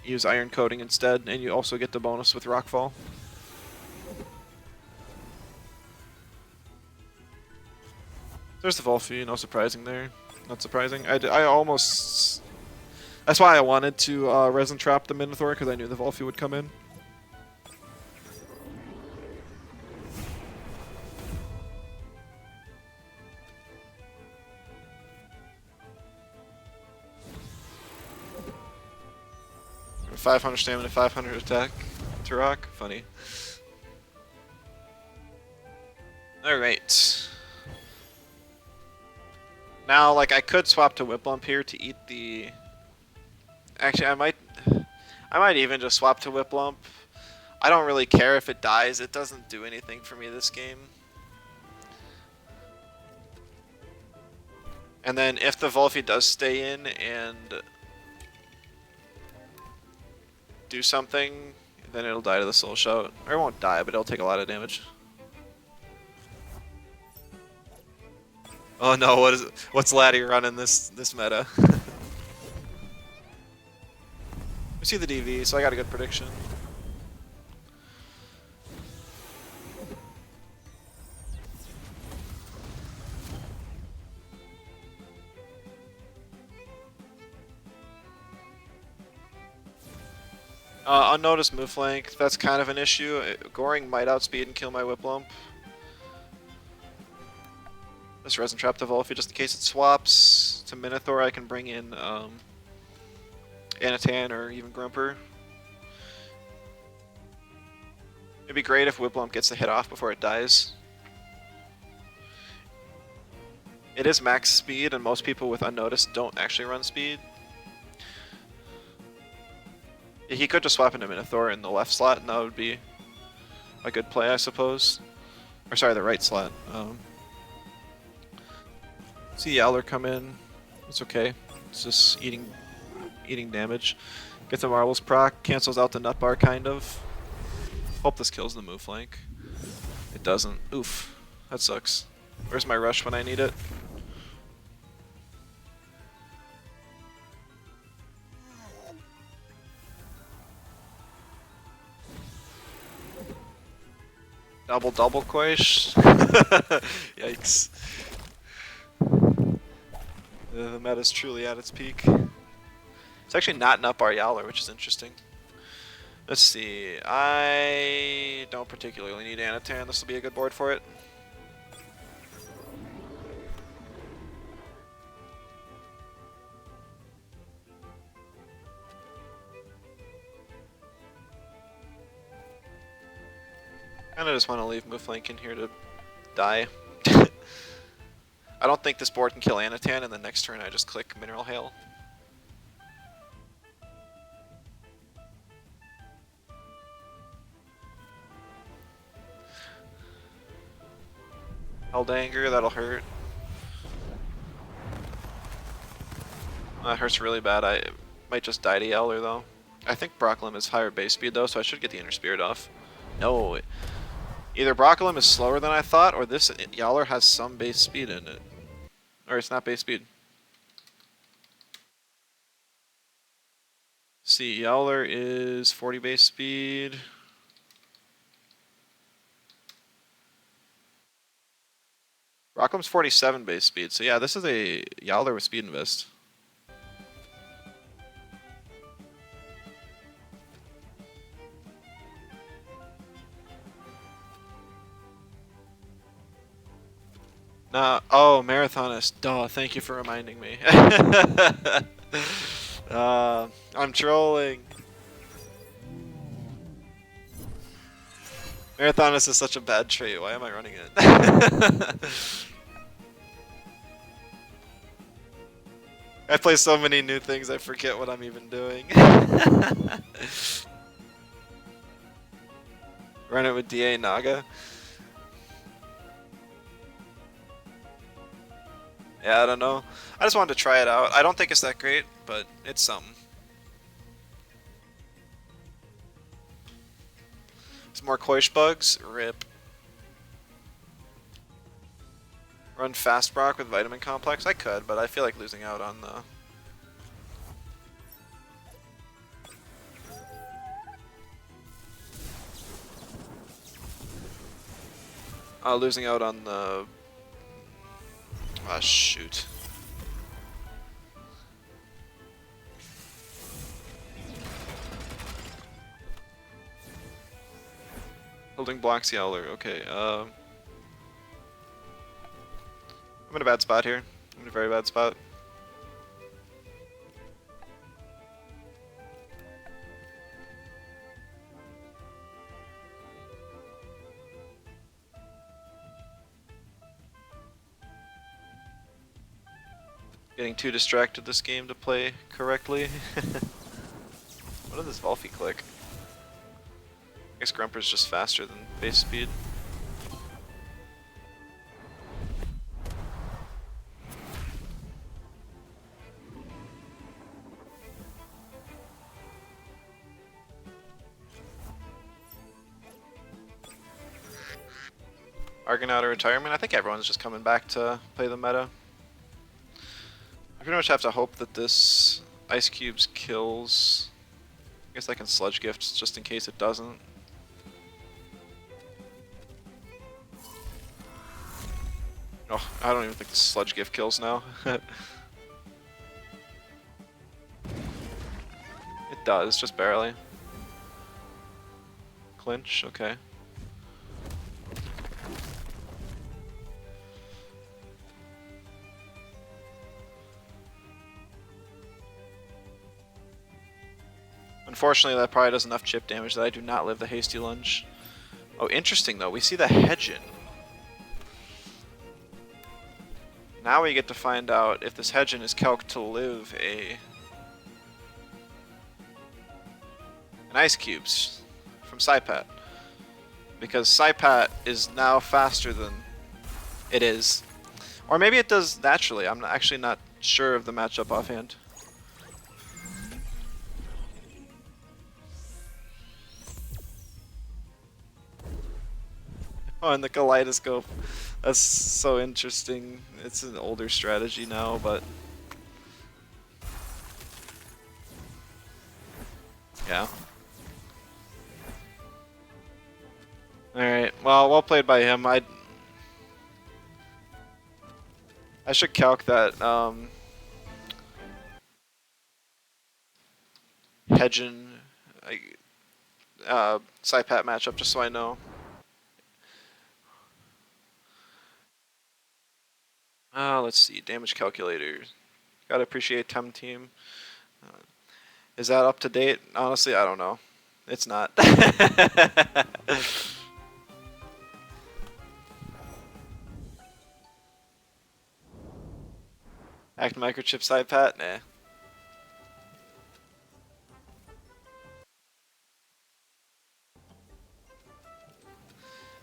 use Iron Coating instead, and you also get the bonus with Rockfall. There's the Volphy, no surprising there. Not surprising. I almost... That's why I wanted to resin trap the Minotaur, because I knew the Volphy would come in. $500 stamina, 500 attack. Turok, funny. Alright. Now, like, I could swap to Whip Lump here to eat the... Actually, I might even just swap to Whip Lump. I don't really care if it dies. It doesn't do anything for me this game. And then if the Volphy does stay in and do something, then it'll die to the Soul Shout. Or it won't die, but it'll take a lot of damage. Oh no, what's Laddie running this meta? We see the DV, so I got a good prediction. Unnoticed move flank, that's kind of an issue. Goring might outspeed and kill my Whip Lump. Let's resin trap the Volphy just in case it swaps to Minotaur. I can bring in Anatan or even Grumper. It'd be great if Whip Lump gets the hit off before it dies. It is max speed, and most people with Unnoticed don't actually run speed. He could just swap into Minotaur in the left slot, and that would be a good play, I suppose. Or sorry, the right slot. See Yowler come in. It's okay. It's just eating damage. Gets a Marbles proc, cancels out the nut bar, kind of. Hope this kills the move flank. It doesn't. Oof. That sucks. Where's my rush when I need it? Double Quaish. Yikes. The meta's truly at its peak. It's actually not Nutbar Yowler, which is interesting. Let's see. I don't particularly need Anatan. This will be a good board for it. And I just want to leave Mooflank in here to die. I don't think this board can kill Anatan, and the next turn I just click Mineral Hail. Helldanger, that'll hurt. That hurts really bad. I might just die to Yowler though. I think Broccolem is higher base speed though, so I should get the Inner Spirit off. No. Either Broccolem is slower than I thought, or this Yowler has some base speed in it. Or it's not base speed. See, Yowler is 40 base speed. Brocklem's 47 base speed, so yeah, this is a Yowler with speed invest. Oh, Marathonist. Duh, thank you for reminding me. I'm trolling. Marathonist is such a bad trait. Why am I running it? I play so many new things, I forget what I'm even doing. Run it with DA Naga. Yeah, I don't know. I just wanted to try it out. I don't think it's that great, but it's something. Some more Koish bugs? Rip. Run Fast Brock with Vitamin Complex? I could, but I feel like losing out on the... losing out on the Ah, shoot. Building blocks Yowler. Okay, I'm in a bad spot here. I'm in a very bad spot. Getting too distracted this game to play correctly. What did this Volphy click? I guess Grumper's just faster than base speed. Argonaut or retirement? I think everyone's just coming back to play the meta. I pretty much have to hope that this Ice Cubes kills. I guess I can Sludge Gift just in case it doesn't. Oh, I don't even think the Sludge Gift kills now. It does, just barely. Clinch, okay. Unfortunately, that probably does enough chip damage that I do not live the hasty lunge. Oh, interesting though. We see the Hedgen. Now we get to find out if this Hedgen is calced to live an Ice Cubes from Psypat. Because Psypat is now faster than it is. Or maybe it does naturally. I'm actually not sure of the matchup offhand. Oh, and the kaleidoscope. That's so interesting. It's an older strategy now, but... yeah. Alright, well played by him. I should calc that, Hedgen, Psypat matchup just so I know. Let's see, damage calculator. Gotta appreciate Temtem. Is that up to date? Honestly, I don't know. It's not. Act microchip Psypat? Nah.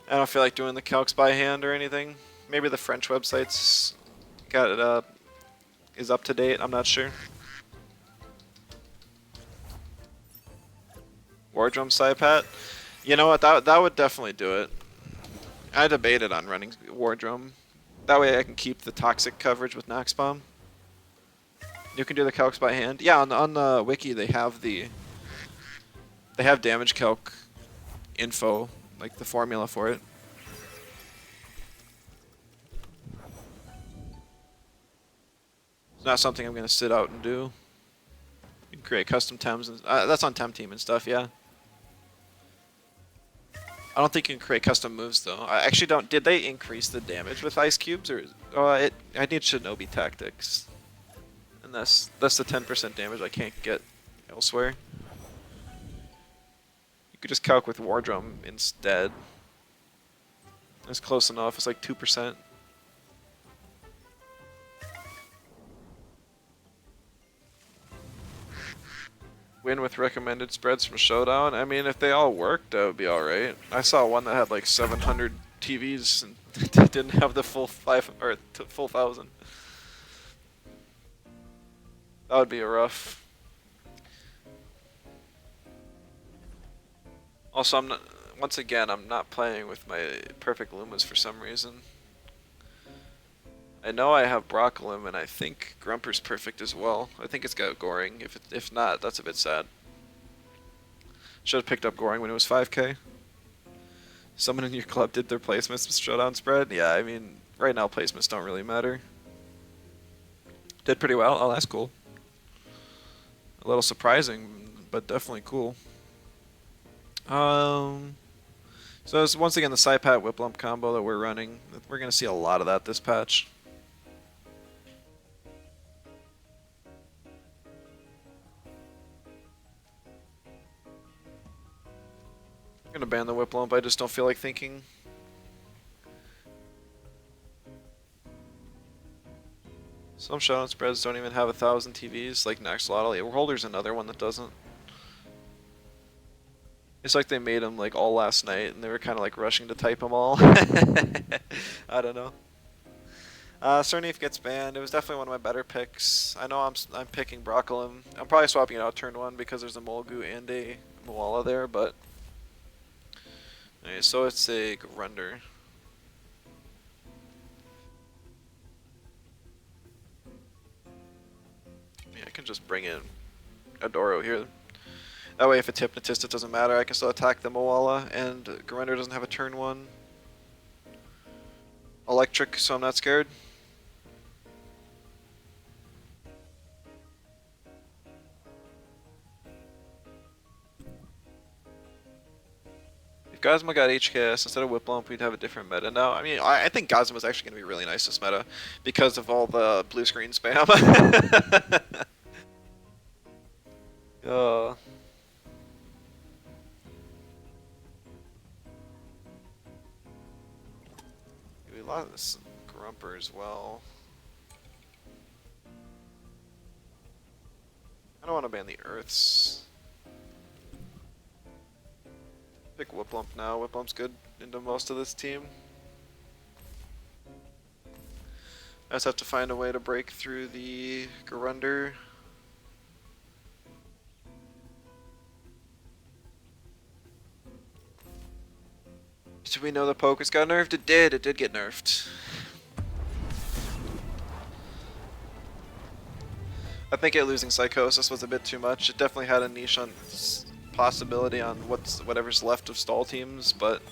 I don't feel like doing the calcs by hand or anything. Maybe the French websites got it is up to date, I'm not sure. War Drum Psypat? You know what, that would definitely do it. I debated on running War Drum. That way I can keep the toxic coverage with Nox Bomb. You can do the calcs by hand. Yeah, on the wiki they have damage calc info, like the formula for it. It's not something I'm gonna sit out and do. You can create custom Tems, and that's on Temtem and stuff, yeah. I don't think you can create custom moves though. I actually don't. Did they increase the damage with Ice Cubes, or I need Shinobi Tactics, and that's the 10% damage I can't get elsewhere. You could just calc with War Drum instead. It's close enough. It's like 2%. Win with recommended spreads from Showdown. I mean, if they all worked, that would be alright. I saw one that had like 700 TVs and didn't have the full full 1,000. That would be a rough. Also, once again, I'm not playing with my perfect Lumas for some reason. I know I have Broccolum, and I think Grumper's perfect as well. I think it's got Goring. If not, that's a bit sad. Should have picked up Goring when it was 5k. Someone in your club did their placements with Showdown spread? Yeah, I mean, right now placements don't really matter. Did pretty well. Oh, that's cool. A little surprising, but definitely cool. So it's once again the Saipat Whip Lump combo that we're running. We're going to see a lot of that this patch. I'm going to ban the Whip Lump, I just don't feel like thinking. Some showdown spreads don't even have 1,000 TVs, like Naxolotl. Holder's another one that doesn't. It's like they made them like all last night, and they were kind of like rushing to type them all. I don't know. Cerneef gets banned. It was definitely one of my better picks. I know I'm picking Broccolum. I'm probably swapping it out turn 1 because there's a Molgu and a Moala there, but... Okay, so it's a Grunder. Yeah, I can just bring in Adoro here. That way if it's Hypnotist it doesn't matter, I can still attack the Moala, and Grunder doesn't have a turn 1 electric, so I'm not scared. If Gosma got HKS instead of Whiplump, we'd have a different meta now. I mean, I think Gosma's actually going to be really nice this meta because of all the blue screen spam. uh, we lost some Grumper as well. I don't want to ban the Earths. Pick Whiplump now. Whiplump's good into most of this team. I just have to find a way to break through the Grunder. Did we know the Pocus got nerfed? It did. It did get nerfed. I think it losing Psychosis was a bit too much. It definitely had a niche on possibility on whatever's left of stall teams, but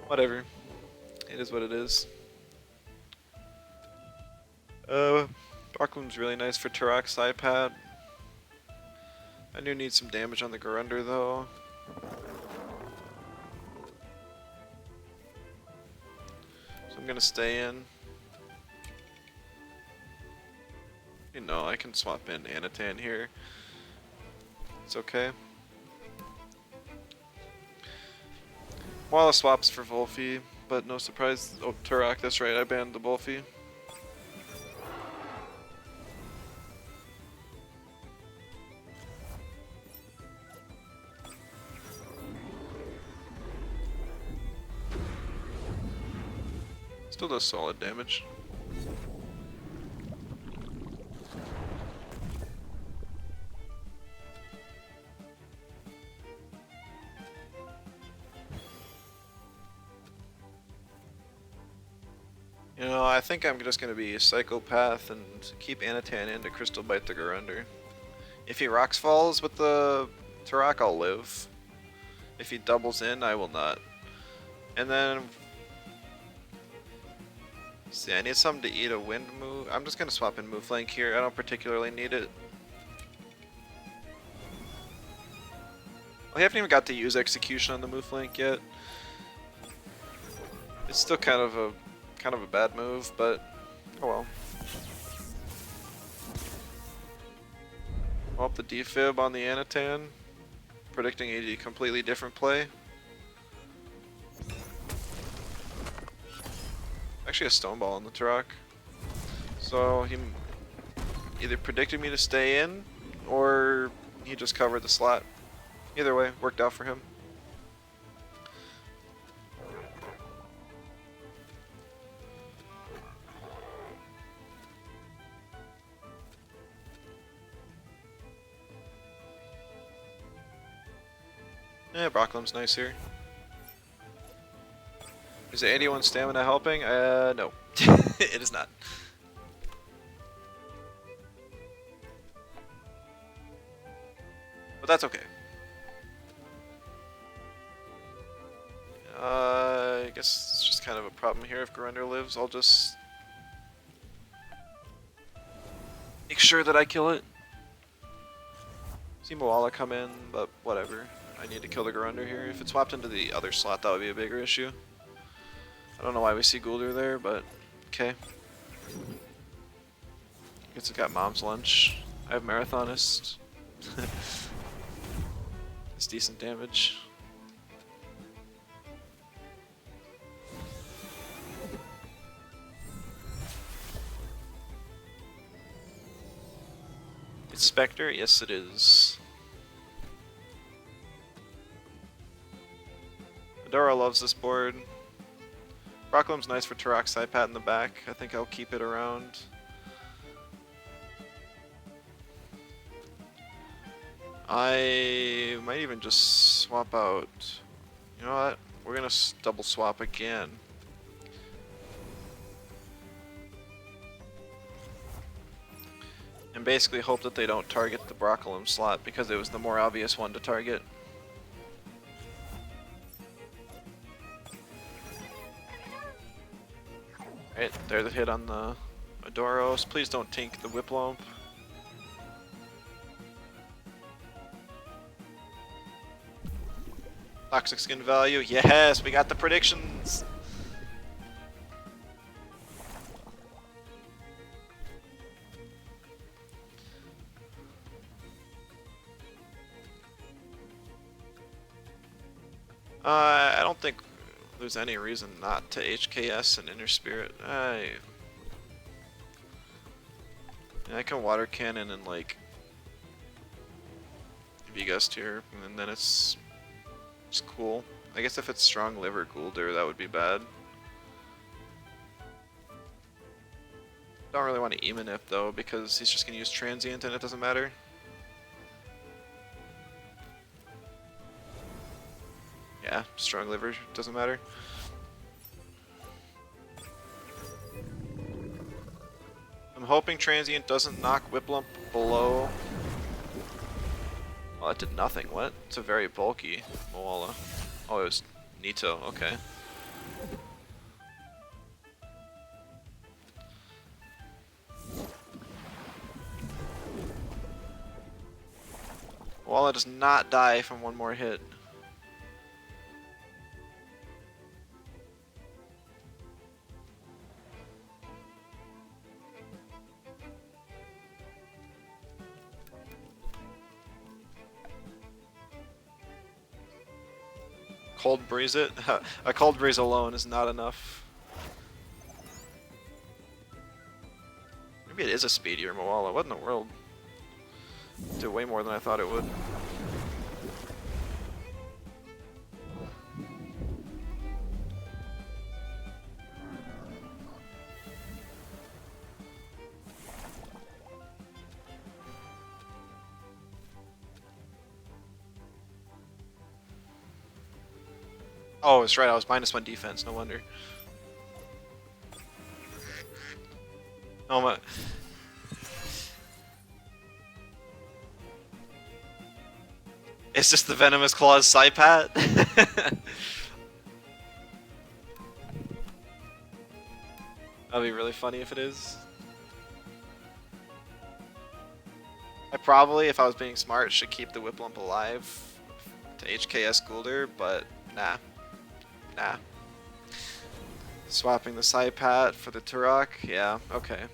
whatever. It is what it is. Broccolum's really nice for Turok Saipat. I do need some damage on the Grunder though. So I'm gonna stay in. You know, I can swap in Anatan here. It's okay. Walla swaps for Volphy, but no surprise. Oh, Turok, that's right, I banned the Volphy. Still does solid damage. You know, I think I'm just gonna be a psychopath and keep Anatan in to Crystal Bite the Grunder. If he rocks falls with the Turok, I'll live. If he doubles in, I will not. And then... see, I need something to eat a wind move. I'm just gonna swap in Move Flank here. I don't particularly need it. I haven't even got to use Execution on the Move Flank yet. It's still kind of a bad move, but oh well. Up the defib on the Anatan, predicting a completely different play. Actually a Stone Ball on the Turok. So he either predicted me to stay in, or he just covered the slot. Either way, worked out for him. Yeah, Broccolum's nice here. Is the 81 stamina helping? No. It is not. But that's okay. I guess it's just kind of a problem here. If Grunder lives, I'll just sure that I kill it. See Moala come in, but whatever. I need to kill the Garunder here. If it swapped into the other slot, that would be a bigger issue. I don't know why we see Guldur there, but okay. Guess it got Mom's Lunch. I have Marathonist. It's decent damage. It's Spectre? Yes, it is. Adora loves this board. Brocklum's nice for Turok Saipat in the back. I think I'll keep it around. I might even just swap out. You know what? We're gonna double swap again. And basically hope that they don't target the Brocklum slot because it was the more obvious one to target. Right, there's the hit on the Adoros. Please don't tank the Whiplump. Toxic skin value. Yes, we got the predictions. I don't think there's any reason not to HKS and Inner Spirit. I can Water Cannon and like V-Gust here, and then it's cool. I guess if it's Strong Liver Guldur, that would be bad. Don't really want to Emanip though, because he's just going to use Transient and it doesn't matter. Yeah, Strong Liver doesn't matter. I'm hoping Transient doesn't knock Whiplump below. Oh, that did nothing. What? It's a very bulky Moala. Oh, it was Nito. Okay. Moala does not die from one more hit. Cold breeze it? A cold breeze alone is not enough. Maybe it is a speedier Moala. What in the world? Did way more than I thought it would. Oh, that's right, I was -1 defense, no wonder. Oh my... It's just the Venomous Claws Saipat? That'd be really funny if it is. I probably, if I was being smart, should keep the Whiplump alive to HKS Guldur, but nah. Nah. Swapping the Saipat for the Turok? Yeah, okay.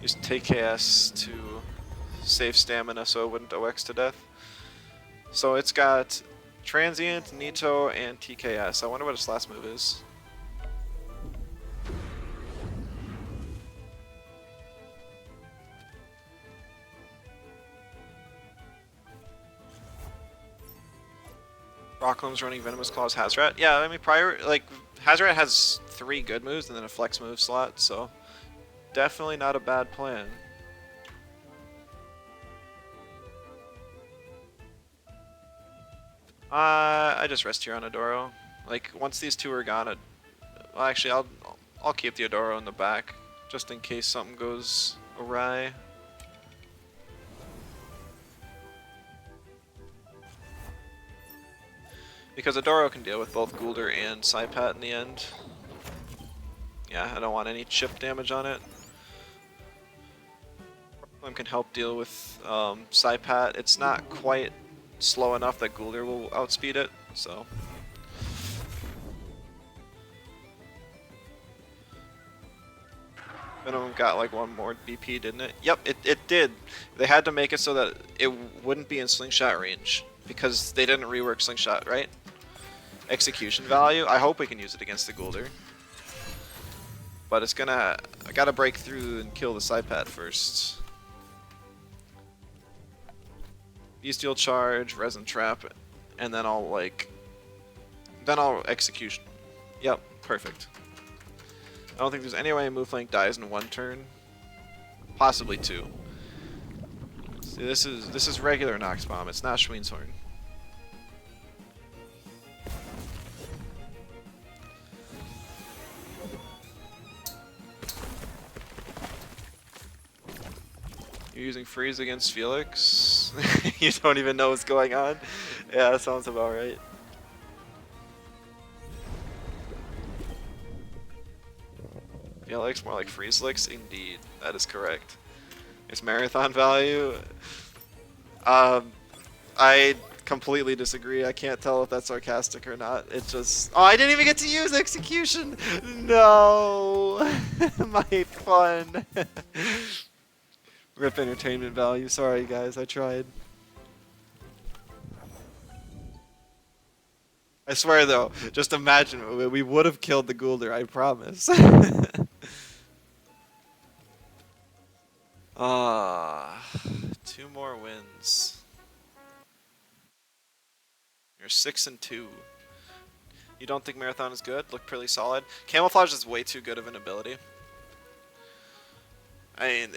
Use TKS to save stamina so it wouldn't OX to death. So it's got Transient, Nito, and TKS. I wonder what its last move is. Brocklum's running Venomous Claws Hazrat. Yeah, I mean, Hazrat has 3 good moves and then a flex move slot, so definitely not a bad plan. I just rest here on Adoro. Like, once these two are gone, well, actually, I'll keep the Adoro in the back, just in case something goes awry. Because Adoro can deal with both Guldur and Saipat in the end. Yeah, I don't want any chip damage on it. Problem can help deal with Saipat. It's not quite slow enough that Guldur will outspeed it, so. Venom got like one more BP, didn't it? Yep, it did. They had to make it so that it wouldn't be in slingshot range because they didn't rework slingshot, right? Execution value. I hope we can use it against the Guldur. But it's gonna... I gotta break through and kill the Saipat first. Bestial Charge, Resin Trap, and then I'll like... Then I'll Execution. Yep, perfect. I don't think there's any way Mooflank dies in one turn. Possibly two. See, this is regular Nox Bomb, it's not Schween's Horn. You're using Freeze against Felix? You don't even know what's going on? Yeah, that sounds about right. Felix, more like Freeze Licks? Indeed, that is correct. It's marathon value. I completely disagree. I can't tell if that's sarcastic or not. It just... Oh, I didn't even get to use Execution! No! My fun. Rip entertainment value. Sorry, guys. I tried. I swear, though, just imagine. We would have killed the Guldur, I promise. Two more wins. You're 6-2. You don't think Marathon is good? Look pretty solid. Camouflage is way too good of an ability. I mean,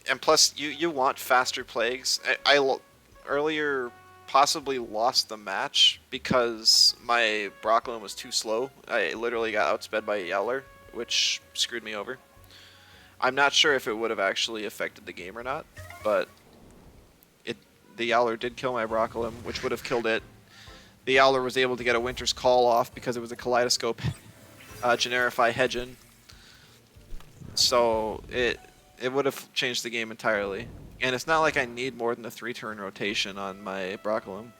and plus, you want faster plagues. I earlier possibly lost the match because my Broccolin was too slow. I literally got outsped by a Yowler, which screwed me over. I'm not sure if it would have actually affected the game or not, but the Yowler did kill my Broccolin, which would have killed it. The Yowler was able to get a Winter's Call off because it was a Kaleidoscope Generify Hedgen. So it would have changed the game entirely. And it's not like I need more than a 3-turn rotation on my Broccolin.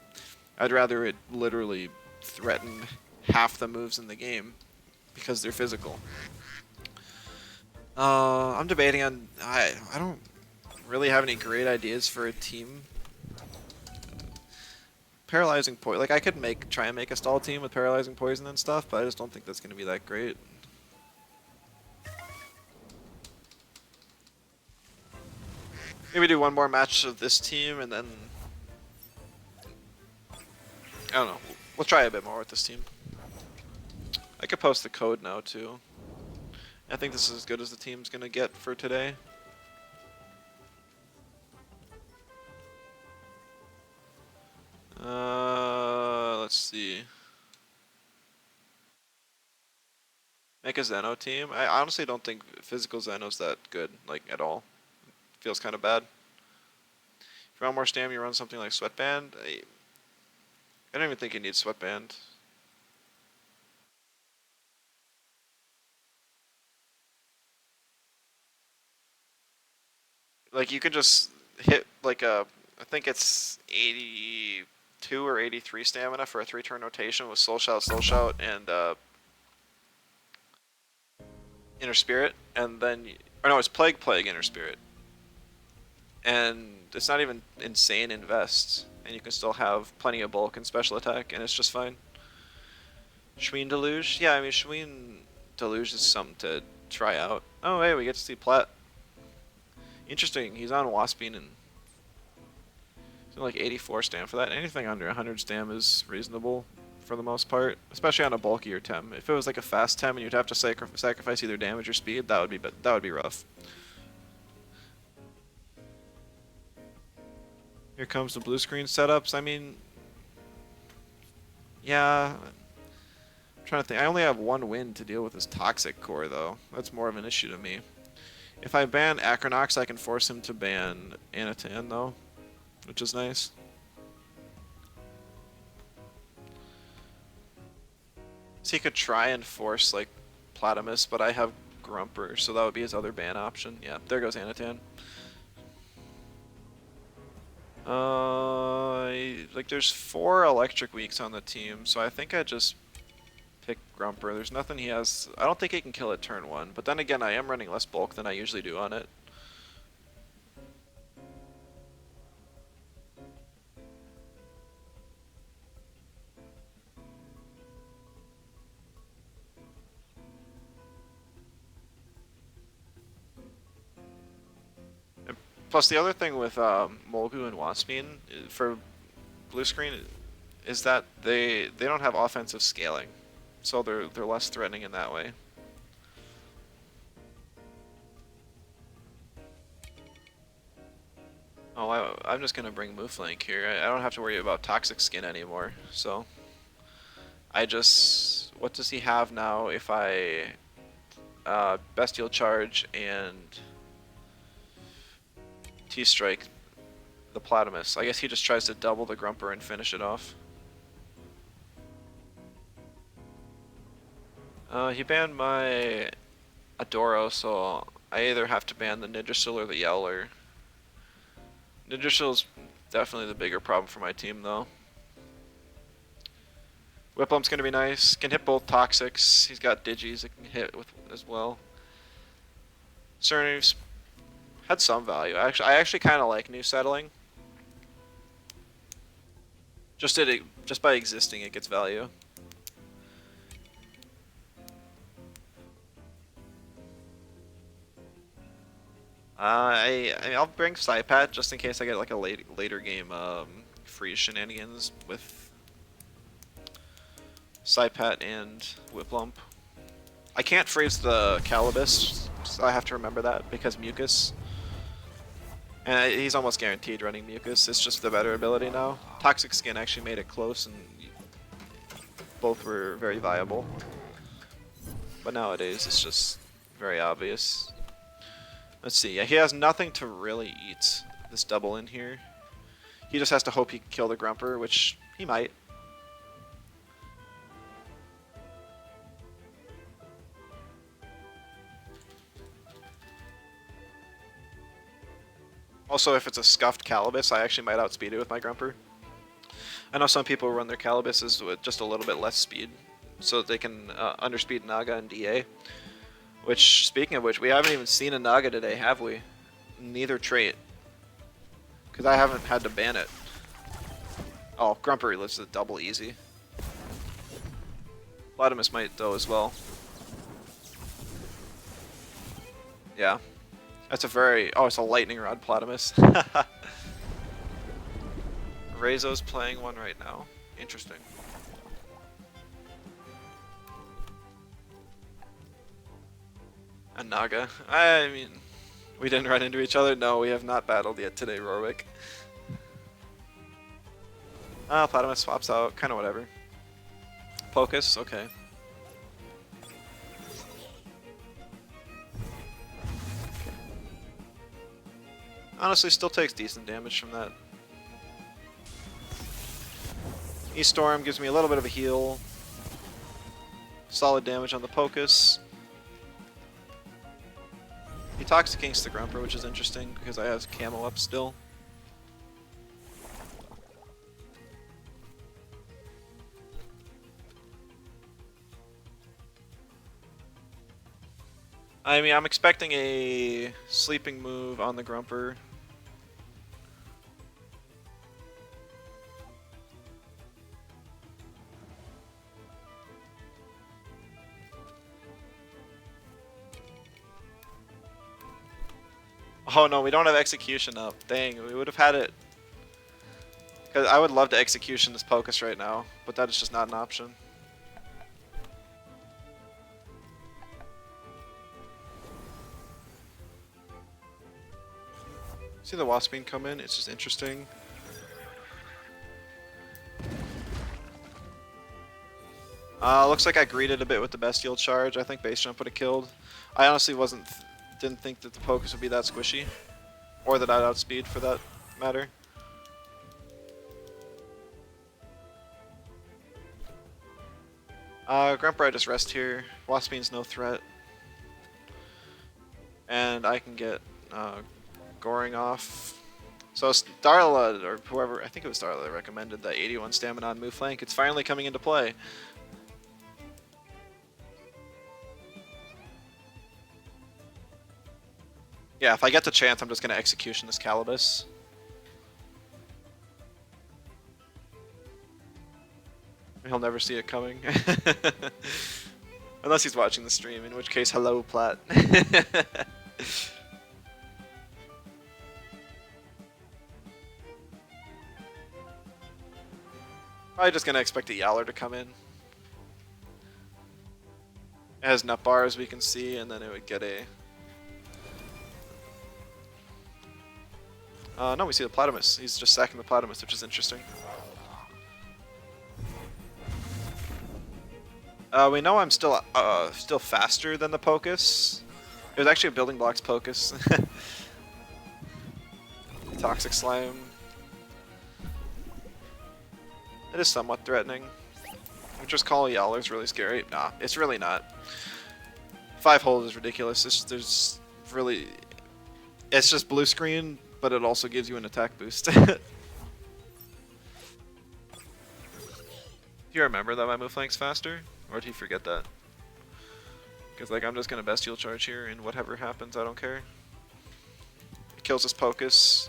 I'd rather it literally threaten half the moves in the game because they're physical. I'm debating on... I don't really have any great ideas for a team. Paralyzing Poison... Like, I could try and make a stall team with Paralyzing Poison and stuff, but I just don't think that's going to be that great. Maybe do one more match of this team, and then... I don't know. We'll try a bit more with this team. I could post the code now, too. I think this is as good as the team's gonna get for today. Let's see. Make a Zeno team. I honestly don't think physical Zeno's that good, like, at all. Feels kind of bad. If you want more stam, you run something like Sweatband. I don't even think you need Sweatband. Like, you could just hit, like, I think it's 82 or 83 stamina for a 3-turn rotation with Soul Shout, and Inner Spirit, and then... Or no, it's Plague, Inner Spirit. And it's not even insane invest, and you can still have plenty of bulk and special attack, and it's just fine. Schween Deluge? Yeah, I mean, Schween Deluge is something to try out. Oh, hey, we get to see Plat. Interesting, he's on Waspine, and he's like 84 stam for that. Anything under 100 stam is reasonable for the most part, especially on a bulkier Tem. If it was like a fast Tem and you'd have to sacrifice either damage or speed, that would be rough. Here comes the blue screen setups. I mean, yeah. I'm trying to think. I only have one win to deal with this Toxic Core, though. That's more of an issue to me. If I ban Acronox, I can force him to ban Anatan, though, which is nice. So he could try and force like Platamus, but I have Grumper, so that would be his other ban option. Yeah, there goes Anatan. Like there's 4 electric weeks on the team, so I think I just pick Grumper. There's nothing he has. I don't think he can kill it turn 1, but then again, I am running less bulk than I usually do on it. And plus, the other thing with Molgu and Waspine for blue screen is that they don't have offensive scaling, so they're less threatening in that way. Oh, I'm just gonna bring Mooflank here. I don't have to worry about Toxic Skin anymore, so I just... What does he have now if I Bestial Charge and T-Strike the Platamus? I guess he just tries to double the Grumper and finish it off. He banned my Adoro, so I either have to ban the Nidrasil or the Yowler. Nidrasil's definitely the bigger problem for my team, though. Whiplump's gonna be nice. Can hit both Toxics. He's got Digis it can hit with as well. Cernu's had some value. I actually kind of like New Settling. Just by existing, it gets value. I'll bring Psypat just in case I get like a later game freeze shenanigans with Psypat and Whiplump. I can't freeze the Calibus, so I have to remember that because Mucus. And he's almost guaranteed running Mucus. It's just the better ability now. Toxic Skin actually made it close, and both were very viable. But nowadays, it's just very obvious. Let's see. Yeah, he has nothing to really eat this double in here. He just has to hope he can kill the Grumper, which he might. Also, if it's a scuffed Calibus, I actually might outspeed it with my Grumper. I know some people run their Calibuses with just a little bit less speed, so that they can underspeed Naga and DA. Which, speaking of which, we haven't even seen a Naga today, have we? Neither trait. Because I haven't had to ban it. Oh, Grumper lives a double easy. Platamus might, though, as well. Yeah. That's a very... Oh, it's a Lightning Rod Platamus. Rezo's playing one right now. Interesting. A Naga. I mean, we didn't run into each other? No, we have not battled yet today, Rorwick. Platamus swaps out. Kinda whatever. Pocus? Okay. Honestly, still takes decent damage from that. E-Storm gives me a little bit of a heal. Solid damage on the Pocus. He Toxic the Grumper, which is interesting because I have Camo up still. I mean, I'm expecting a sleeping move on the Grumper. Oh no, we don't have Execution up. Dang, we would have had it. Because I would love to Execution this Pocus right now, but that is just not an option. See the Waspine come in? It's just interesting. Looks like I greeted a bit with the Bestial Charge. I think Base Jump would have killed. I honestly didn't think that the Pocus would be that squishy. Or that I'd outspeed for that matter. Grumper, I just rest here. Waspin's no threat. And I can get Goring off. So Starla, or whoever, I think it was Starla that recommended that 81 stamina on move flank. It's finally coming into play. Yeah, if I get the chance, I'm just going to execution this Calibus. He'll never see it coming. Unless he's watching the stream, in which case, hello, Plat. Probably just going to expect a Yowler to come in. It has nut bar, as we can see, and then it would get a... no, we see the Platymus. He's just sacking the Platymus, which is interesting. We know I'm still faster than the Pocus. It was actually a building blocks Pocus. Toxic Slime. It is somewhat threatening. Just call Yowler is really scary. Nah, it's really not. 5 hold is ridiculous. There's really... It's just blue screen, but it also gives you an attack boost. Do you remember that my move flank's faster? Or do you forget that? Because like I'm just gonna Bestial Charge here, and whatever happens, I don't care. It kills this Pocus.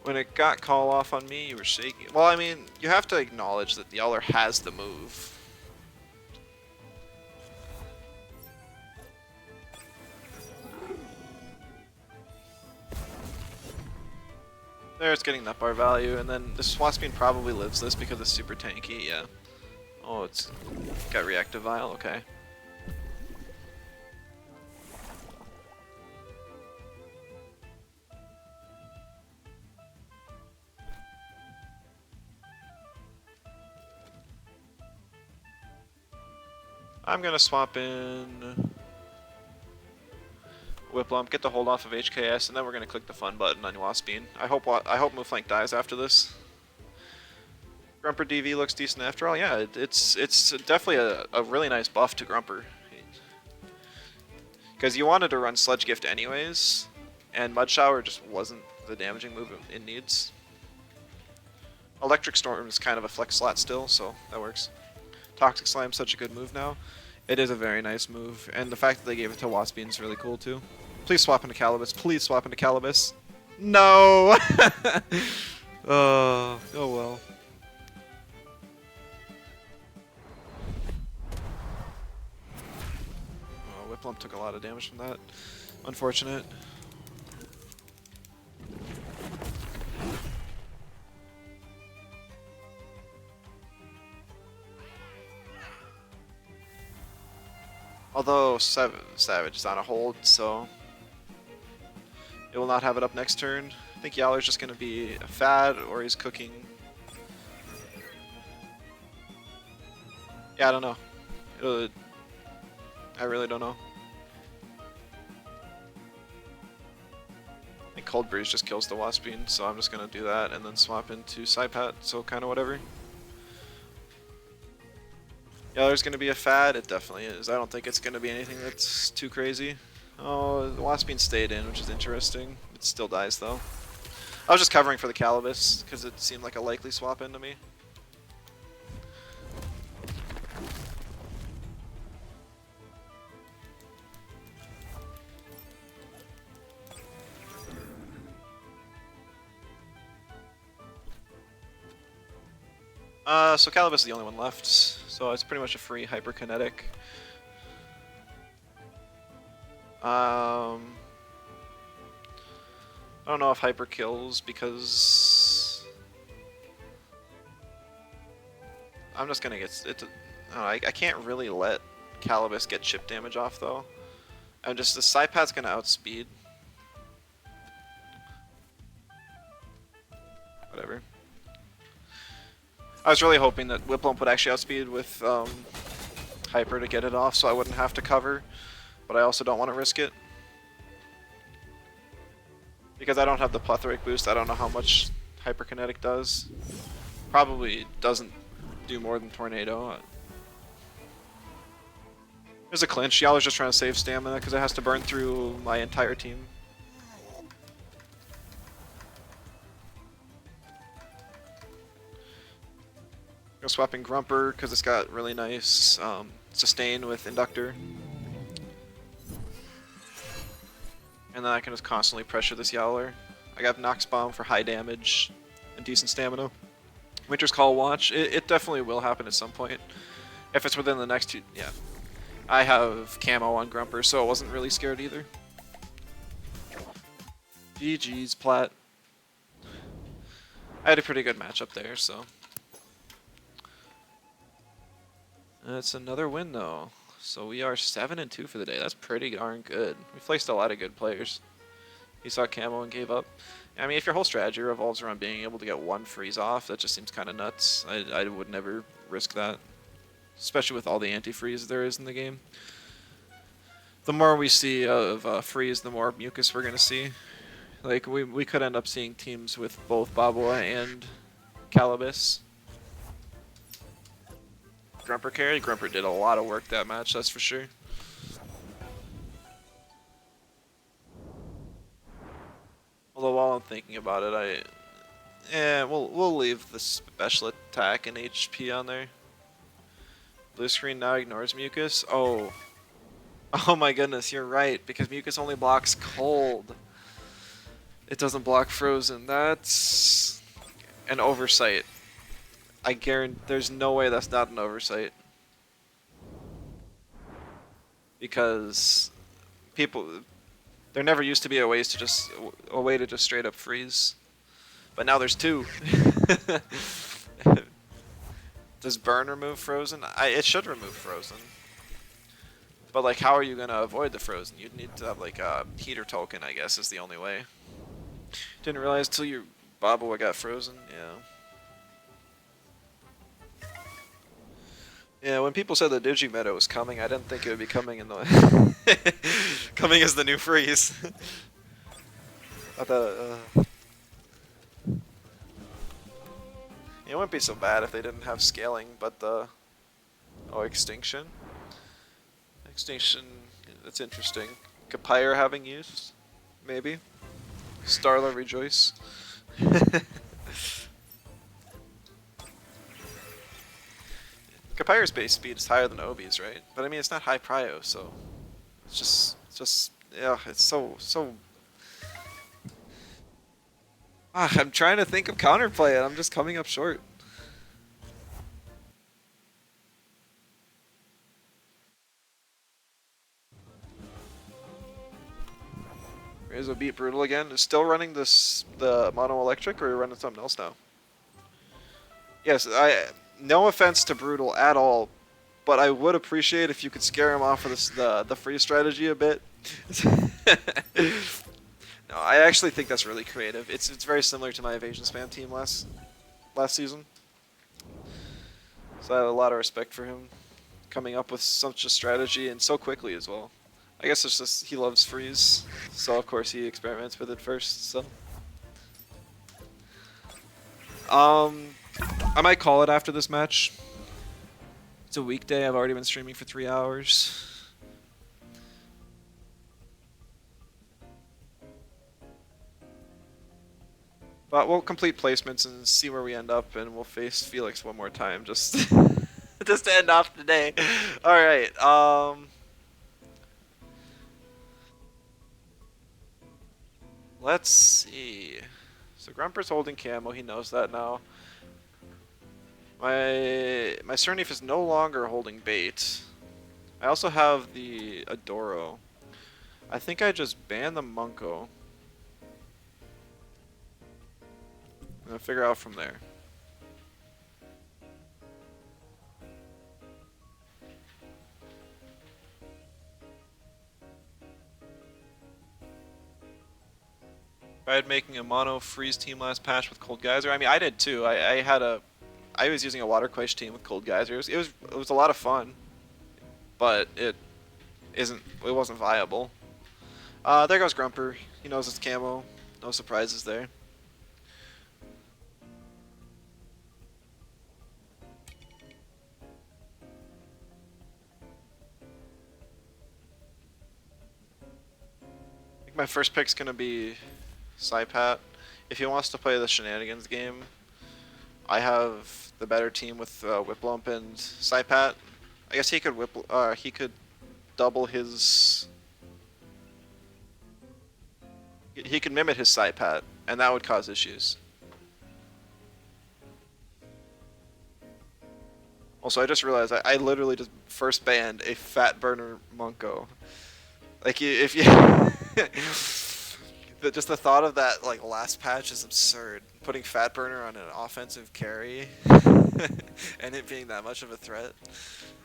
When it got call off on me, you were shaking. Well, I mean, you have to acknowledge that the Yowler has the move. There, it's getting that bar value, and then this Waspin probably lives this because it's super tanky, yeah. Oh, it's got reactive vial, okay. I'm gonna swap in Whiplump, get the hold off of HKS, and then we're gonna click the fun button on Waspin. I hope move flank dies after this. Grumper DV looks decent after all. Yeah, it's definitely a really nice buff to Grumper. Because you wanted to run Sludge Gift anyways, and Mud Shower just wasn't the damaging move it needs. Electric Storm is kind of a flex slot still, so that works. Toxic Slime's such a good move now. It is a very nice move, and the fact that they gave it to Waspin is really cool too. Please swap into Calibus. Please swap into Calibus. No! Oh well. Oh, Whiplump took a lot of damage from that. Unfortunate. Although Savage is on a hold, so it will not have it up next turn. I think Yowler's just going to be a fad, or he's cooking. Yeah, I don't know. I really don't know. I think Cold Breeze just kills the Waspin, so I'm just going to do that and then swap into Psypat, so kind of whatever. Yeah, there's going to be a fad. It definitely is. I don't think it's going to be anything that's too crazy. Oh, the Waspin stayed in, which is interesting. It still dies, though. I was just covering for the Calibus, because it seemed like a likely swap in to me. So Calibus is the only one left, so it's pretty much a free hyperkinetic. I don't know if hyper kills because I'm just gonna get it. I can't really let Calibus get chip damage off though. And just the Psypat's gonna outspeed. Whatever. I was really hoping that Whiplump would actually outspeed with Hyper to get it off so I wouldn't have to cover, but I also don't want to risk it. Because I don't have the plethoric boost, I don't know how much hyperkinetic does. Probably doesn't do more than tornado. There's a clinch. Yowler's just trying to save stamina because it has to burn through my entire team. Go swapping Grumper because it's got really nice sustain with Inductor. And then I can just constantly pressure this Yowler. I got Nox Bomb for high damage and decent stamina. Winter's Call Watch, it definitely will happen at some point. If it's within the next two, yeah. I have camo on Grumper, so I wasn't really scared either. GG's, Plat. I had a pretty good matchup there, so. That's another win, though. So we are 7-2 for the day. That's pretty darn good. We placed a lot of good players. He saw camo and gave up. I mean, if your whole strategy revolves around being able to get one freeze off, that just seems kind of nuts. I would never risk that. Especially with all the anti-freeze there is in the game. The more we see of freeze, the more mucus we're going to see. Like, we could end up seeing teams with both Babua and Calibus. Grumper carry. Grumper did a lot of work that match, that's for sure. Although while I'm thinking about it, we'll leave the special attack and HP on there. Blue screen now ignores mucus. Oh my goodness, you're right, because mucus only blocks cold. It doesn't block frozen. That's an oversight. I guarantee there's no way that's not an oversight. Because there never used to be a way to just straight up freeze. But now there's two. Does burn remove frozen? It should remove frozen. But like, how are you gonna avoid the frozen? You'd need to have like a heater token, I guess, is the only way. Didn't realize till your Babua got frozen. Yeah, when people said the Digimeta was coming, I didn't think it would be coming in the coming as the new freeze. I thought it wouldn't be so bad if they didn't have scaling, but the extinction. Extinction, that's interesting. Capire having use, maybe. Starla rejoice. Capire's base speed is higher than Obi's, right? But I mean, it's not high prio, so it's just yeah, it's so. I'm trying to think of counterplay, and I'm just coming up short. Rizzo beat Brutal again. Is still running the mono electric, or are you running something else now? Yes, no offense to Brutal at all, but I would appreciate if you could scare him off of the free strategy a bit. No, I actually think that's really creative. It's very similar to my evasion spam team last season. So I have a lot of respect for him coming up with such a strategy and so quickly as well. I guess it's just he loves freeze, so of course he experiments with it first. So I might call it after this match. It's a weekday. I've already been streaming for 3 hours. But we'll complete placements and see where we end up, and we'll face Felix one more time, just just to end off the day. All right. Let's see. So Grumper's holding camo. He knows that now. My Cernif is no longer holding bait. I also have the Adoro. I think I just banned the Munko. I'm gonna figure out from there. Tried making a mono freeze team last patch with Cold Geyser. I mean, I did too. I was using a Water Quench team with Cold Geyser. It was a lot of fun, but it wasn't viable. There goes Grumper. He knows it's camo. No surprises there. I think my first pick's gonna be Psypat. If he wants to play the shenanigans game, I have the better team with Whiplump and Psypat. I guess he could he could double his. He could mimic his Psypat, and that would cause issues. Also, I just realized I literally just first banned a fat burner Monko. Like if you, just the thought of that like last patch is absurd. Putting fat burner on an offensive carry, and it being that much of a threat.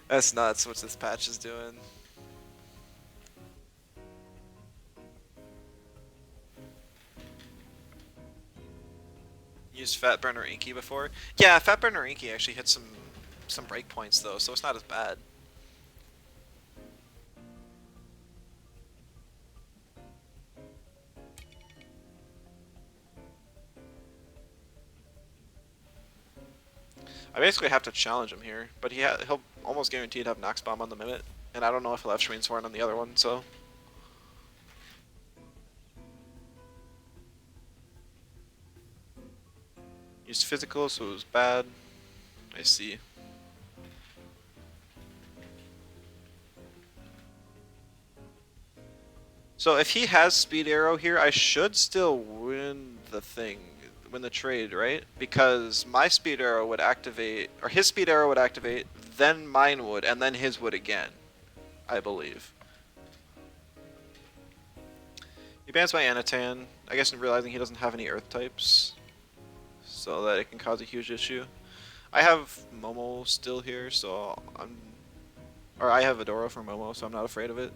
That's nuts. What this patch is doing. Used fat burner Inky before. Yeah, fat burner Inky actually hit some breakpoints though, so it's not as bad. I basically have to challenge him here, but he'll almost guaranteed have Nox Bomb on the Mimit, and I don't know if he'll have Shween's Horn on the other one, so. Used physical, so it was bad. I see. So if he has Speed Arrow here, I should still win the thing. Win the trade, right? Because my Speed Arrow would activate, or his Speed Arrow would activate, then mine would, and then his would again, I believe. He bans my Anatan, I guess realizing he doesn't have any Earth types, so that it can cause a huge issue. I have Momo still here, so I have Adoro for Momo, so I'm not afraid of it.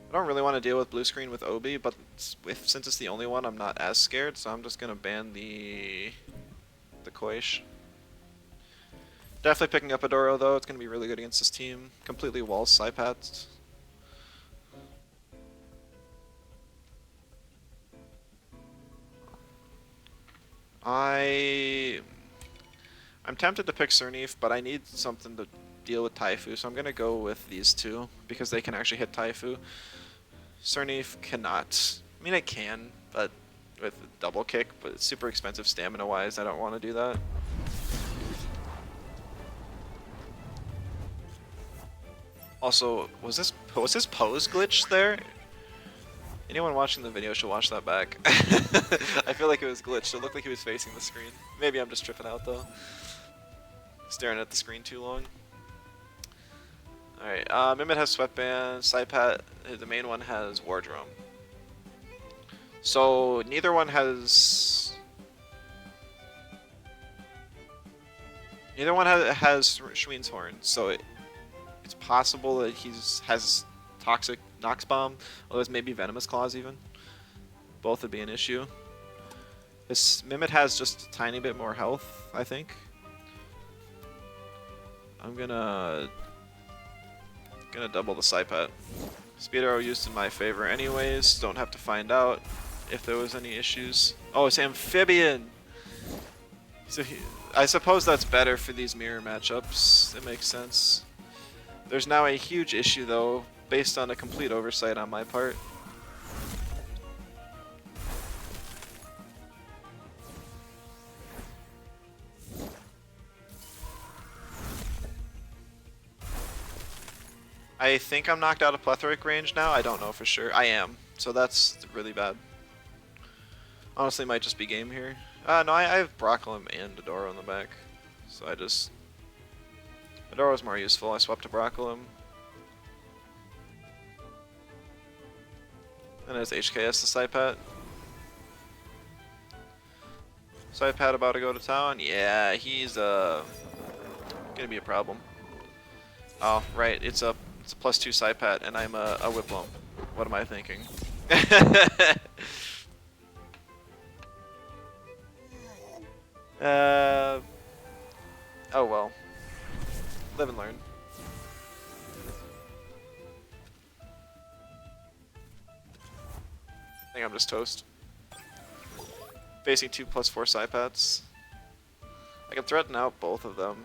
I don't really want to deal with blue screen with Obi, but since it's the only one, I'm not as scared, so I'm just gonna ban the Koish. Definitely picking up Adoro though, it's gonna be really good against this team. Completely walls Psypats. I'm tempted to pick Cernif, but I need something to deal with Taifu, so I'm gonna go with these two because they can actually hit Taifu. Cernif cannot. I mean, it can, but with a double kick, but it's super expensive stamina-wise. I don't want to do that. Also, was this pose glitch there? Anyone watching the video should watch that back. I feel like it was glitched. It looked like he was facing the screen. Maybe I'm just tripping out though. Staring at the screen too long. Alright, Mimit has Sweatband, Psypat, the main one has Wardrobe. So neither one has Shween's Horn, so it's possible that has Toxic Nox Bomb, although it's maybe Venomous Claws even. Both would be an issue. This Mimit has just a tiny bit more health, I think. I'm gonna double the Psypat. Speed Arrow used in my favor anyways, don't have to find out if there was any issues. Oh, it's Amphibian! So I suppose that's better for these mirror matchups, it makes sense. There's now a huge issue though, based on a complete oversight on my part. I think I'm knocked out of plethoric range now. I don't know for sure. I am. So that's really bad. Honestly, might just be game here. No, I have Broccolum and Adoro in the back. So I just... Adoro's more useful. I swapped to Broccolum. And it's HKS to Psypat. Psypat about to go to town? Yeah, he's gonna be a problem. Oh, right, it's a +2 Psypat, and I'm a Whiplump. What am I thinking? Oh well. Live and learn. I'm just toast. Facing 2+4 Psypats. I can threaten out both of them.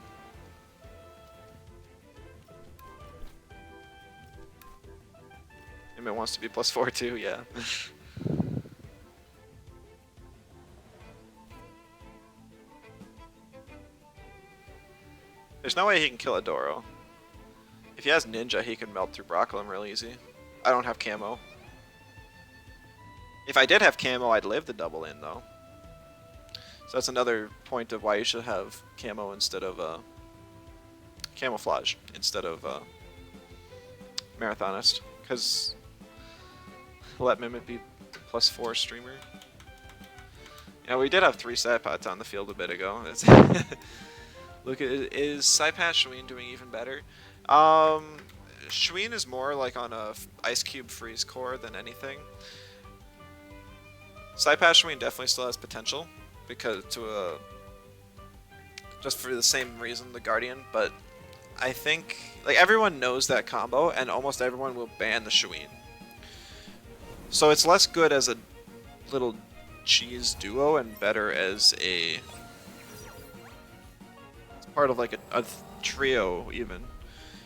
It wants to be +4 too, yeah. There's no way he can kill a Doro. If he has Ninja, he can melt through Broccolum real easy. I don't have camo. If I did have camo, I'd live the double in though. So that's another point of why you should have camo instead of camouflage instead of Marathonist, because let Mimit be +4 streamer. Yeah, we did have 3 Psypats on the field a bit ago. Look, is Psypat Shween doing even better? Shween is more like on a Ice Cube freeze core than anything. Psypat Shween definitely still has potential because just for the same reason, the Guardian, but I think like everyone knows that combo and almost everyone will ban the Shween. So it's less good as a little cheese duo and better as it's part of like a trio even.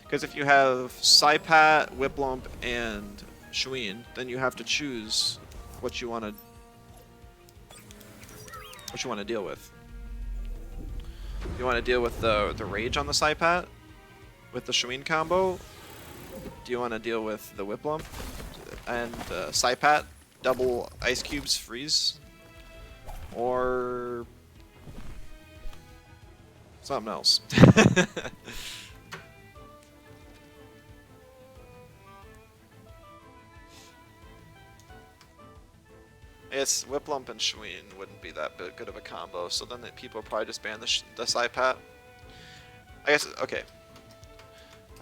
Because if you have Psypat, Whiplump, and Shween, then you have to choose what you want to deal with. You want to deal with the Rage on the Psypat with the Shween combo? Do you want to deal with the Whiplump and Psypat double Ice Cubes freeze? Or something else? It's Whiplump and Shween wouldn't be that good of a combo, so then people would probably just ban the Psypat. I guess, okay.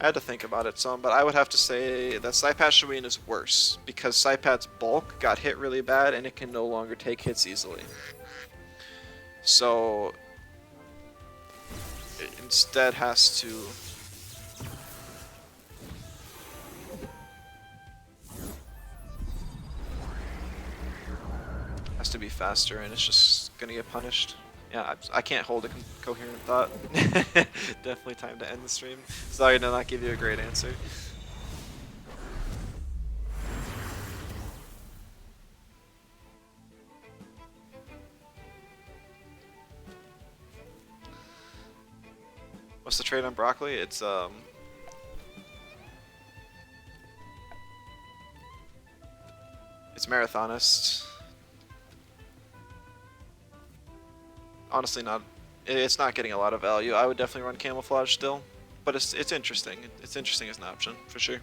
I had to think about it some, but I would have to say that Psypat Shween is worse, because Psypat's bulk got hit really bad and it can no longer take hits easily. So it instead has to be faster, and it's just gonna get punished. Yeah, I can't hold a coherent thought. Definitely time to end the stream. Sorry to not give you a great answer. What's the trade on broccoli? It's Marathonist. Honestly, it's not getting a lot of value. I would definitely run Camouflage still, but it's interesting. It's interesting as an option for sure.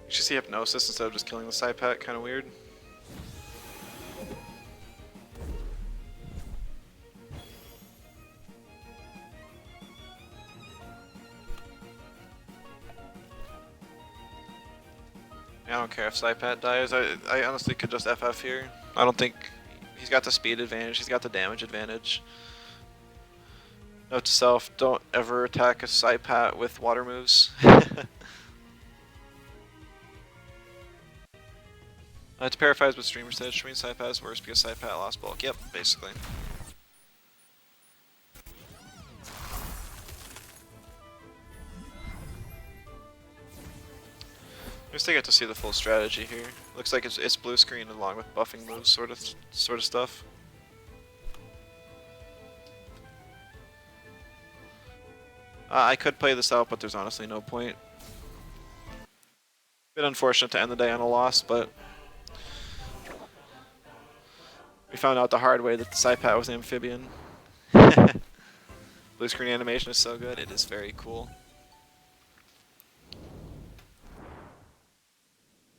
You should see Hypnosis instead of just killing the Psypat, kind of weird. I don't care if Psypat dies. I honestly could just FF here. I don't think he's got the speed advantage. He's got the damage advantage. Note to self: don't ever attack a Psypat with water moves. To paraphrase what streamer said, Shween Psypat is worse because Psypat lost bulk. Yep, basically. I just get to see the full strategy here. Looks like it's blue screen along with buffing moves, sort of stuff. I could play this out, but there's honestly no point. Bit unfortunate to end the day on a loss, but we found out the hard way that the Psypat was amphibian. Blue screen animation is so good, it is very cool.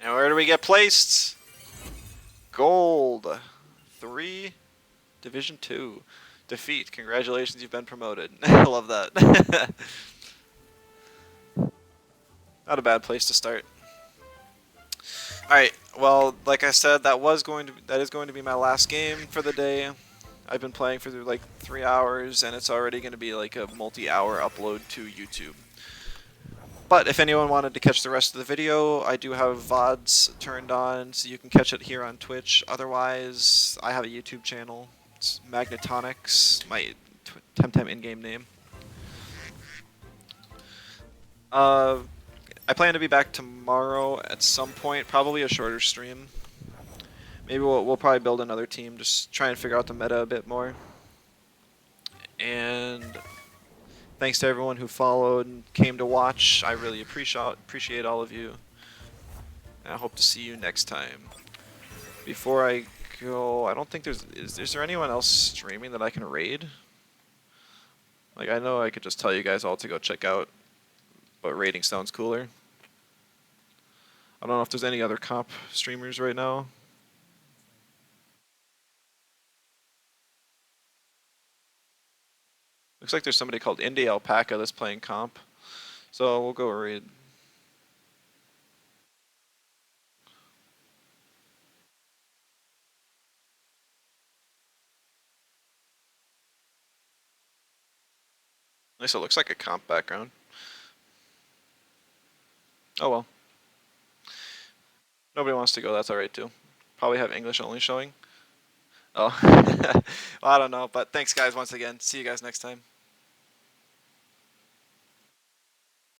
And where do we get placed? Gold. 3, Division 2. Defeat. Congratulations, you've been promoted. I love that. Not a bad place to start. All right. Well, like I said, that is going to be my last game for the day. I've been playing for like 3 hours, and it's already going to be like a multi-hour upload to YouTube. But if anyone wanted to catch the rest of the video, I do have VODs turned on, so you can catch it here on Twitch. Otherwise, I have a YouTube channel. It's Magnetonics, my Temtem in-game name. I plan to be back tomorrow at some point, probably a shorter stream. Maybe we'll probably build another team, just try and figure out the meta a bit more. And thanks to everyone who followed and came to watch. I really appreciate all of you. And I hope to see you next time. Before I go, I don't think is there anyone else streaming that I can raid? Like, I know I could just tell you guys all to go check out, but raiding sounds cooler. I don't know if there's any other comp streamers right now. Looks like there's somebody called Indie Alpaca that's playing comp. So we'll go raid. At least it looks like a comp background. Oh well. Nobody wants to go, that's alright too. Probably have English only showing. Oh. Well, I don't know, but thanks guys once again. See you guys next time.